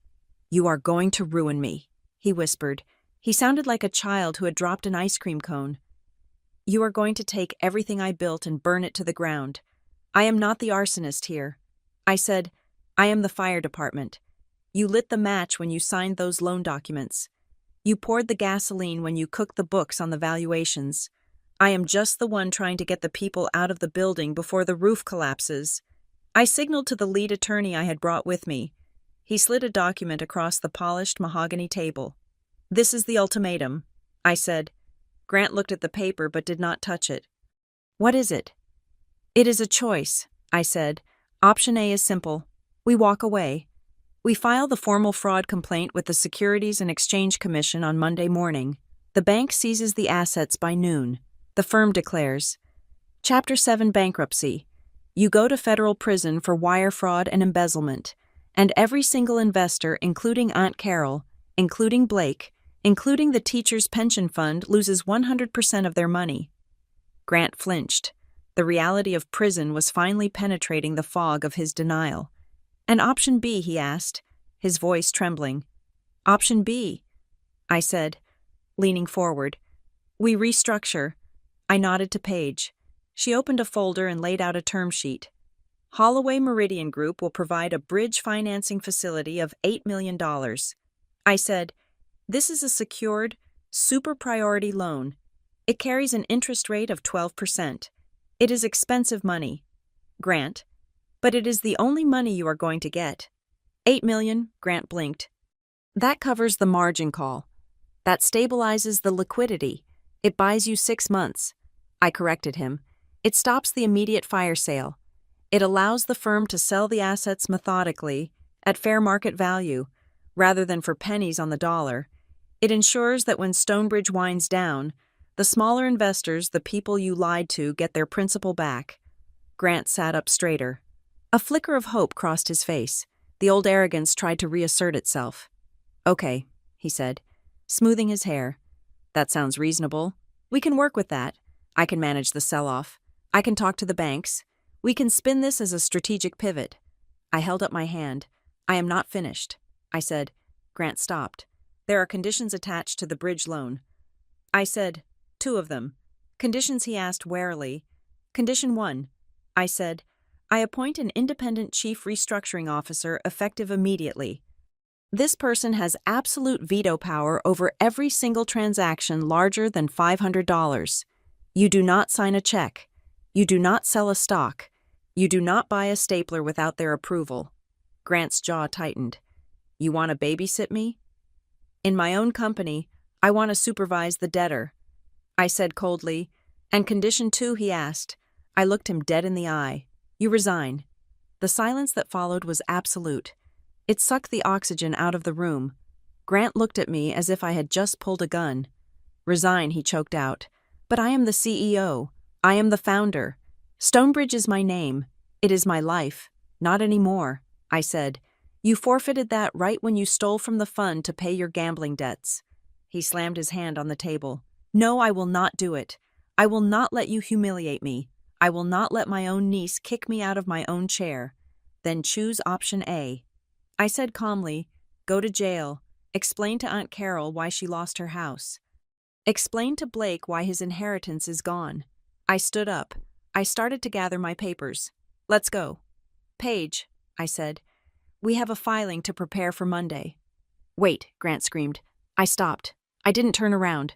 You are going to ruin me, he whispered. He sounded like a child who had dropped an ice cream cone. You are going to take everything I built and burn it to the ground. I am not the arsonist here. I said, I am the fire department. You lit the match when you signed those loan documents. You poured the gasoline when you cooked the books on the valuations. I am just the one trying to get the people out of the building before the roof collapses. I signaled to the lead attorney I had brought with me. He slid a document across the polished mahogany table. This is the ultimatum, I said. Grant looked at the paper but did not touch it. What is it? It is a choice, I said. Option A is simple. We walk away. We file the formal fraud complaint with the Securities and Exchange Commission on Monday morning. The bank seizes the assets by noon. The firm declares, Chapter 7 Bankruptcy. You go to federal prison for wire fraud and embezzlement, and every single investor, including Aunt Carol, including Blake, including the teacher's pension fund, loses 100% of their money. Grant flinched. The reality of prison was finally penetrating the fog of his denial. And option B, he asked, his voice trembling. Option B, I said, leaning forward. We restructure. I nodded to Paige. She opened a folder and laid out a term sheet. Holloway Meridian Group will provide a bridge financing facility of $8 million. I said, this is a secured, super priority loan. It carries an interest rate of 12%. It is expensive money. Grant, but it is the only money you are going to get. $8 million, Grant blinked. That covers the margin call. That stabilizes the liquidity. It buys you 6 months. I corrected him. It stops the immediate fire sale. It allows the firm to sell the assets methodically, at fair market value, rather than for pennies on the dollar. It ensures that when Stonebridge winds down, the smaller investors, the people you lied to, get their principal back. Grant sat up straighter. A flicker of hope crossed his face. The old arrogance tried to reassert itself. Okay, he said, smoothing his hair. That sounds reasonable. We can work with that. I can manage the sell-off. I can talk to the banks. We can spin this as a strategic pivot. I held up my hand. I am not finished, I said. Grant stopped. There are conditions attached to the bridge loan. I said, 2 of them. Conditions, he asked warily. Condition 1. I said, I appoint an independent chief restructuring officer effective immediately. This person has absolute veto power over every single transaction larger than $500. You do not sign a check. You do not sell a stock. You do not buy a stapler without their approval. Grant's jaw tightened. You want to babysit me? In my own company, I want to supervise the debtor. I said coldly. And condition 2, he asked. I looked him dead in the eye. You resign. The silence that followed was absolute. It sucked the oxygen out of the room. Grant looked at me as if I had just pulled a gun. Resign, he choked out. But I am the CEO. I am the founder. Stonebridge is my name. It is my life. Not anymore, I said. You forfeited that right when you stole from the fund to pay your gambling debts. He slammed his hand on the table. No, I will not do it. I will not let you humiliate me. I will not let my own niece kick me out of my own chair. Then choose option A. I said calmly, go to jail. Explain to Aunt Carol why she lost her house. Explain to Blake why his inheritance is gone. I stood up. I started to gather my papers. Let's go. Paige, I said. We have a filing to prepare for Monday. Wait, Grant screamed. I stopped. I didn't turn around.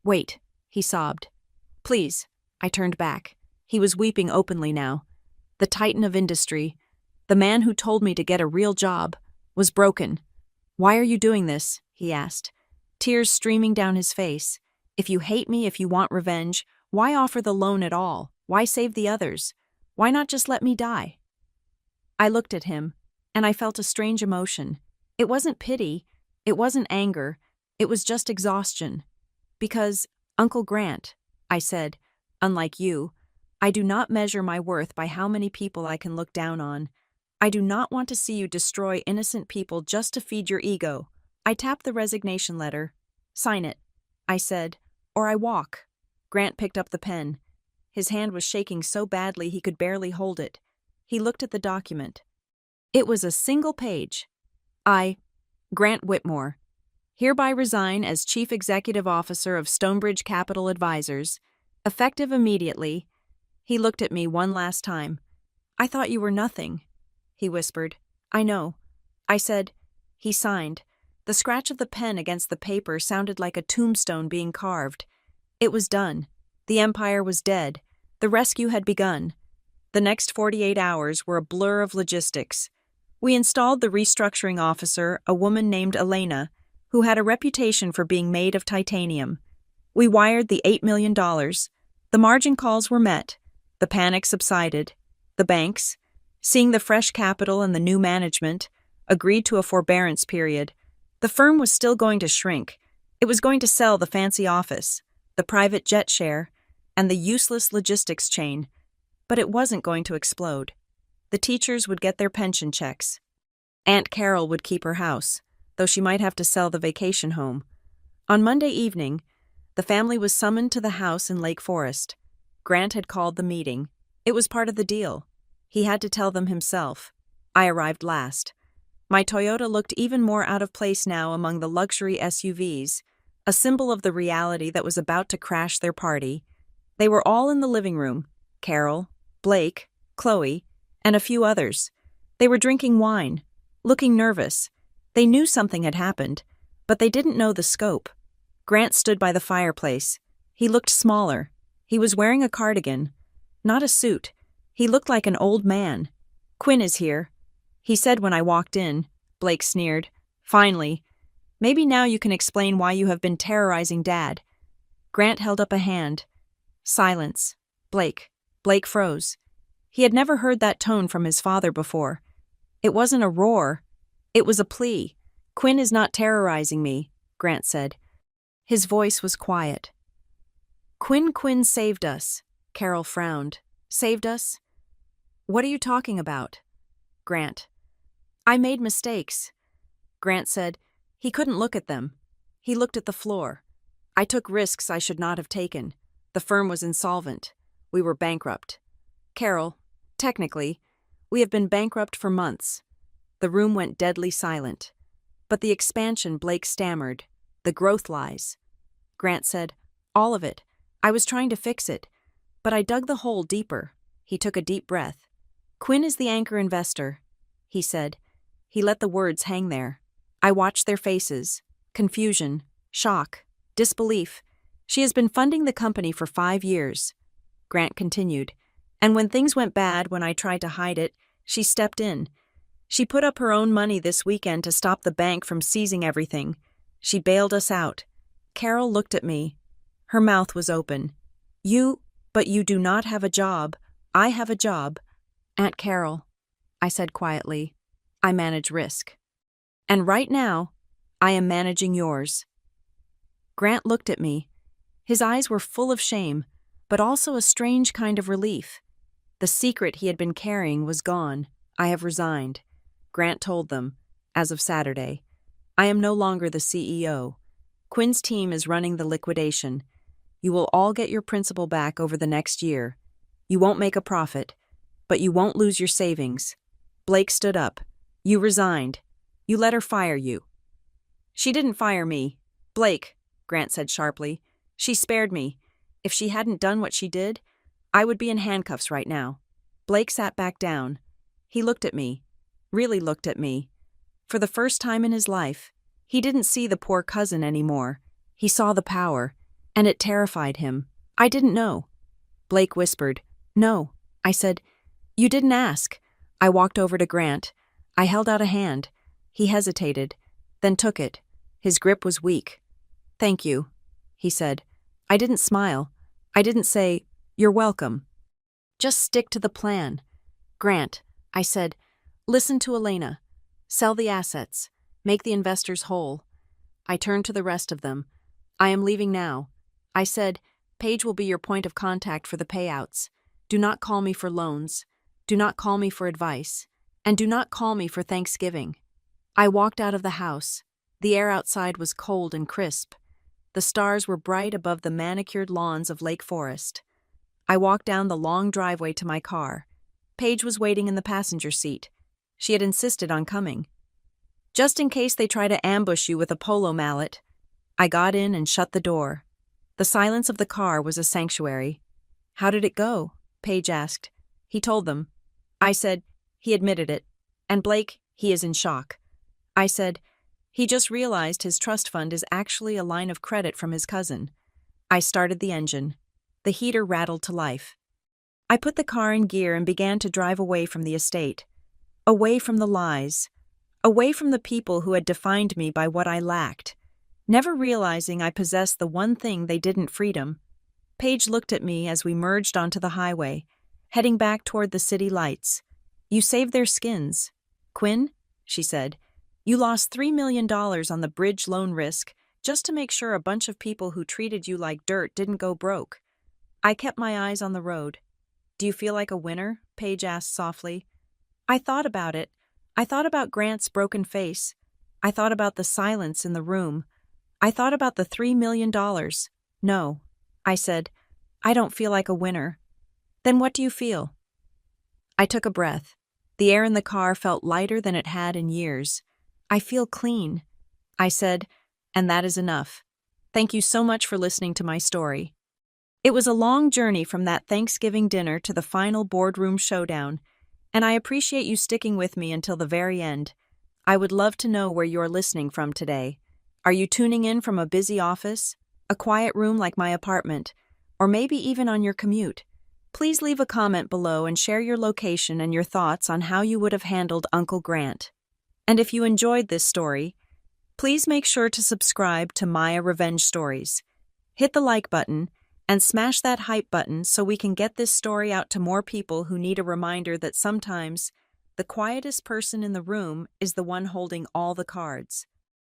Wait, he sobbed. Please. I turned back. He was weeping openly now. The titan of industry, the man who told me to get a real job, was broken. Why are you doing this? He asked, tears streaming down his face. If you hate me, if you want revenge, why offer the loan at all? Why save the others? Why not just let me die? I looked at him, and I felt a strange emotion. It wasn't pity, it wasn't anger, it was just exhaustion. Because, Uncle Grant, I said. Unlike you, I do not measure my worth by how many people I can look down on. I do not want to see you destroy innocent people just to feed your ego. I tapped the resignation letter. Sign it, I said, or I walk. Grant picked up the pen. His hand was shaking so badly he could barely hold it. He looked at the document. It was a single page. I, Grant Whitmore, hereby resign as Chief Executive Officer of Stonebridge Capital Advisors, effective immediately. He looked at me one last time. I thought you were nothing, he whispered. I know. I said. He signed. The scratch of the pen against the paper sounded like a tombstone being carved. It was done. The empire was dead. The rescue had begun. The next 48 hours were a blur of logistics. We installed the restructuring officer, a woman named Elena, who had a reputation for being made of titanium. We wired the $8 million. The margin calls were met. The panic subsided. The banks, seeing the fresh capital and the new management, agreed to a forbearance period. The firm was still going to shrink. It was going to sell the fancy office, the private jet share, and the useless logistics chain. But it wasn't going to explode. The teachers would get their pension checks. Aunt Carol would keep her house, though she might have to sell the vacation home. On Monday evening, the family was summoned to the house in Lake Forest. Grant had called the meeting. It was part of the deal. He had to tell them himself. I arrived last. My Toyota looked even more out of place now among the luxury SUVs, a symbol of the reality that was about to crash their party. They were all in the living room, Carol, Blake, Chloe, and a few others. They were drinking wine, looking nervous. They knew something had happened, but they didn't know the scope. Grant stood by the fireplace. He looked smaller. He was wearing a cardigan, not a suit. He looked like an old man. Quinn is here, he said when I walked in. Blake sneered. Finally. Maybe now you can explain why you have been terrorizing Dad. Grant held up a hand. Silence. Blake froze. He had never heard that tone from his father before. It wasn't a roar. It was a plea. Quinn is not terrorizing me, Grant said. His voice was quiet. Quinn saved us. Carol frowned. Saved us? What are you talking about? Grant. I made mistakes. Grant said. He couldn't look at them. He looked at the floor. I took risks I should not have taken. The firm was insolvent. We were bankrupt. Carol, technically, we have been bankrupt for months. The room went deadly silent. But the expansion, Blake stammered. The growth lies. Grant said, all of it. I was trying to fix it. But I dug the hole deeper. He took a deep breath. Quinn is the anchor investor, he said. He let the words hang there. I watched their faces. Confusion, shock, disbelief. She has been funding the company for 5 years. Grant continued. And when things went bad, when I tried to hide it, she stepped in. She put up her own money this weekend to stop the bank from seizing everything. She bailed us out. Carol looked at me. Her mouth was open. But you do not have a job. I have a job. Aunt Carol, I said quietly, I manage risk. And right now, I am managing yours. Grant looked at me. His eyes were full of shame, but also a strange kind of relief. The secret he had been carrying was gone. I have resigned. Grant told them, as of Saturday. I am no longer the CEO. Quinn's team is running the liquidation. You will all get your principal back over the next year. You won't make a profit, but you won't lose your savings. Blake stood up. You resigned. You let her fire you. She didn't fire me. Blake, Grant said sharply. She spared me. If she hadn't done what she did, I would be in handcuffs right now. Blake sat back down. He looked at me. Really looked at me. For the first time in his life, he didn't see the poor cousin anymore. He saw the power, and it terrified him. I didn't know. Blake whispered. No. I said, you didn't ask. I walked over to Grant. I held out a hand. He hesitated, then took it. His grip was weak. Thank you, he said. I didn't smile. I didn't say, you're welcome. Just stick to the plan. Grant, I said, listen to Elena. Sell the assets. Make the investors whole. I turned to the rest of them. I am leaving now. I said, Paige will be your point of contact for the payouts. Do not call me for loans. Do not call me for advice. And do not call me for Thanksgiving. I walked out of the house. The air outside was cold and crisp. The stars were bright above the manicured lawns of Lake Forest. I walked down the long driveway to my car. Paige was waiting in the passenger seat. She had insisted on coming. Just in case they try to ambush you with a polo mallet. I got in and shut the door. The silence of the car was a sanctuary. How did it go? Paige asked. He told them. I said, he admitted it. And Blake, he is in shock. I said, he just realized his trust fund is actually a line of credit from his cousin. I started the engine. The heater rattled to life. I put the car in gear and began to drive away from the estate. Away from the lies. Away from the people who had defined me by what I lacked. Never realizing I possessed the one thing they didn't: freedom. Paige looked at me as we merged onto the highway, heading back toward the city lights. You saved their skins. Quinn, she said, you lost $3 million on the bridge loan risk just to make sure a bunch of people who treated you like dirt didn't go broke. I kept my eyes on the road. Do you feel like a winner? Paige asked softly. I thought about it. I thought about Grant's broken face. I thought about the silence in the room. I thought about the $3 million. No, I said, I don't feel like a winner. Then what do you feel? I took a breath. The air in the car felt lighter than it had in years. I feel clean. I said, and that is enough. Thank you so much for listening to my story. It was a long journey from that Thanksgiving dinner to the final boardroom showdown, and I appreciate you sticking with me until the very end. I would love to know where you're listening from today. Are you tuning in from a busy office, a quiet room like my apartment, or maybe even on your commute? Please leave a comment below and share your location and your thoughts on how you would have handled Uncle Grant. And if you enjoyed this story, please make sure to subscribe to Maya Revenge Stories. Hit the like button and smash that hype button so we can get this story out to more people who need a reminder that sometimes the quietest person in the room is the one holding all the cards.